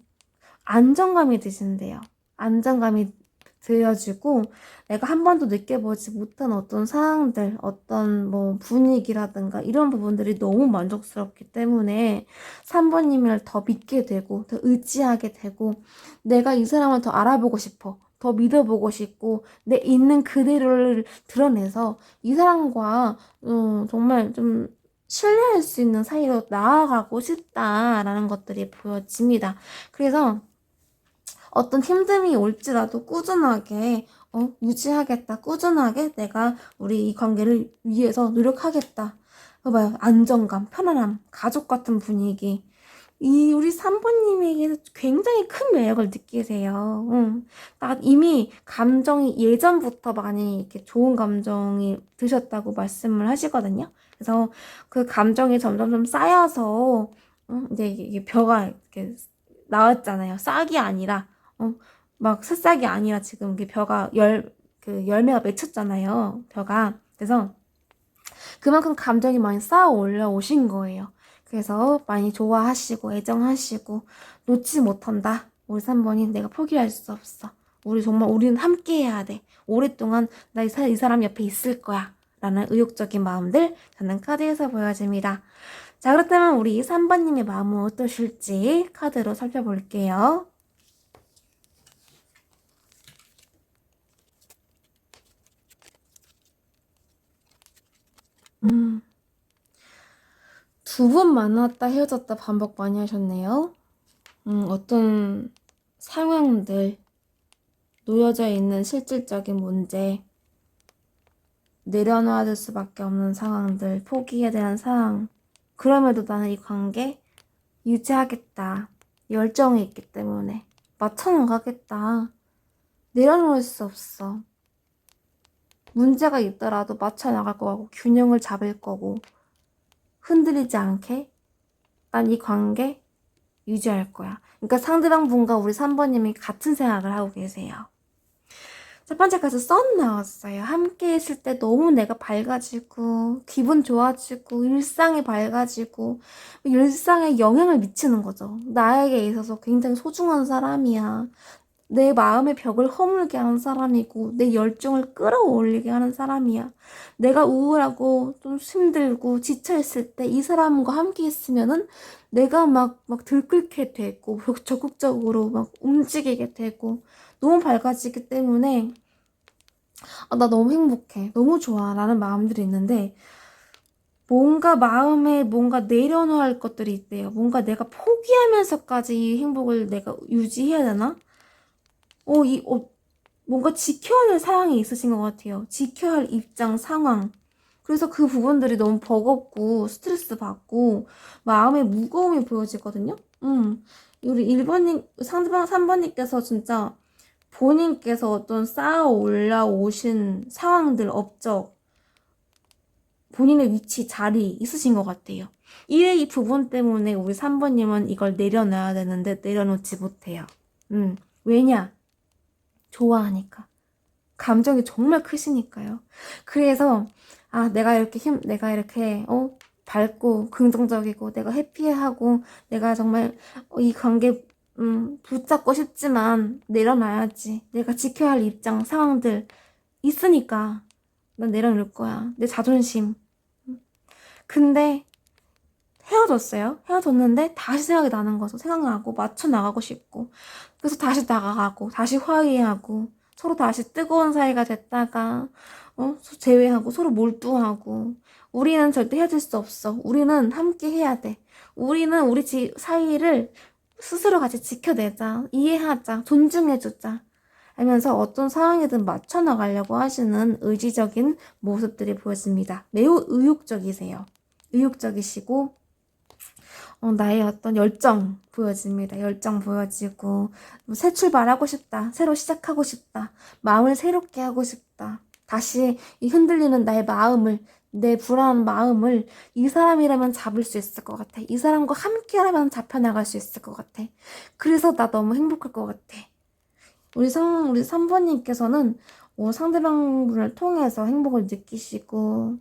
안정감이 드신대요. 안정감이 들려주고 내가 한 번도 느껴보지 못한 어떤 상황들, 어떤 뭐 분위기라든가 이런 부분들이 너무 만족스럽기 때문에 3번님을 더 믿게 되고 더 의지하게 되고 내가 이 사람을 더 알아보고 싶어. 더 믿어보고 싶고 내 있는 그대로를 드러내서 이 사람과 정말 좀 신뢰할 수 있는 사이로 나아가고 싶다라는 것들이 보여집니다. 그래서 어떤 힘듦이 올지라도 꾸준하게 유지하겠다. 꾸준하게 내가 우리 이 관계를 위해서 노력하겠다. 봐봐요. 안정감, 편안함, 가족 같은 분위기. 우리 3번님에게 굉장히 큰 매력을 느끼세요. 딱 이미 감정이 예전부터 많이 이렇게 좋은 감정이 드셨다고 말씀을 하시거든요. 그래서 그 감정이 점점 쌓여서 이제 이게 벼가 이렇게 나왔잖아요. 싹이 아니라, 막 새싹이 아니라 지금 이게 벼가 열매가 맺혔잖아요. 벼가. 그래서 그만큼 감정이 많이 쌓아 올라오신 거예요. 그래서 많이 좋아하시고 애정하시고 놓지 못한다. 우리 3번이 내가 포기할 수 없어. 우리는 함께 해야 돼. 오랫동안 나 이 사람 옆에 있을 거야. 라는 의욕적인 마음들 저는 카드에서 보여집니다. 자, 그렇다면 우리 3번님의 마음은 어떠실지 카드로 살펴볼게요. 두 번 만났다 헤어졌다 반복 많이 하셨네요. 어떤 상황들, 놓여져 있는 실질적인 문제, 내려놔야 될 수밖에 없는 상황들, 포기해야 되는 상황. 그럼에도 나는 이 관계 유지하겠다. 열정이 있기 때문에 맞춰나가겠다. 내려놓을 수 없어. 문제가 있더라도 맞춰나갈 거고 균형을 잡을 거고 흔들리지 않게 난 이 관계 유지할 거야. 그러니까 상대방 분과 우리 3번님이 같은 생각을 하고 계세요. 첫 번째 카드 썬 나왔어요. 함께 있을 때 너무 내가 밝아지고 기분 좋아지고 일상이 밝아지고 일상에 영향을 미치는 거죠. 나에게 있어서 굉장히 소중한 사람이야. 내 마음의 벽을 허물게 하는 사람이고 내 열정을 끌어올리게 하는 사람이야. 내가 우울하고 좀 힘들고 지쳐있을 때 이 사람과 함께 있으면은 내가 막 들끓게 되고 적극적으로 막 움직이게 되고 너무 밝아지기 때문에 나 너무 행복해. 너무 좋아. 라는 마음들이 있는데 뭔가 마음에 뭔가 내려놓아야 할 것들이 있대요. 뭔가 내가 포기하면서까지 이 행복을 내가 유지해야 되나? 뭔가 지켜야 할 사항이 있으신 것 같아요. 지켜야 할 입장, 상황. 그래서 그 부분들이 너무 버겁고 스트레스 받고 마음에 무거움이 보여지거든요. 우리 1번님, 상대방 3번님께서 진짜 본인께서 어떤 쌓아 올라오신 상황들, 업적, 본인의 위치, 자리 있으신 것 같아요. 이 부분 때문에 우리 3번님은 이걸 내려놔야 되는데 내려놓지 못해요. 왜냐? 좋아하니까. 감정이 정말 크시니까요. 그래서 내가 이렇게 밝고 긍정적이고 내가 해피하고 내가 정말 이 관계 붙잡고 싶지만 내려놔야지. 내가 지켜야 할 입장 상황들 있으니까 난 내려놓을 거야. 내 자존심. 근데 헤어졌어요. 헤어졌는데 다시 생각이 나는 거죠. 생각나고 맞춰 나가고 싶고 그래서 다시 나가고 다시 화해하고 서로 다시 뜨거운 사이가 됐다가 제외하고 서로 몰두하고 우리는 절대 헤어질 수 없어. 우리는 함께 해야 돼. 우리는 우리 사이를 스스로 같이 지켜내자. 이해하자. 존중해주자. 하면서 어떤 상황이든 맞춰 나가려고 하시는 의지적인 모습들이 보여집니다. 매우 의욕적이세요. 의욕적이시고 나의 어떤 열정 보여집니다. 열정 보여지고 새 출발하고 싶다. 새로 시작하고 싶다. 마음을 새롭게 하고 싶다. 다시 이 흔들리는 나의 마음을 내 불안한 마음을 이 사람이라면 잡을 수 있을 것 같아. 이 사람과 함께라면 잡혀나갈 수 있을 것 같아. 그래서 나 너무 행복할 것 같아. 우리 3번님께서는 상대방분을 통해서 행복을 느끼시고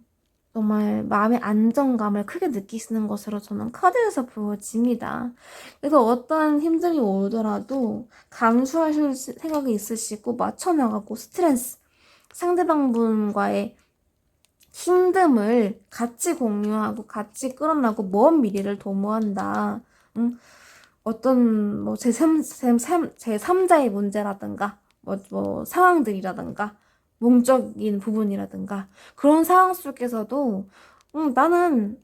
정말 마음의 안정감을 크게 느끼시는 것으로 저는 카드에서 보여집니다. 그래서 어떠한 힘듦이 오더라도 감수하실 생각이 있으시고 맞춰나가고 스트레스, 상대방분과의 힘듦을 같이 공유하고 같이 끌어나고 먼 미래를 도모한다. 어떤 제3자의 문제라든가 상황들이라든가 몽적인 부분이라든가 그런 상황 속에서도 나는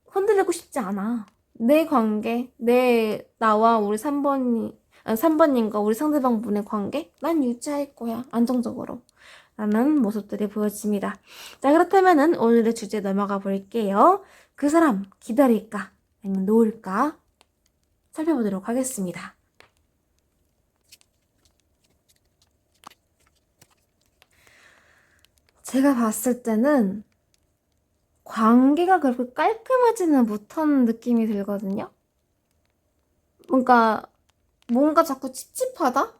흔들리고 싶지 않아. 내 관계, 나와 우리 3번님과 우리 상대방분의 관계 난 유지할 거야. 안정적으로. 라는 모습들이 보여집니다. 자, 그렇다면은 오늘의 주제 넘어가 볼게요. 그 사람 기다릴까? 아니면 놓을까? 살펴보도록 하겠습니다. 제가 봤을 때는 관계가 그렇게 깔끔하지는 못한 느낌이 들거든요. 뭔가 뭔가 자꾸 찝찝하다?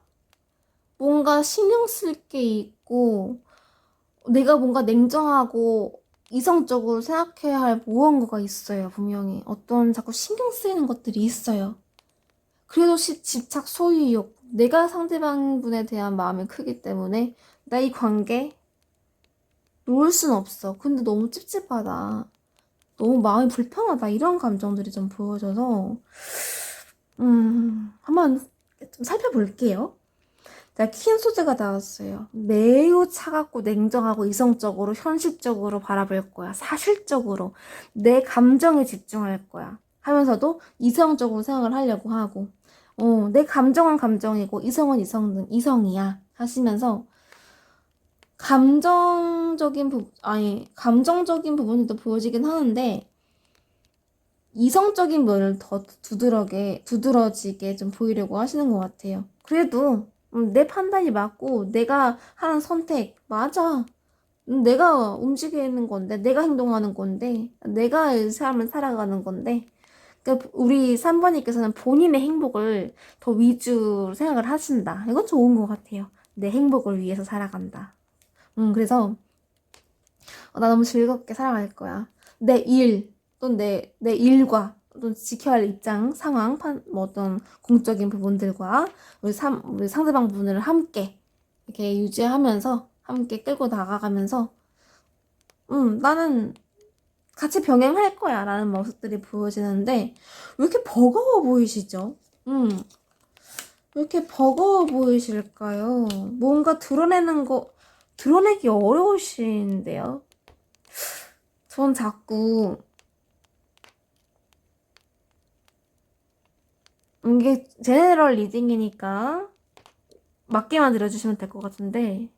뭔가 신경 쓸 게 있고, 내가 뭔가 냉정하고 이성적으로 생각해야 할 무언가가 있어요, 분명히. 어떤 자꾸 신경 쓰이는 것들이 있어요. 그래도 집착, 소유욕. 내가 상대방분에 대한 마음이 크기 때문에 나 이 관계 놓을 순 없어. 근데 너무 찝찝하다. 너무 마음이 불편하다. 이런 감정들이 좀 보여져서 한번 좀 살펴볼게요. 자, 킨 소재가 나왔어요. 매우 차갑고 냉정하고 이성적으로 현실적으로 바라볼 거야. 사실적으로 내 감정에 집중할 거야. 하면서도 이성적으로 생각을 하려고 하고, 내 감정은 감정이고 이성은 이성이야 하시면서 감정적인 부분도 보여지긴 하는데 이성적인 면을 더 두드러지게 좀 보이려고 하시는 것 같아요. 그래도 내 판단이 맞고 내가 하는 선택 맞아. 내가 움직이는 건데, 내가 행동하는 건데, 내가 이 삶을 살아가는 건데, 그러니까 우리 3번님께서는 본인의 행복을 더 위주로 생각을 하신다. 이건 좋은 것 같아요. 내 행복을 위해서 살아간다. 그래서 나 너무 즐겁게 살아갈 거야. 내 일, 또는 내 일과 또 지켜야 할 입장, 상황, 뭐 어떤 공적인 부분들과 우리 상대방 분을 함께 이렇게 유지하면서 함께 끌고 나가가면서 나는 같이 병행할 거야 라는 모습들이 보여지는데 왜 이렇게 버거워 보이시죠? 왜 이렇게 버거워 보이실까요? 뭔가 드러내기 어려우신데요? 전 자꾸 이게 제네럴 리딩이니까 맞게만 들어주시면 될 것 같은데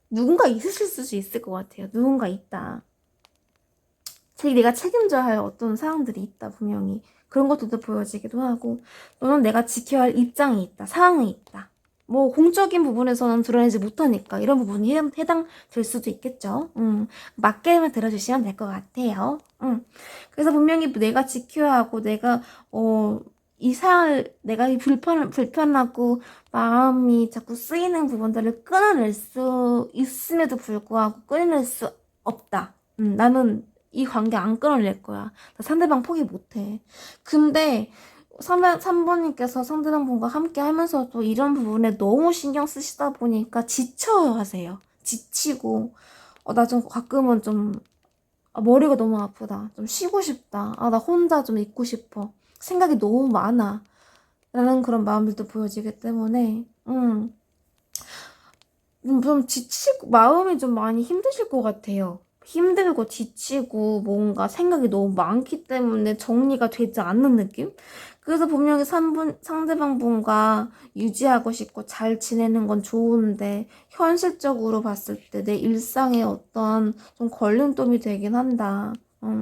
누군가 있으실 수 있을 것 같아요. 누군가 있다. 내가 책임져야 할 어떤 사항들이 있다, 분명히. 그런 것들도 보여지기도 하고, 또는 내가 지켜야 할 입장이 있다, 사항이 있다. 뭐, 공적인 부분에서는 드러내지 못하니까, 이런 부분이 해당될 수도 있겠죠. 맞게만 들어주시면 될 것 같아요. 그래서 분명히 내가 지켜야 하고, 내가 이 불편하고, 마음이 자꾸 쓰이는 부분들을 끊어낼 수 있음에도 불구하고, 끊어낼 수 없다. 나는 이 관계 안 끊어낼 거야. 나 상대방 포기 못해. 근데 3번님께서 상대방 분과 함께 하면서도 이런 부분에 너무 신경 쓰시다 보니까 지쳐 하세요. 지치고 나 좀 가끔은 좀 머리가 너무 아프다. 좀 쉬고 싶다. 나 혼자 좀 있고 싶어. 생각이 너무 많아. 라는 그런 마음들도 보여지기 때문에 좀 지치고 마음이 좀 많이 힘드실 것 같아요. 힘들고 지치고 뭔가 생각이 너무 많기 때문에 정리가 되지 않는 느낌? 그래서 분명히 상대방 분과 유지하고 싶고 잘 지내는 건 좋은데 현실적으로 봤을 때 내 일상에 어떤 좀 걸림돌이 되긴 한다.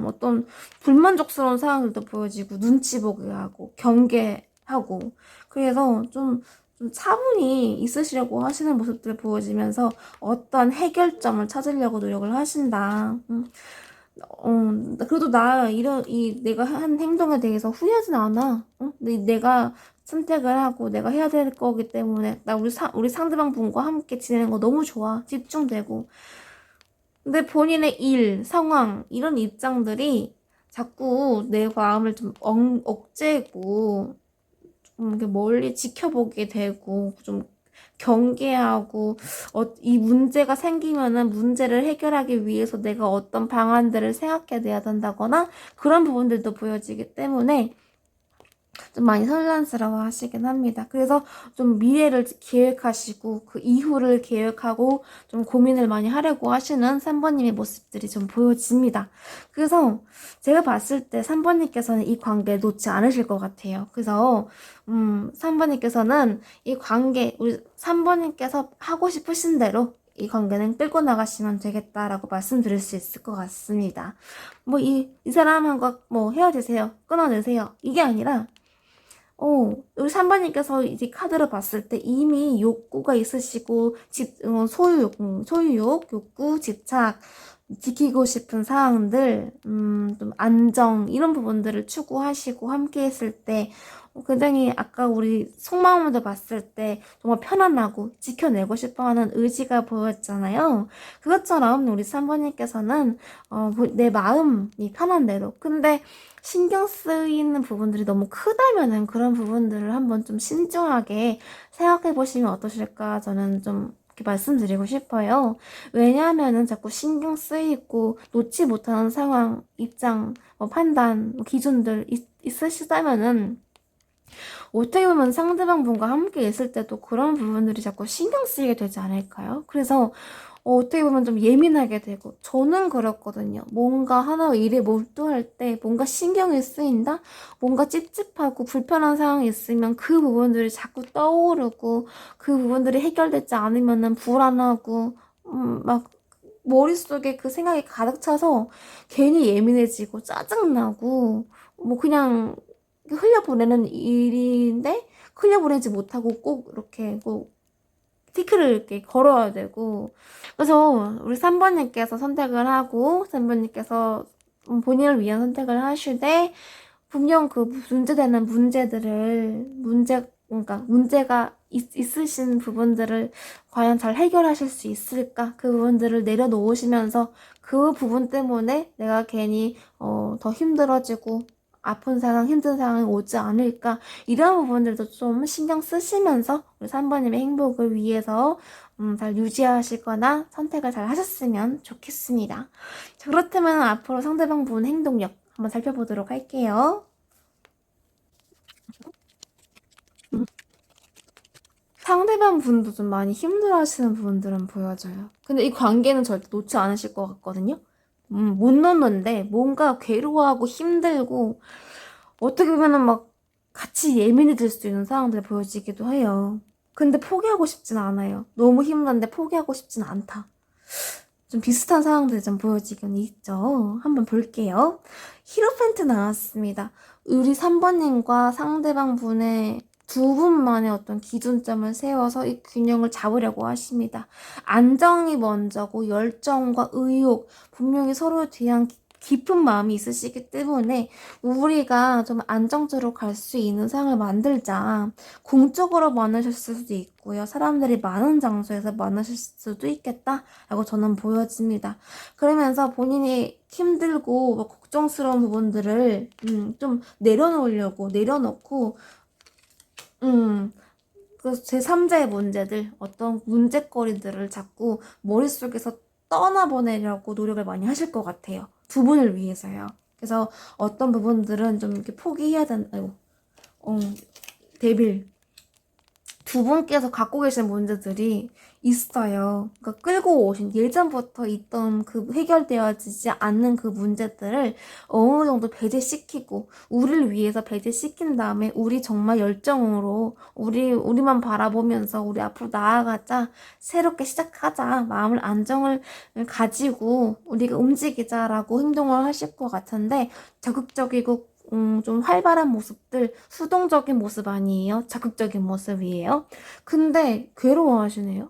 어떤 불만족스러운 상황들도 보여지고 눈치 보게 하고 경계하고 그래서 좀 차분히 있으시려고 하시는 모습들 보여지면서 어떤 해결점을 찾으려고 노력을 하신다. 그래도 내가 한 행동에 대해서 후회하진 않아. 내가 선택을 하고 내가 해야 될 거기 때문에 우리 상대방 분과 함께 지내는 거 너무 좋아. 집중되고. 근데 본인의 일, 상황, 이런 입장들이 자꾸 내 마음을 좀 억제고 이렇게 멀리 지켜보게 되고 좀 경계하고 이 문제가 생기면은 문제를 해결하기 위해서 내가 어떤 방안들을 생각해내야 된다거나 그런 부분들도 보여지기 때문에 좀 많이 혼란스러워 하시긴 합니다. 그래서 좀 미래를 계획하시고 그 이후를 계획하고 좀 고민을 많이 하려고 하시는 3번님의 모습들이 좀 보여집니다. 그래서 제가 봤을 때 3번님께서는 이 관계 놓지 않으실 것 같아요. 그래서 3번님께서는 이 관계 우리 3번님께서 하고 싶으신 대로 이 관계는 끌고 나가시면 되겠다라고 말씀드릴 수 있을 것 같습니다. 뭐 이 사람과 뭐 헤어지세요, 끊어내세요 이게 아니라 우리 3번님께서 이제 카드를 봤을 때 이미 욕구가 있으시고 소유욕, 욕구, 집착, 지키고 싶은 사항들, 좀 안정, 이런 부분들을 추구하시고 함께 했을 때 굉장히 아까 우리 속마음으로 봤을 때 정말 편안하고 지켜내고 싶어 하는 의지가 보였잖아요. 그것처럼 우리 3번님께서는 내 마음이 편한 대로. 근데 신경 쓰이는 부분들이 너무 크다면은 그런 부분들을 한번 좀 신중하게 생각해 보시면 어떠실까 저는 좀 이렇게 말씀드리고 싶어요. 왜냐하면은 자꾸 신경 쓰이고 놓지 못하는 상황, 입장, 판단, 기준들 있으시다면은 어떻게 보면 상대방 분과 함께 있을 때도 그런 부분들이 자꾸 신경 쓰이게 되지 않을까요? 그래서 어떻게 보면 좀 예민하게 되고 저는 그렇거든요. 뭔가 하나 일에 몰두할 때 뭔가 신경이 쓰인다? 뭔가 찝찝하고 불편한 상황이 있으면 그 부분들이 자꾸 떠오르고 그 부분들이 해결되지 않으면은 불안하고 막 머릿속에 그 생각이 가득 차서 괜히 예민해지고 짜증나고 뭐 그냥 흘려보내는 일인데 흘려보내지 못하고 꼭 이렇게 꼭 티크를 이렇게 걸어야 되고 그래서 우리 3번님께서 선택을 하고 3번님께서 본인을 위한 선택을 하시되 분명 그 문제되는 그러니까 문제가 있으신 부분들을 과연 잘 해결하실 수 있을까? 그 부분들을 내려놓으시면서 그 부분 때문에 내가 괜히 더 힘들어지고 아픈 상황, 힘든 상황이 오지 않을까? 이런 부분들도 좀 신경 쓰시면서 우리 3번님의 행복을 위해서 잘 유지하시거나 선택을 잘 하셨으면 좋겠습니다. 자, 그렇다면 앞으로 상대방 분 행동력 한번 살펴보도록 할게요. 상대방 분도 좀 많이 힘들어하시는 부분들은 보여져요. 근데 이 관계는 절대 놓지 않으실 것 같거든요. 못 놓는데 뭔가 괴로워하고 힘들고 어떻게 보면은 막 같이 예민해질 수 있는 상황들이 보여지기도 해요. 근데 포기하고 싶진 않아요. 너무 힘든데 포기하고 싶진 않다. 좀 비슷한 상황들이 좀 보여지긴 있죠. 한번 볼게요. 히로펜트 나왔습니다. 우리 3번님과 상대방 분의 두 분만의 어떤 기준점을 세워서 이 균형을 잡으려고 하십니다. 안정이 먼저고 열정과 의욕, 분명히 서로에 대한 깊은 마음이 있으시기 때문에 우리가 좀 안정적으로 갈 수 있는 상황을 만들자. 공적으로 만나실 수도 있고요. 사람들이 많은 장소에서 만나실 수도 있겠다라고 저는 보여집니다. 그러면서 본인이 힘들고 뭐 걱정스러운 부분들을 좀 내려놓고 그 제3자의 문제들, 어떤 문제거리들을 자꾸 머릿속에서 떠나보내려고 노력을 많이 하실 것 같아요. 두 분을 위해서요. 그래서 어떤 부분들은 좀 이렇게 포기해야 된다고. 데빌. 두 분께서 갖고 계신 문제들이 있어요. 그러니까 끌고 오신 예전부터 있던 그 해결되어지지 않는 그 문제들을 어느 정도 배제시키고 우리를 위해서 배제시킨 다음에 우리 정말 열정으로 우리만 바라보면서 우리 앞으로 나아가자, 새롭게 시작하자, 마음을 안정을 가지고 우리가 움직이자라고 행동을 하실 것 같은데 적극적이고 좀 활발한 모습들, 수동적인 모습 아니에요? 적극적인 모습이에요? 근데 괴로워하시네요?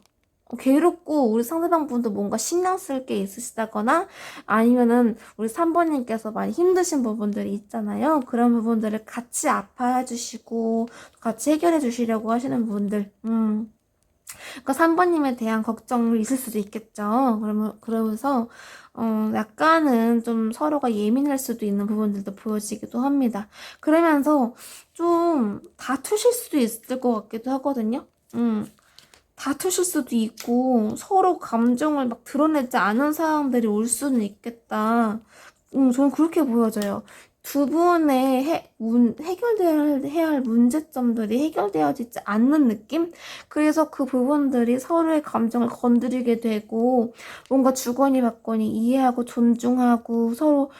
괴롭고 우리 상대방 분도 뭔가 신경 쓸 게 있으시다거나 아니면은 우리 3번님께서 많이 힘드신 부분들이 있잖아요. 그런 부분들을 같이 아파해 주시고 같이 해결해 주시려고 하시는 분들. 그러니까 3번님에 대한 걱정이 있을 수도 있겠죠. 그러면서 약간은 좀 서로가 예민할 수도 있는 부분들도 보여지기도 합니다. 그러면서 좀 다투실 수도 있을 것 같기도 하거든요. 다투실 수도 있고 서로 감정을 막 드러내지 않은 상황들이 올 수는 있겠다. 저는 그렇게 보여져요. 두 분의 해결해야 할 문제점들이 해결되어지지 않는 느낌? 그래서 그 부분들이 서로의 감정을 건드리게 되고 뭔가 주거니 받거니 이해하고 존중하고 서로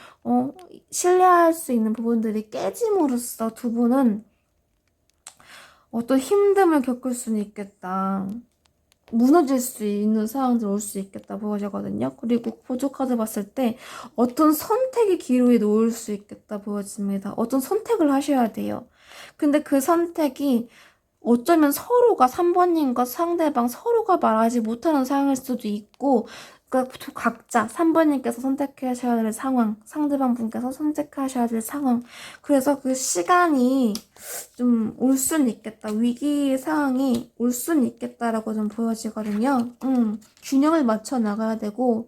신뢰할 수 있는 부분들이 깨짐으로써 두 분은 어떤 힘듦을 겪을 수는 있겠다. 무너질 수 있는 상황들 올 수 있겠다 보여지거든요. 그리고 보조카드 봤을 때 어떤 선택의 기로에 놓을 수 있겠다 보여집니다. 어떤 선택을 하셔야 돼요. 근데 그 선택이 어쩌면 서로가 3번님과 상대방 서로가 말하지 못하는 상황일 수도 있고 그러니까 각자 3번님께서 선택하셔야 될 상황, 상대방 분께서 선택하셔야 될 상황. 그래서 그 시간이 좀 올 수는 있겠다. 위기 상황이 올 수는 있겠다라고 좀 보여지거든요. 균형을 맞춰 나가야 되고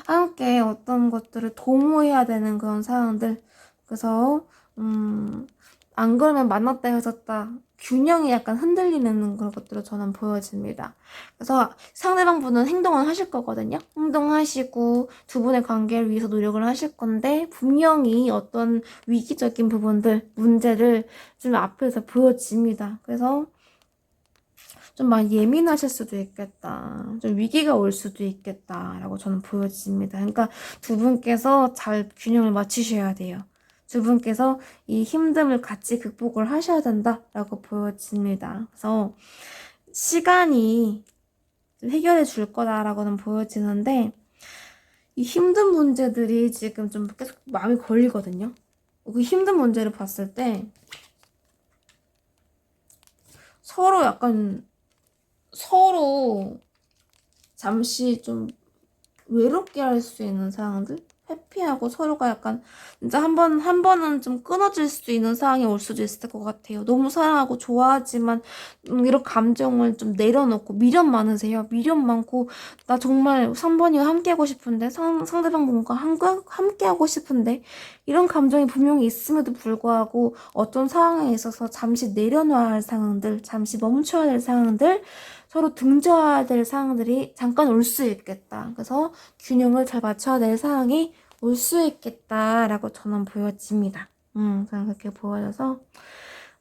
함께 어떤 것들을 도모해야 되는 그런 상황들. 그래서 안 그러면 만났다 헤어졌다. 균형이 약간 흔들리는 그런 것들로 저는 보여집니다. 그래서 상대방 분은 행동을 하실 거거든요. 행동하시고 두 분의 관계를 위해서 노력을 하실 건데 분명히 어떤 위기적인 부분들, 문제를 좀 앞에서 보여집니다. 그래서 좀 많이 예민하실 수도 있겠다. 좀 위기가 올 수도 있겠다라고 저는 보여집니다. 그러니까 두 분께서 잘 균형을 맞추셔야 돼요. 두 분께서 이 힘듦을 같이 극복을 하셔야 된다라고 보여집니다. 그래서 시간이 좀 해결해 줄 거다라고는 보여지는데 이 힘든 문제들이 지금 좀 계속 마음이 걸리거든요. 그 힘든 문제를 봤을 때 서로 잠시 좀 외롭게 할 수 있는 상황들? 회피하고 서로가 약간 진짜 한 번은 좀 끊어질 수 있는 상황이 올 수도 있을 것 같아요. 너무 사랑하고 좋아하지만 이런 감정을 좀 내려놓고 미련 많으세요. 미련 많고 나 정말 3번이와 함께하고 싶은데 상대방 분과 함께하고 싶은데 이런 감정이 분명히 있음에도 불구하고 어떤 상황에 있어서 잠시 내려놔야 할 상황들, 잠시 멈춰야 될 상황들 서로 등져야 될 상황들이 잠깐 올 수 있겠다. 그래서 균형을 잘 맞춰야 될 상황이 올 수 있겠다라고 저는 보여집니다. 저는 그렇게 보여져서,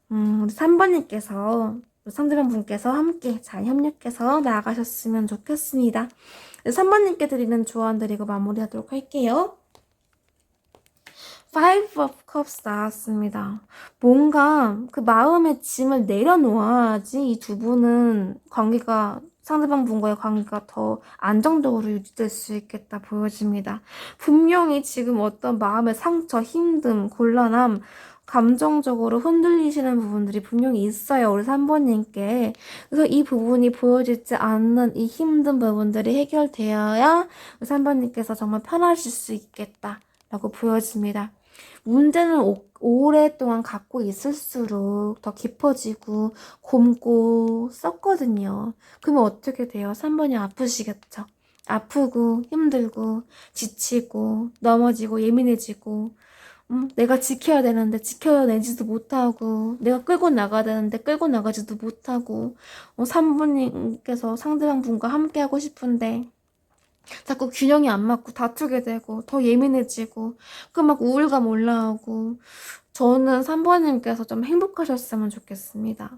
우리 3번님께서, 상대방 분께서 함께 잘 협력해서 나아가셨으면 좋겠습니다. 3번님께 드리는 조언 드리고 마무리하도록 할게요. Five of Cups 나왔습니다. 뭔가 그 마음의 짐을 내려놓아야지 이 두 분은 상대방 분과의 관계가 더 안정적으로 유지될 수 있겠다 보여집니다. 분명히 지금 어떤 마음의 상처, 힘듦, 곤란함, 감정적으로 흔들리시는 부분들이 분명히 있어요. 우리 3번님께. 그래서 이 부분이 보여지지 않는 이 힘든 부분들이 해결되어야 우리 3번님께서 정말 편하실 수 있겠다. 라고 보여집니다. 문제는 오랫동안 갖고 있을수록 더 깊어지고 곰고 썩거든요. 그러면 어떻게 돼요? 3번이 아프시겠죠? 아프고 힘들고 지치고 넘어지고 예민해지고 내가 지켜야 되는데 지켜내지도 못하고 내가 끌고 나가야 되는데 끌고 나가지도 못하고 3번님께서 상대방 분과 함께 하고 싶은데 자꾸 균형이 안 맞고 다투게 되고 더 예민해지고 그 막 우울감 올라오고 저는 3번님께서 좀 행복하셨으면 좋겠습니다.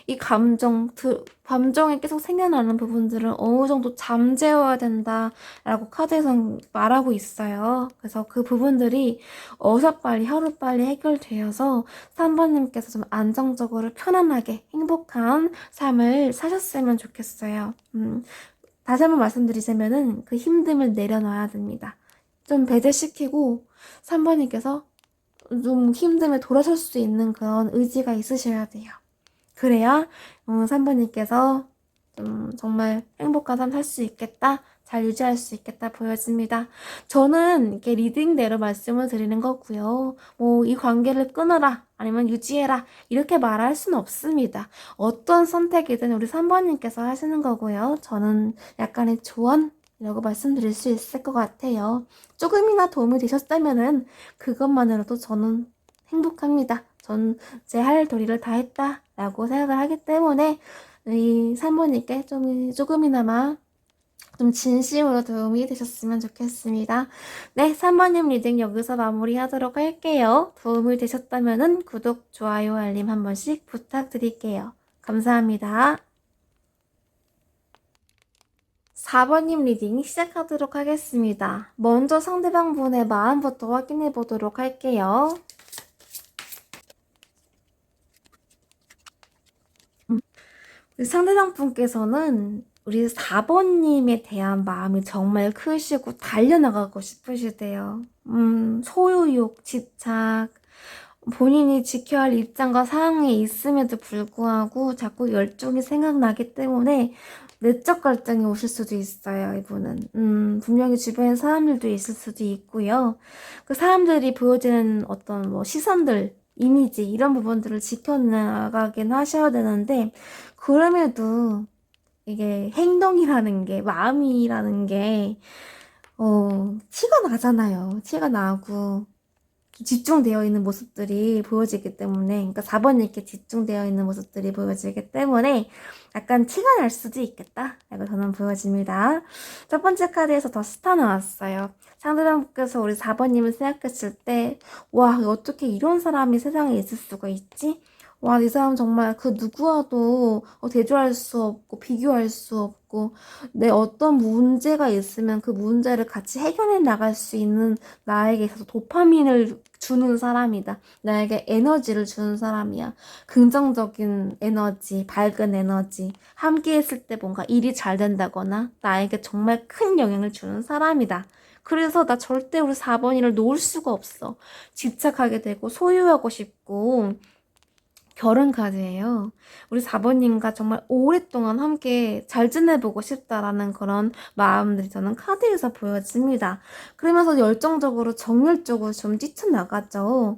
이 감정이 계속 생겨나는 부분들은 어느 정도 잠재워야 된다라고 카드에선 말하고 있어요. 그래서 그 부분들이 어서빨리 하루빨리 해결되어서 3번님께서 좀 안정적으로 편안하게 행복한 삶을 사셨으면 좋겠어요. 다시 한번 말씀드리자면은 그 힘듦을 내려놔야 됩니다. 좀 배제시키고 3번님께서 좀 힘듦에 돌아설 수 있는 그런 의지가 있으셔야 돼요. 그래야 3번님께서 정말 행복한 삶 살 수 있겠다. 잘 유지할 수 있겠다 보여집니다. 저는 이렇게 리딩대로 말씀을 드리는 거고요. 뭐 이 관계를 끊어라 아니면 유지해라 이렇게 말할 수는 없습니다. 어떤 선택이든 우리 3번님께서 하시는 거고요. 저는 약간의 조언이라고 말씀드릴 수 있을 것 같아요. 조금이나 도움이 되셨다면은 그것만으로도 저는 행복합니다. 전 제 할 도리를 다 했다라고 생각을 하기 때문에 이 3번님께 조금이나마 좀 진심으로 도움이 되셨으면 좋겠습니다. 네, 3번님 리딩 여기서 마무리하도록 할게요. 도움이 되셨다면 구독, 좋아요, 알림 한 번씩 부탁드릴게요. 감사합니다. 4번님 리딩 시작하도록 하겠습니다. 먼저 상대방 분의 마음부터 확인해 보도록 할게요. 상대방 분께서는 우리 4번님에 대한 마음이 정말 크시고 달려나가고 싶으시대요. 소유욕, 집착, 본인이 지켜야 할 입장과 상황에 있음에도 불구하고 자꾸 열정이 생각나기 때문에 내적 갈등이 오실 수도 있어요, 이분은. 분명히 주변에 사람들도 있을 수도 있고요. 그 사람들이 보여지는 어떤 뭐 시선들, 이미지, 이런 부분들을 지켜나가긴 하셔야 되는데, 그럼에도 이게 행동이라는 게, 마음이라는 게, 티가 나잖아요. 티가 나고, 집중되어 있는 모습들이 보여지기 때문에, 그러니까 4번이 이렇게 집중되어 있는 모습들이 보여지기 때문에 약간 티가 날 수도 있겠다 라고 저는 보여집니다. 첫 번째 카드에서 더 스타 나왔어요. 상대방께서 우리 4번님을 생각했을 때, 와, 어떻게 이런 사람이 세상에 있을 수가 있지? 와, 이 사람 정말 그 누구와도 대조할 수 없고 비교할 수 없고, 내 어떤 문제가 있으면 그 문제를 같이 해결해 나갈 수 있는 나에게 있어서 도파민을 주는 사람이다. 나에게 에너지를 주는 사람이야. 긍정적인 에너지, 밝은 에너지. 함께 했을 때 뭔가 일이 잘 된다거나 나에게 정말 큰 영향을 주는 사람이다. 그래서 나 절대 우리 4번이를 놓을 수가 없어. 집착하게 되고 소유하고 싶고, 결혼 카드예요. 우리 4번님과 정말 오랫동안 함께 잘 지내보고 싶다라는 그런 마음들이 저는 카드에서 보여집니다. 그러면서 열정적으로 정열적으로 좀 뛰쳐나가죠.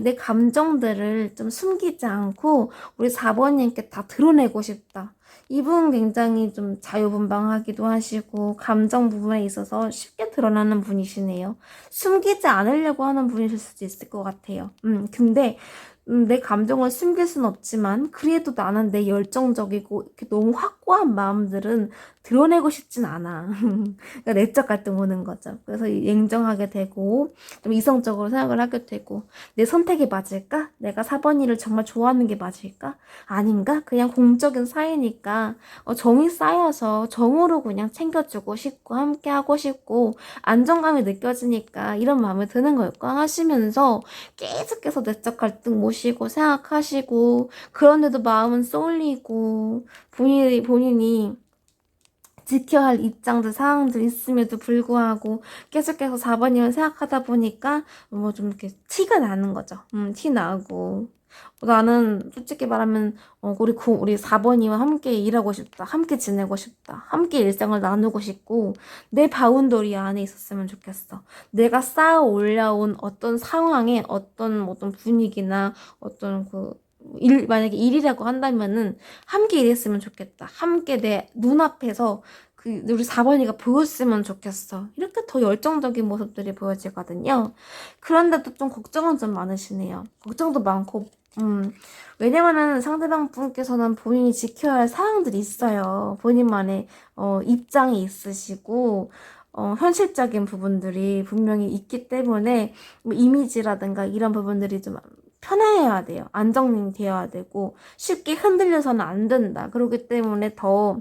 내 감정들을 좀 숨기지 않고 우리 4번님께 다 드러내고 싶다. 이분 굉장히 좀 자유분방하기도 하시고 감정 부분에 있어서 쉽게 드러나는 분이시네요. 숨기지 않으려고 하는 분이실 수도 있을 것 같아요. 근데 내 감정을 숨길 순 없지만 그래도 나는 내 열정적이고 이렇게 너무 확고한 마음들은 드러내고 싶진 않아. 그러니까 내적 갈등 오는 거죠. 그래서 냉정하게 되고 좀 이성적으로 생각을 하게 되고 내 선택이 맞을까? 내가 4번이를 정말 좋아하는 게 맞을까? 아닌가? 그냥 공적인 사이니까 정이 쌓여서 정으로 그냥 챙겨주고 싶고 함께 하고 싶고 안정감이 느껴지니까 이런 마음이 드는 걸까 하시면서 계속해서 내적 갈등 모시고 생각하시고 그런데도 마음은 쏠리고 본인이 지켜야 할 입장들, 상황들 있음에도 불구하고 계속해서 4번이면 생각하다 보니까 뭐 좀 이렇게 티가 나는 거죠. 티 나고. 나는 솔직히 말하면 우리 4번이와 함께 일하고 싶다. 함께 지내고 싶다. 함께 일상을 나누고 싶고 내 바운더리 안에 있었으면 좋겠어. 내가 쌓아 올라온 어떤 상황에 어떤 분위기나 어떤 만약에 일이라고 한다면은 함께 일했으면 좋겠다. 함께 내 눈앞에서 우리 4번이가 보였으면 좋겠어. 이렇게 더 열정적인 모습들이 보여지거든요. 그런데도 좀 걱정은 좀 많으시네요. 걱정도 많고, 왜냐면은 상대방 분께서는 본인이 지켜야 할 사항들이 있어요. 본인만의, 입장이 있으시고, 현실적인 부분들이 분명히 있기 때문에, 뭐 이미지라든가 이런 부분들이 좀 편해야 돼요. 안정되어야 되고, 쉽게 흔들려서는 안 된다. 그렇기 때문에 더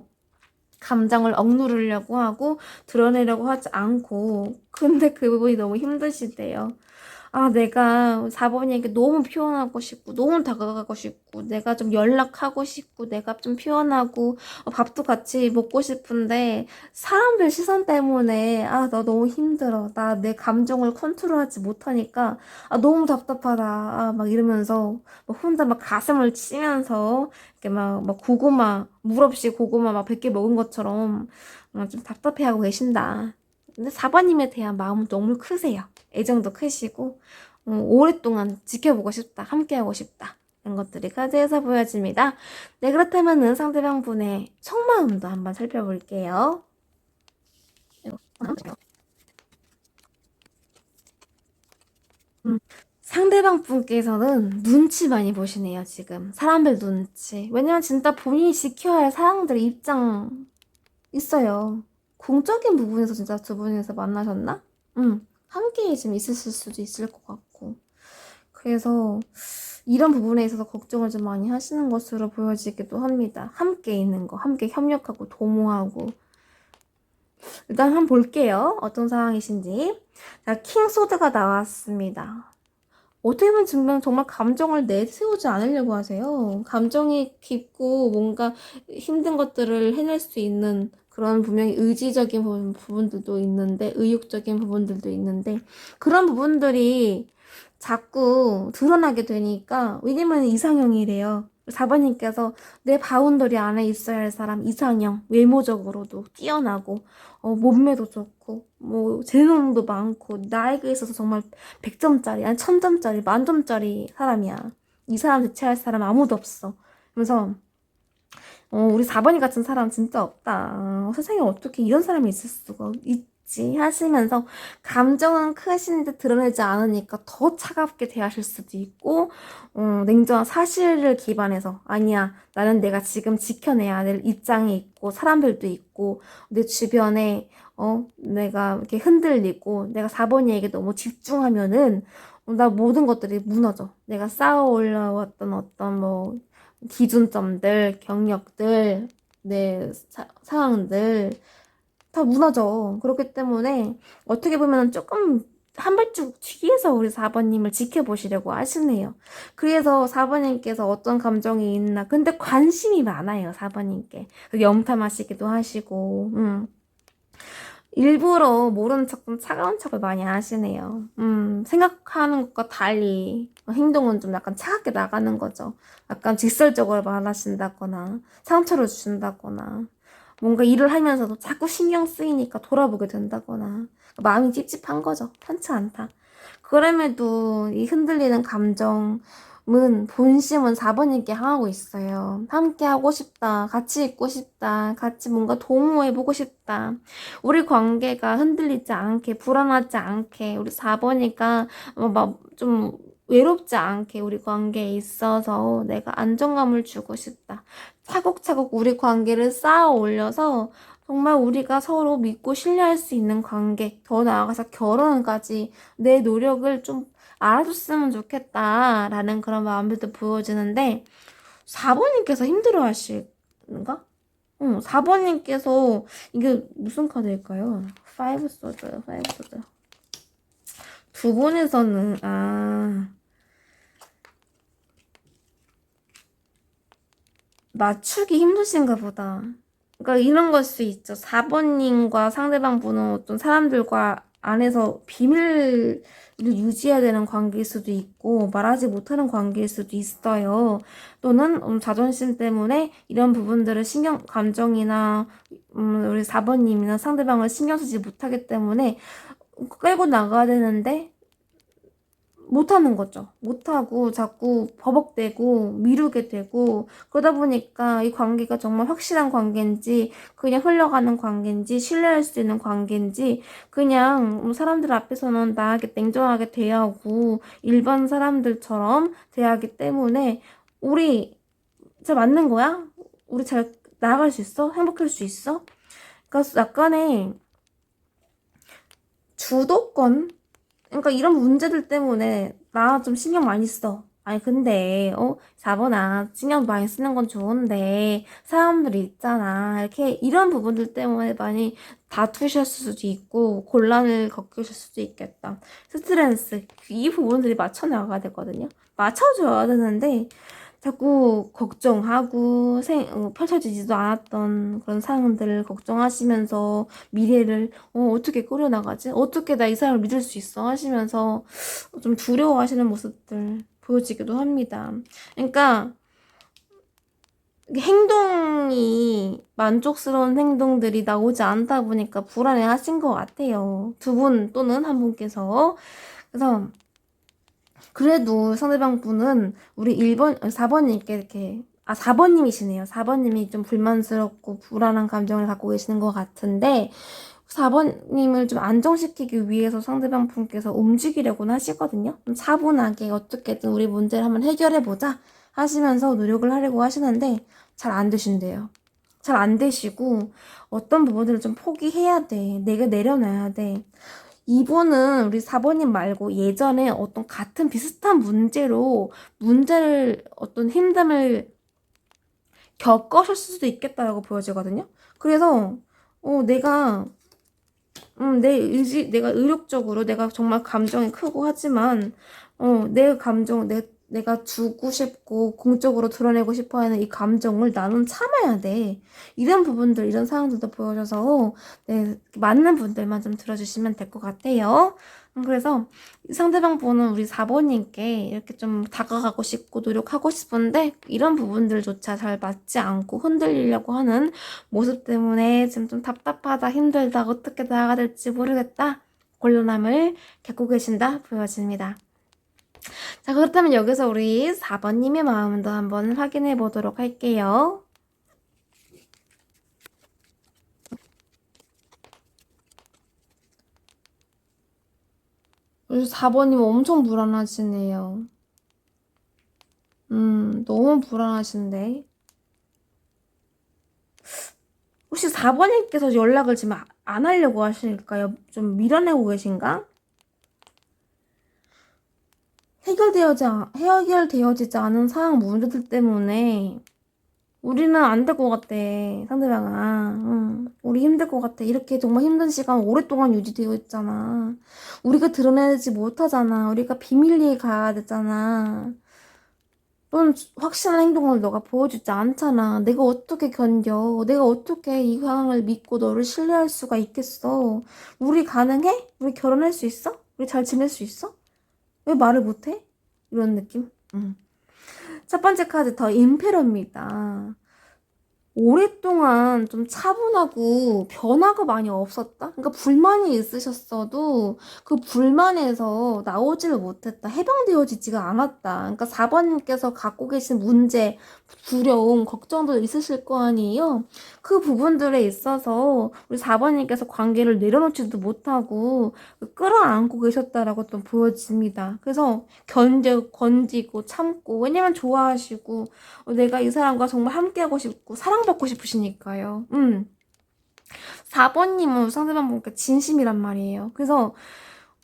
감정을 억누르려고 하고 드러내려고 하지 않고 근데 그 부분이 너무 힘드시대요. 내가 4번이에게 너무 표현하고 싶고, 너무 다가가고 싶고, 내가 좀 연락하고 싶고, 내가 좀 표현하고, 밥도 같이 먹고 싶은데, 사람들 시선 때문에, 나 너무 힘들어. 나 내 감정을 컨트롤하지 못하니까, 너무 답답하다. 막 이러면서, 혼자 막 가슴을 치면서, 이렇게 막 고구마, 물 없이 고구마 막 100개 먹은 것처럼, 좀 답답해하고 계신다. 근데 4번님에 대한 마음은 너무 크세요. 애정도 크시고 오랫동안 지켜보고 싶다. 함께하고 싶다. 이런 것들이 카드에서 보여집니다. 네, 그렇다면은 상대방 분의 속마음도 한번 살펴볼게요. 상대방 분께서는 눈치 많이 보시네요, 지금. 사람들 눈치. 왜냐면 진짜 본인이 지켜야 할 사람들의 입장 있어요. 공적인 부분에서 진짜 두 분이서 만나셨나? 함께 지금 있으실 수도 있을 것 같고. 그래서 이런 부분에 있어서 걱정을 좀 많이 하시는 것으로 보여지기도 합니다. 함께 있는 거, 함께 협력하고 도모하고. 일단 한번 볼게요. 어떤 상황이신지. 자, 킹소드가 나왔습니다. 어떻게 보면 정말 감정을 내세우지 않으려고 하세요. 감정이 깊고 뭔가 힘든 것들을 해낼 수 있는 그런 분명히 의지적인 부분들도 있는데, 의욕적인 부분들도 있는데, 그런 부분들이 자꾸 드러나게 되니까, 왜냐면 이상형이래요. 4번님께서 내 바운더리 안에 있어야 할 사람, 이상형, 외모적으로도 뛰어나고, 몸매도 좋고, 뭐, 재능도 많고, 나에게 있어서 정말 100점짜리, 아니 1000점짜리, 만점짜리 사람이야. 이 사람 대체할 사람 아무도 없어. 그래서, 우리 4번이 같은 사람 진짜 없다. 세상에 어떻게 이런 사람이 있을 수가 있지? 하시면서 감정은 크신데 드러내지 않으니까 더 차갑게 대하실 수도 있고, 냉정한 사실을 기반해서 아니야, 나는 내가 지금 지켜내야 될 입장이 있고 사람들도 있고 내 주변에 내가 이렇게 흔들리고 내가 4번이에게 너무 집중하면은 나 모든 것들이 무너져. 내가 쌓아 올라왔던 어떤 뭐 기준점들, 경력들, 내 상황들 다 무너져. 그렇기 때문에 어떻게 보면 조금 한 발짝 뒤에서 우리 4번님을 지켜보시려고 하시네요. 그래서 4번님께서 어떤 감정이 있나. 근데 관심이 많아요, 4번님께. 염탐하시기도 하시고, 일부러 모르는 척 좀 차가운 척을 많이 하시네요. 생각하는 것과 달리 행동은 좀 약간 차갑게 나가는 거죠. 약간 직설적으로 말하신다거나, 상처를 주신다거나, 뭔가 일을 하면서도 자꾸 신경 쓰이니까 돌아보게 된다거나, 마음이 찝찝한 거죠. 편치 않다. 그럼에도 이 흔들리는 감정은 본심은 4번님께 향하고 있어요. 함께 하고 싶다. 같이 있고 싶다. 같이 뭔가 동호해보고 싶다. 우리 관계가 흔들리지 않게, 불안하지 않게, 우리 4번이가 막 좀 외롭지 않게 우리 관계에 있어서 내가 안정감을 주고 싶다. 차곡차곡 우리 관계를 쌓아 올려서 정말 우리가 서로 믿고 신뢰할 수 있는 관계, 더 나아가서 결혼까지 내 노력을 좀 알아줬으면 좋겠다라는 그런 마음들도 보여지는데 4번님께서 힘들어 하실까? 4번님께서 이게 무슨 카드일까요? 5 소드요, 5 소드. 두 분에서는 맞추기 힘드신가 보다. 그러니까 이런 걸 수 있죠. 4번님과 상대방 분은 어떤 사람들과 안에서 비밀을 유지해야 되는 관계일 수도 있고 말하지 못하는 관계일 수도 있어요. 또는 자존심 때문에 이런 부분들을 감정이나 우리 4번님이나 상대방을 신경 쓰지 못하기 때문에 끌고 나가야 되는데 못하는 거죠. 못하고 자꾸 버벅대고 미루게 되고 그러다 보니까 이 관계가 정말 확실한 관계인지 그냥 흘러가는 관계인지 신뢰할 수 있는 관계인지 그냥 사람들 앞에서는 나에게 냉정하게 대하고 일반 사람들처럼 대하기 때문에 우리 잘 맞는 거야? 우리 잘 나아갈 수 있어? 행복할 수 있어? 그러니까 약간의 주도권? 그러니까 이런 문제들 때문에 나 좀 신경 많이 써. 아니 근데 4번아 신경 많이 쓰는 건 좋은데 사람들이 있잖아. 이렇게 이런 부분들 때문에 많이 다투셨을 수도 있고 곤란을 겪으실 수도 있겠다. 스트레스 이 부분들이 맞춰나가야 되거든요. 맞춰줘야 되는데 자꾸 걱정하고 펼쳐지지도 않았던 그런 상황들을 걱정하시면서 미래를 어떻게 꾸려나가지? 어떻게 나 이 사람을 믿을 수 있어? 하시면서 좀 두려워하시는 모습들 보여지기도 합니다. 그러니까 행동이 만족스러운 행동들이 나오지 않다 보니까 불안해 하신 것 같아요. 두 분 또는 한 분께서. 그래서 그래도 상대방 분은 우리 4번님께 이렇게 4번님이시네요. 4번님이 좀 불만스럽고 불안한 감정을 갖고 계시는 것 같은데 4번님을 좀 안정시키기 위해서 상대방 분께서 움직이려고는 하시거든요. 좀 차분하게 어떻게든 우리 문제를 한번 해결해보자 하시면서 노력을 하려고 하시는데 잘 안 되신대요. 잘 안 되시고 어떤 부분들을 좀 포기해야 돼. 내가 내려놔야 돼. 이분은 우리 4번님 말고 예전에 어떤 같은 비슷한 문제를 어떤 힘듦을 겪으셨을 수도 있겠다라고 보여지거든요. 그래서 내가 내가 의욕적으로 내가 정말 감정이 크고 하지만 내 감정 내가 주고 싶고 공적으로 드러내고 싶어 하는 이 감정을 나는 참아야 돼. 이런 부분들, 이런 상황들도 보여줘서 네, 맞는 분들만 좀 들어주시면 될 것 같아요. 그래서 상대방 보는 우리 4번님께 이렇게 좀 다가가고 싶고 노력하고 싶은데 이런 부분들조차 잘 맞지 않고 흔들리려고 하는 모습 때문에 지금 좀 답답하다, 힘들다, 어떻게 나아가야 될지 모르겠다, 곤란함을 겪고 계신다 보여집니다. 자, 그렇다면 여기서 우리 4번님의 마음도 한번 확인해 보도록 할게요. 우리 4번님 엄청 불안하시네요. 너무 불안하신데. 혹시 4번님께서 연락을 지금 안 하려고 하실까요? 좀 밀어내고 계신가? 해결되어지지 않은 상황 문제들 때문에 우리는 안 될 것 같대, 상대방아. 우리 힘들 것 같아. 이렇게 정말 힘든 시간 오랫동안 유지되어 있잖아. 우리가 드러내지 못하잖아. 우리가 비밀리에 가야 되잖아. 넌 확실한 행동을 너가 보여주지 않잖아. 내가 어떻게 견뎌? 내가 어떻게 이 상황을 믿고 너를 신뢰할 수가 있겠어? 우리 가능해? 우리 결혼할 수 있어? 우리 잘 지낼 수 있어? 왜 말을 못해? 이런 느낌? 첫 번째 카드 더 임페러입니다. 오랫동안 좀 차분하고 변화가 많이 없었다? 그러니까 불만이 있으셨어도 그 불만에서 나오지를 못했다. 해방되어지지가 않았다. 그러니까 4번님께서 갖고 계신 문제, 두려움, 걱정도 있으실 거 아니에요? 그 부분들에 있어서 우리 4번님께서 관계를 내려놓지도 못하고 끌어안고 계셨다라고 또 보여집니다. 그래서 건지고 참고, 왜냐면 좋아하시고 내가 이 사람과 정말 함께하고 싶고 사랑받고 싶으시니까요. 4번님은 상대방분께 진심이란 말이에요. 그래서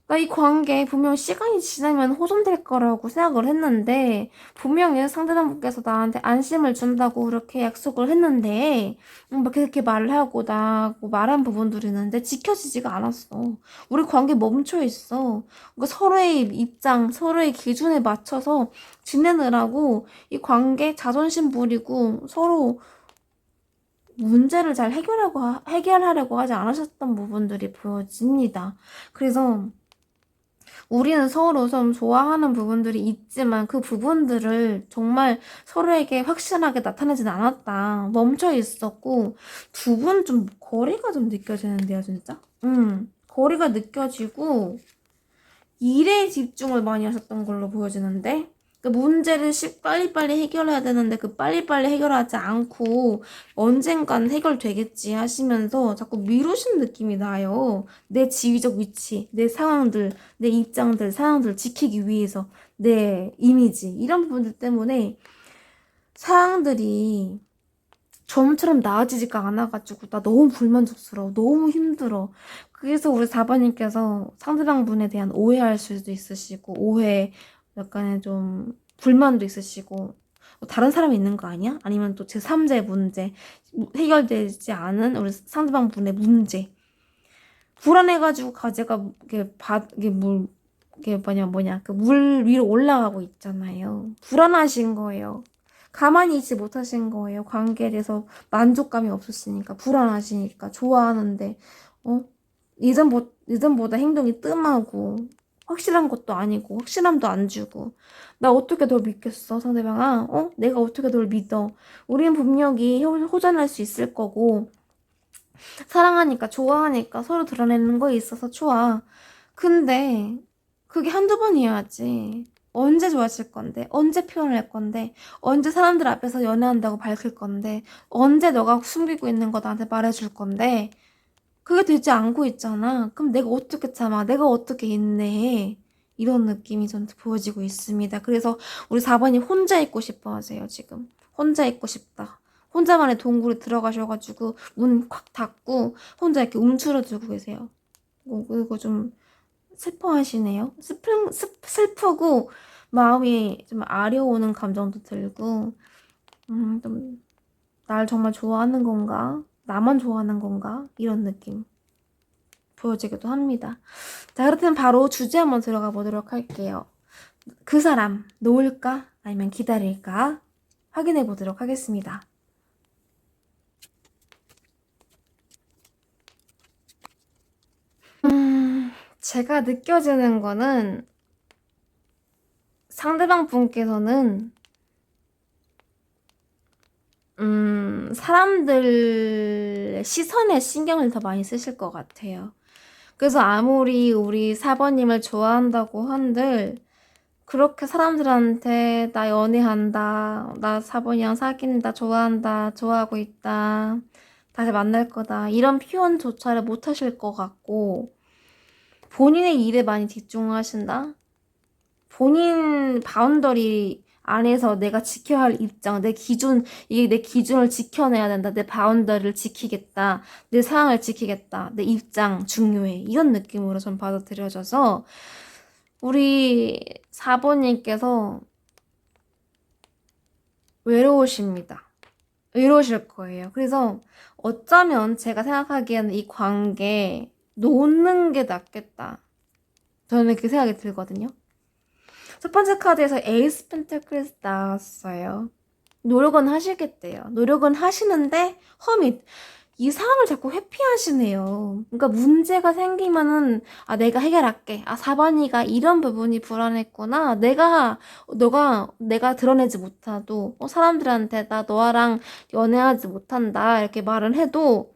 나 이 관계 분명 시간이 지나면 호전될 거라고 생각을 했는데 분명히 상대방분께서 나한테 안심을 준다고 그렇게 약속을 했는데 막 그렇게 말을 하고 나고 말한 부분들이 있는데 지켜지지가 않았어. 우리 관계 멈춰 있어. 그러니까 서로의 입장, 서로의 기준에 맞춰서 지내느라고 이 관계 자존심 부리고 서로 문제를 잘 해결하려고 하지 않으셨던 부분들이 보여집니다. 그래서 우리는 서로 좀 좋아하는 부분들이 있지만 그 부분들을 정말 서로에게 확실하게 나타내진 않았다. 멈춰 있었고 두 분 좀 거리가 좀 느껴지는데요, 진짜? 거리가 느껴지고 일에 집중을 많이 하셨던 걸로 보여지는데 그 문제를 빨리빨리 해결해야 되는데 그 빨리빨리 해결하지 않고 언젠간 해결되겠지 하시면서 자꾸 미루신 느낌이 나요. 내 지위적 위치, 내 상황들, 내 입장들, 상황들 지키기 위해서 내 이미지 이런 부분들 때문에 상황들이 좀처럼 나아지지가 않아가지고 나 너무 불만족스러워. 너무 힘들어. 그래서 우리 4번님께서 상대방 분에 대한 오해할 수도 있으시고 오해 약간의 좀 불만도 있으시고 다른 사람이 있는 거 아니야? 아니면 또 제3자의 문제 해결되지 않은 우리 상대방 분의 문제 불안해가지고 가제가 이게 뭐냐 그 물 위로 올라가고 있잖아요. 불안하신 거예요. 가만히 있지 못하신 거예요. 관계에 대해서 만족감이 없으시니까, 불안하시니까, 좋아하는데, 예전보다 행동이 뜸하고, 확실한 것도 아니고, 확실함도 안 주고, 나 어떻게 널 믿겠어, 상대방아? 내가 어떻게 널 믿어? 우린 분명히 호전할 수 있을 거고, 사랑하니까, 좋아하니까 서로 드러내는 거에 있어서 좋아. 근데, 그게 한두 번이어야지. 언제 좋아질 건데, 언제 표현을 할 건데, 언제 사람들 앞에서 연애한다고 밝힐 건데, 언제 너가 숨기고 있는 거 나한테 말해줄 건데, 그게 되지 않고 있잖아. 그럼 내가 어떻게 참아? 내가 어떻게 인내해? 이런 느낌이 전 보여지고 있습니다. 그래서 우리 4번이 혼자 있고 싶어 하세요, 지금. 혼자 있고 싶다. 혼자만의 동굴에 들어가셔가지고 문 콱 닫고 혼자 이렇게 움츠러들고 계세요. 이거 좀 슬퍼하시네요. 슬프고 마음이 좀 아려오는 감정도 들고 좀 날 정말 좋아하는 건가? 나만 좋아하는 건가? 이런 느낌 보여지기도 합니다. 자, 그렇다면 바로 주제 한번 들어가 보도록 할게요. 그 사람 놓을까? 아니면 기다릴까? 확인해 보도록 하겠습니다. 제가 느껴지는 거는 상대방 분께서는 사람들 시선에 신경을 더 많이 쓰실 것 같아요. 그래서 아무리 우리 사번님을 좋아한다고 한들 그렇게 사람들한테 나 연애한다, 나 사번이랑 사귄다, 좋아한다, 좋아하고 있다, 다시 만날 거다 이런 표현조차를 못 하실 것 같고 본인의 일에 많이 집중하신다? 본인 바운더리 안에서 내가 지켜야 할 입장, 내 기준, 이게 내 기준을 지켜내야 된다. 내 바운더리를 지키겠다. 내 상황을 지키겠다. 내 입장 중요해. 이런 느낌으로 전 받아들여져서 우리 사번님께서 외로우십니다. 외로우실 거예요. 그래서 어쩌면 제가 생각하기에는 이 관계 놓는 게 낫겠다. 저는 그렇게 생각이 들거든요. 첫 번째 카드에서 에이스 펜타클스 나왔어요. 노력은 하시겠대요. 노력은 하시는데 허밋 이 상황을 자꾸 회피하시네요. 그러니까 문제가 생기면은 내가 해결할게. 4번이가 이런 부분이 불안했구나. 내가 드러내지 못해도 사람들한테 나 너랑 연애하지 못한다 이렇게 말을 해도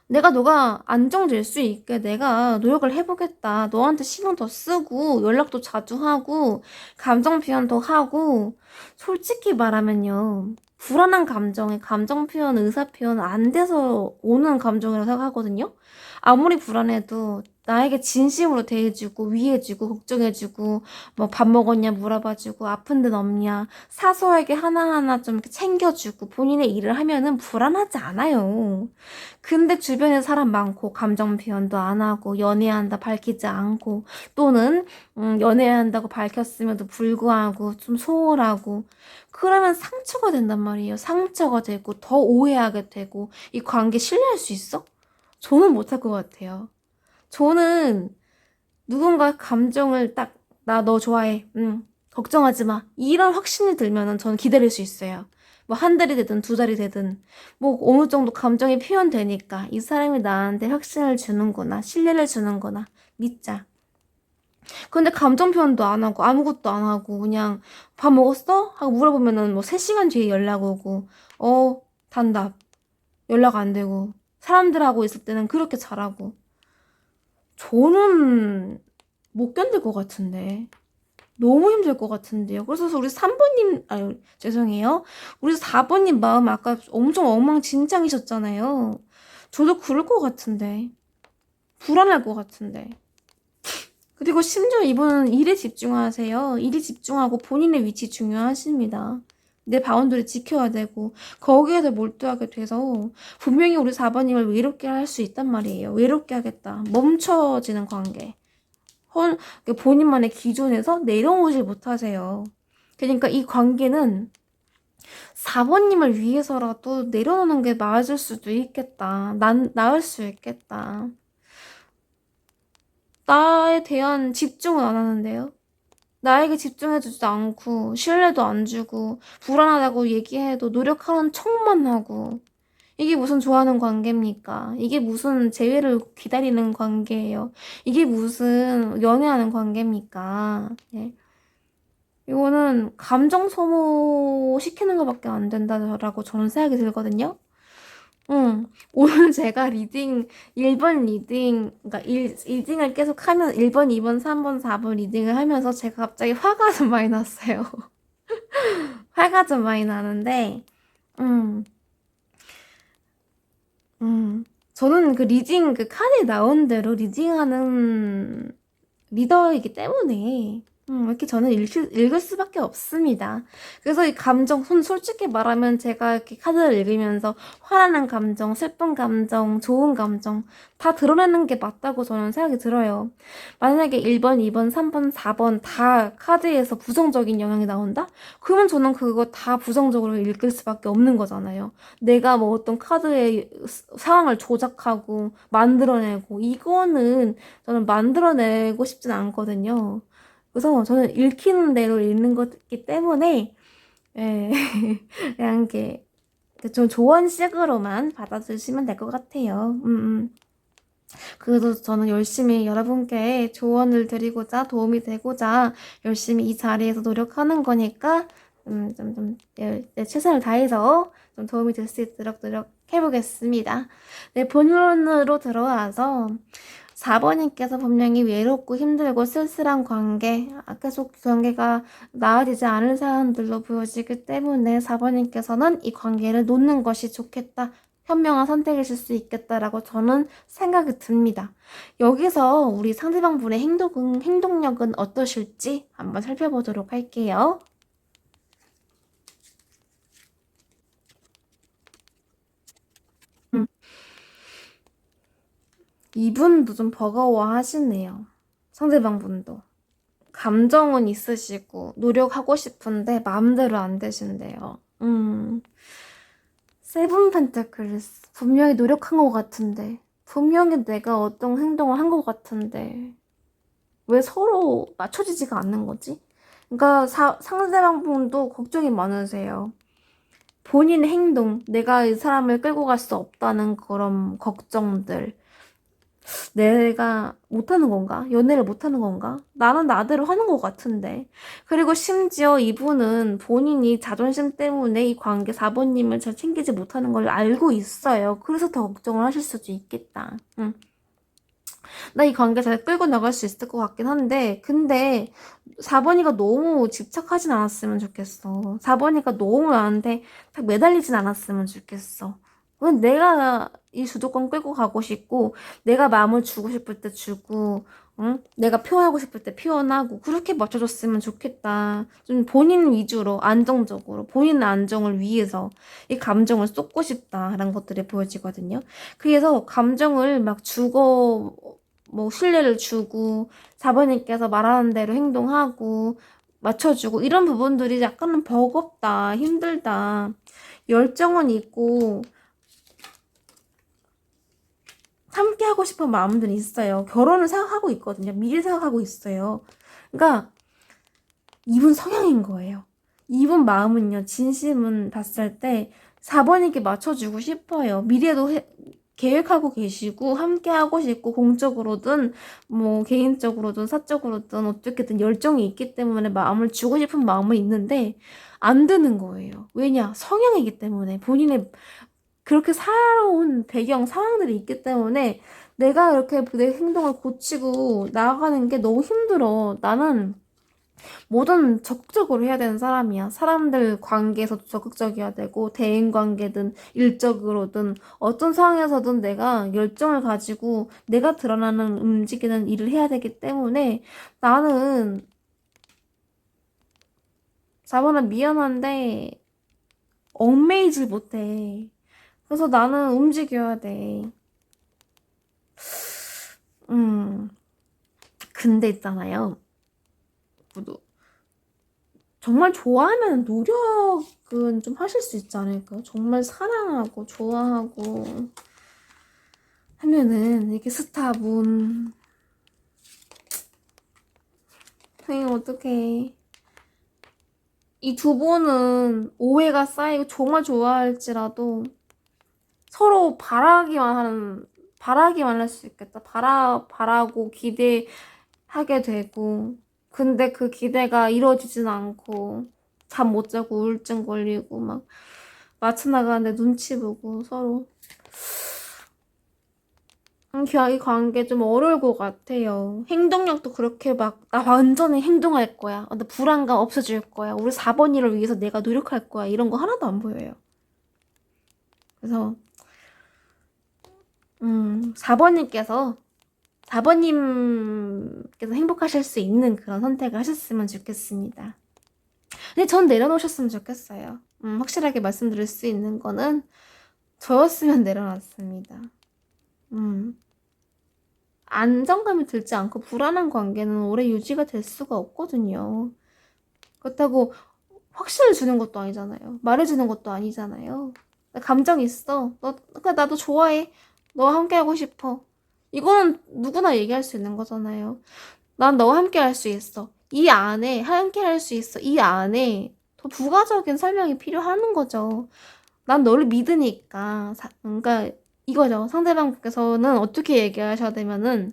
너가 안정될 수 있게 내가 노력을 해보겠다. 너한테 신경 더 쓰고, 연락도 자주 하고, 감정 표현도 하고, 솔직히 말하면요. 불안한 감정에 감정 표현, 의사 표현 안 돼서 오는 감정이라고 생각하거든요. 아무리 불안해도 나에게 진심으로 대해주고, 위해주고, 걱정해주고, 뭐 밥 먹었냐 물어봐주고, 아픈 데는 없냐, 사소하게 하나하나 좀 이렇게 챙겨주고, 본인의 일을 하면은 불안하지 않아요. 근데 주변에 사람 많고 감정 표현도 안 하고 연애한다 밝히지 않고 또는 연애한다고 밝혔음에도 불구하고 좀 소홀하고 그러면 상처가 된단 말이에요. 상처가 되고 더 오해하게 되고 이 관계 신뢰할 수 있어? 저는 못할 것 같아요. 저는 누군가 감정을 딱 나 너 좋아해. 걱정하지 마. 이런 확신이 들면은 저는 기다릴 수 있어요. 뭐 한 달이 되든 두 달이 되든 뭐 어느 정도 감정이 표현되니까 이 사람이 나한테 확신을 주는구나, 신뢰를 주는구나 믿자. 근데 감정 표현도 안 하고 아무것도 안 하고 그냥 밥 먹었어? 하고 물어보면은 뭐 3시간 뒤에 연락 오고 단답 연락 안 되고 사람들하고 있을 때는 그렇게 잘하고 저는 못 견딜 것 같은데. 너무 힘들 것 같은데요. 그래서 우리 3번님, 죄송해요. 우리 4번님 마음 아까 엄청 엉망진창이셨잖아요. 저도 그럴 것 같은데. 불안할 것 같은데. 그리고 심지어 이분은 일에 집중하세요. 일에 집중하고 본인의 위치 중요하십니다. 내 바운더리 지켜야 되고 거기에서 몰두하게 돼서 분명히 우리 4번님을 외롭게 할 수 있단 말이에요. 외롭게 하겠다. 멈춰지는 관계. 본인만의 기준에서 내려오질 못하세요. 그러니까 이 관계는 4번님을 위해서라도 내려놓는 게 맞을 수도 있겠다. 나을 수 있겠다. 나에 대한 집중은 안 하는데요. 나에게 집중해주지 않고 신뢰도 안 주고 불안하다고 얘기해도 노력하는 척만 하고 이게 무슨 좋아하는 관계입니까? 이게 무슨 재회를 기다리는 관계예요? 이게 무슨 연애하는 관계입니까? 네. 이거는 감정 소모시키는 것밖에 안 된다라고 저는 생각이 들거든요. 오늘 제가 1번 리딩, 그러니까 리딩을 계속 하면 1번, 2번, 3번, 4번 리딩을 하면서 제가 갑자기 화가 좀 많이 났어요. 화가 좀 많이 나는데, 음, 저는 그 리딩, 그 카드에 나온 대로 리딩하는 리더이기 때문에 이렇게 저는 읽을 수밖에 없습니다. 그래서 이 감정, 솔직히 말하면 제가 이렇게 카드를 읽으면서 화나는 감정, 슬픈 감정, 좋은 감정 다 드러내는 게 맞다고 저는 생각이 들어요. 만약에 1번, 2번, 3번, 4번 다 카드에서 부정적인 영향이 나온다? 그러면 저는 그거 다 부정적으로 읽을 수밖에 없는 거잖아요. 내가 뭐 어떤 카드의 상황을 조작하고 만들어내고 이거는 저는 만들어내고 싶진 않거든요. 그래서 저는 읽히는 대로 읽는 거기 때문에 예, 그냥 이렇게 좀 조언식으로만 받아주시면 될 것 같아요. 그래도 저는 열심히 여러분께 조언을 드리고자 도움이 되고자 열심히 이 자리에서 노력하는 거니까 내 최선을 다해서 좀 도움이 될 수 있도록 노력해보겠습니다. 네, 본론으로 들어와서 4번님께서 분명히 외롭고 힘들고 쓸쓸한 관계, 계속 관계가 나아지지 않을 사람들로 보여지기 때문에 4번님께서는 이 관계를 놓는 것이 좋겠다. 현명한 선택이실 수 있겠다라고 저는 생각이 듭니다. 여기서 우리 상대방분의 행동력은 어떠실지 한번 살펴보도록 할게요. 이분도 좀 버거워 하시네요. 상대방분도. 감정은 있으시고 노력하고 싶은데 마음대로 안 되신대요. 세븐 펜타클스 분명히 노력한 것 같은데 분명히 내가 어떤 행동을 한 것 같은데 왜 서로 맞춰지지가 않는 거지? 그러니까 상대방분도 걱정이 많으세요. 본인의 행동, 내가 이 사람을 끌고 갈 수 없다는 그런 걱정들. 내가 못하는 건가? 연애를 못하는 건가? 나는 나대로 하는 것 같은데. 그리고 심지어 이분은 본인이 자존심 때문에 이 관계 4번님을 잘 챙기지 못하는 걸 알고 있어요. 그래서 더 걱정을 하실 수도 있겠다. 응. 나 이 관계 잘 끌고 나갈 수 있을 것 같긴 한데, 근데 4번이가 너무 집착하진 않았으면 좋겠어. 4번이가 너무 나한테 딱 매달리진 않았으면 좋겠어. 그건 내가 이 주도권 끌고 가고 싶고, 내가 마음을 주고 싶을 때 주고, 응? 내가 표현하고 싶을 때 표현하고, 그렇게 맞춰줬으면 좋겠다. 좀 본인 위주로, 안정적으로, 본인의 안정을 위해서 이 감정을 쏟고 싶다라는 것들이 보여지거든요. 그래서 감정을 막 신뢰를 주고, 4번님께서 말하는 대로 행동하고, 맞춰주고, 이런 부분들이 약간은 버겁다, 힘들다. 열정은 있고, 함께 하고 싶은 마음들이 있어요. 결혼을 생각하고 있거든요. 미래 생각하고 있어요. 그러니까, 이분 성향인 거예요. 이분 마음은요, 진심은 봤을 때 4번에게 맞춰주고 싶어요. 미래도 계획하고 계시고, 함께 하고 싶고, 공적으로든, 뭐, 개인적으로든, 사적으로든, 어떻게든 열정이 있기 때문에 마음을 주고 싶은 마음은 있는데, 안 되는 거예요. 왜냐? 성향이기 때문에. 본인의 그렇게 살아온 배경, 상황들이 있기 때문에, 내가 이렇게 내 행동을 고치고 나아가는 게 너무 힘들어. 나는, 뭐든 적극적으로 해야 되는 사람이야. 사람들 관계에서도 적극적이어야 되고, 대인 관계든 일적으로든 어떤 상황에서든 내가 열정을 가지고 내가 드러나는 움직이는 일을 해야 되기 때문에 나는 4번아 미안한데 얽매이질 못해. 그래서 나는 움직여야 돼. 근데 있잖아요. 정말 좋아하면 노력은 좀 하실 수 있지 않을까요? 정말 사랑하고 좋아하고 하면은 이렇게 스타분 어떡해. 이 두 분은 오해가 쌓이고 정말 좋아할지라도 서로 바라기만 할 수 있겠다. 바라고 기대하게 되고 근데 그 기대가 이루어지진 않고 잠 못 자고 우울증 걸리고 막 마트 나가는데 눈치 보고 서로 이 관계 좀 어려울 것 같아요. 행동력도 그렇게 막 나 완전히 행동할 거야. 나 불안감 없어질 거야. 우리 4번이를 위해서 내가 노력할 거야. 이런 거 하나도 안 보여요. 그래서 4번님께서 행복하실 수 있는 그런 선택을 하셨으면 좋겠습니다. 근데 전 내려놓으셨으면 좋겠어요. 확실하게 말씀드릴 수 있는 거는 저였으면 내려놨습니다. 안정감이 들지 않고 불안한 관계는 오래 유지가 될 수가 없거든요. 그렇다고 확신을 주는 것도 아니잖아요. 말해주는 것도 아니잖아요. 감정 있어. 그러니까 나도 좋아해. 너와 함께하고 싶어. 이거는 누구나 얘기할 수 있는 거잖아요. 난 너와 함께할 수 있어. 이 안에 함께할 수 있어. 이 안에 더 부가적인 설명이 필요한 거죠. 난 너를 믿으니까. 그러니까 이거죠. 상대방께서는 어떻게 되냐면은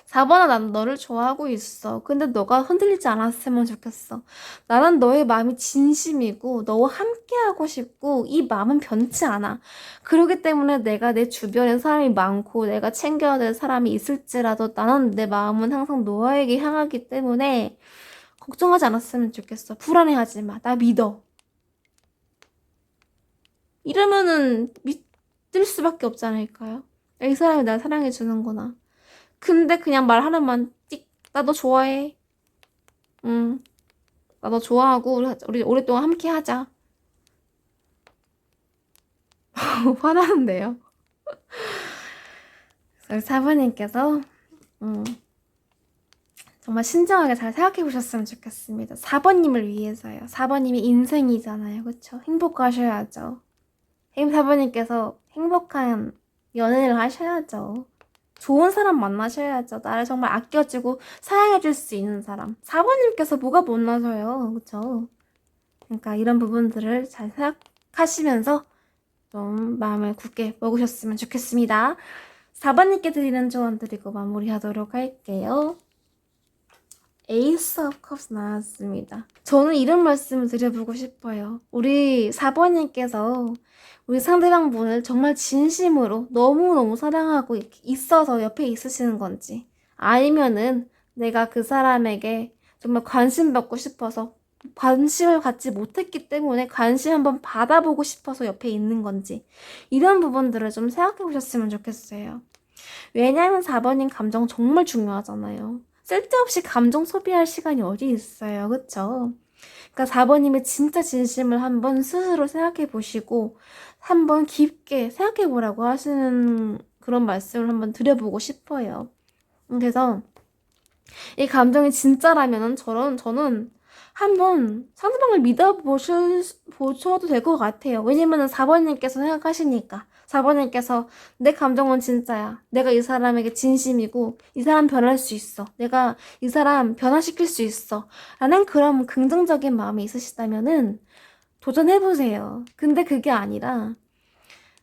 4번아, 난 너를 좋아하고 있어. 근데 너가 흔들리지 않았으면 좋겠어. 나는 너의 마음이 진심이고 너와 함께하고 싶고 이 마음은 변치 않아. 그러기 때문에 내가 내 주변에 사람이 많고 내가 챙겨야 될 사람이 있을지라도 나는 내 마음은 항상 너에게 향하기 때문에 걱정하지 않았으면 좋겠어. 불안해하지 마. 나 믿어. 이러면은 믿을 수밖에 없지 않을까요? 이 사람이 날 사랑해 주는구나. 근데 그냥 말 하나만 띡, 나 너 좋아해. 응, 나 너 좋아하고 우리 오랫동안 함께 하자. 화나는데요. 그래서 사부님께서 정말 신중하게 잘 생각해 보셨으면 좋겠습니다. 4번님을 위해서요. 4번님이 인생이잖아요. 그쵸? 행복하셔야죠. 사부님께서 행복한 연애를 하셔야죠. 좋은 사람 만나셔야죠. 나를 정말 아껴주고 사랑해줄 수 있는 사람. 4번님께서 뭐가 못나서요. 그쵸? 그러니까 이런 부분들을 잘 생각하시면서 좀 마음을 굳게 먹으셨으면 좋겠습니다. 4번님께 드리는 조언 드리고 마무리하도록 할게요. 에이스 오브 컵스 나왔습니다. 저는 이런 말씀을 드려보고 싶어요. 우리 4번님께서 우리 상대방 분을 정말 진심으로 너무너무 사랑하고 있어서 옆에 있으시는 건지, 아니면은 내가 그 사람에게 정말 관심 받고 싶어서 관심을 갖지 못했기 때문에 관심 한번 받아보고 싶어서 옆에 있는 건지, 이런 부분들을 좀 생각해 보셨으면 좋겠어요. 왜냐하면 4번님 감정 정말 중요하잖아요. 쓸데없이 감정 소비할 시간이 어디 있어요. 그쵸? 그러니까 4번님의 진짜 진심을 한번 스스로 생각해 보시고 한번 깊게 생각해 보라고 하시는 그런 말씀을 한번 드려보고 싶어요. 그래서 이 감정이 진짜라면은 저는 한번 상대방을 보셔도 될 것 같아요. 왜냐면은 4번님께서 생각하시니까. 4번님께서 내 감정은 진짜야. 내가 이 사람에게 진심이고 이 사람 변할 수 있어. 내가 이 사람 변화시킬 수 있어. 라는 그런 긍정적인 마음이 있으시다면은 도전해보세요. 근데 그게 아니라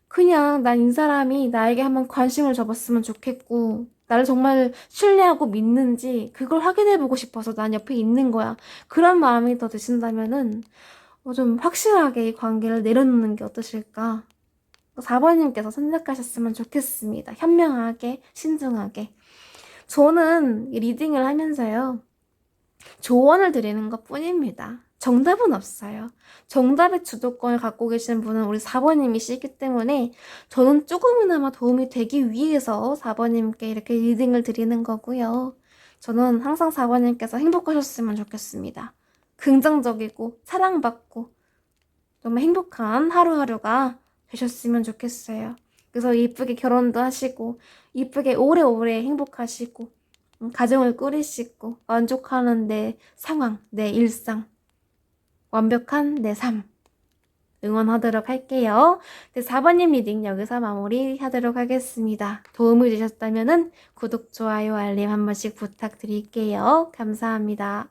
그냥 난 이 사람이 나에게 한번 관심을 줘봤으면 좋겠고 나를 정말 신뢰하고 믿는지 그걸 확인해보고 싶어서 난 옆에 있는 거야. 그런 마음이 더 드신다면은 좀 확실하게 이 관계를 내려놓는 게 어떠실까? 4번님께서 선택하셨으면 좋겠습니다. 현명하게, 신중하게. 저는 이 리딩을 하면서요. 조언을 드리는 것 뿐입니다. 정답은 없어요. 정답의 주도권을 갖고 계신 분은 우리 4번님이시기 때문에 저는 조금이나마 도움이 되기 위해서 4번님께 이렇게 리딩을 드리는 거고요. 저는 항상 4번님께서 행복하셨으면 좋겠습니다. 긍정적이고 사랑받고 정말 행복한 하루하루가 되셨으면 좋겠어요. 그래서 이쁘게 결혼도 하시고 이쁘게 오래오래 행복하시고 가정을 꾸리시고 만족하는 내 상황, 내 일상, 완벽한 내 삶 응원하도록 할게요. 4번님 리딩 여기서 마무리하도록 하겠습니다. 도움이 되셨다면 구독, 좋아요, 알림 한 번씩 부탁드릴게요. 감사합니다.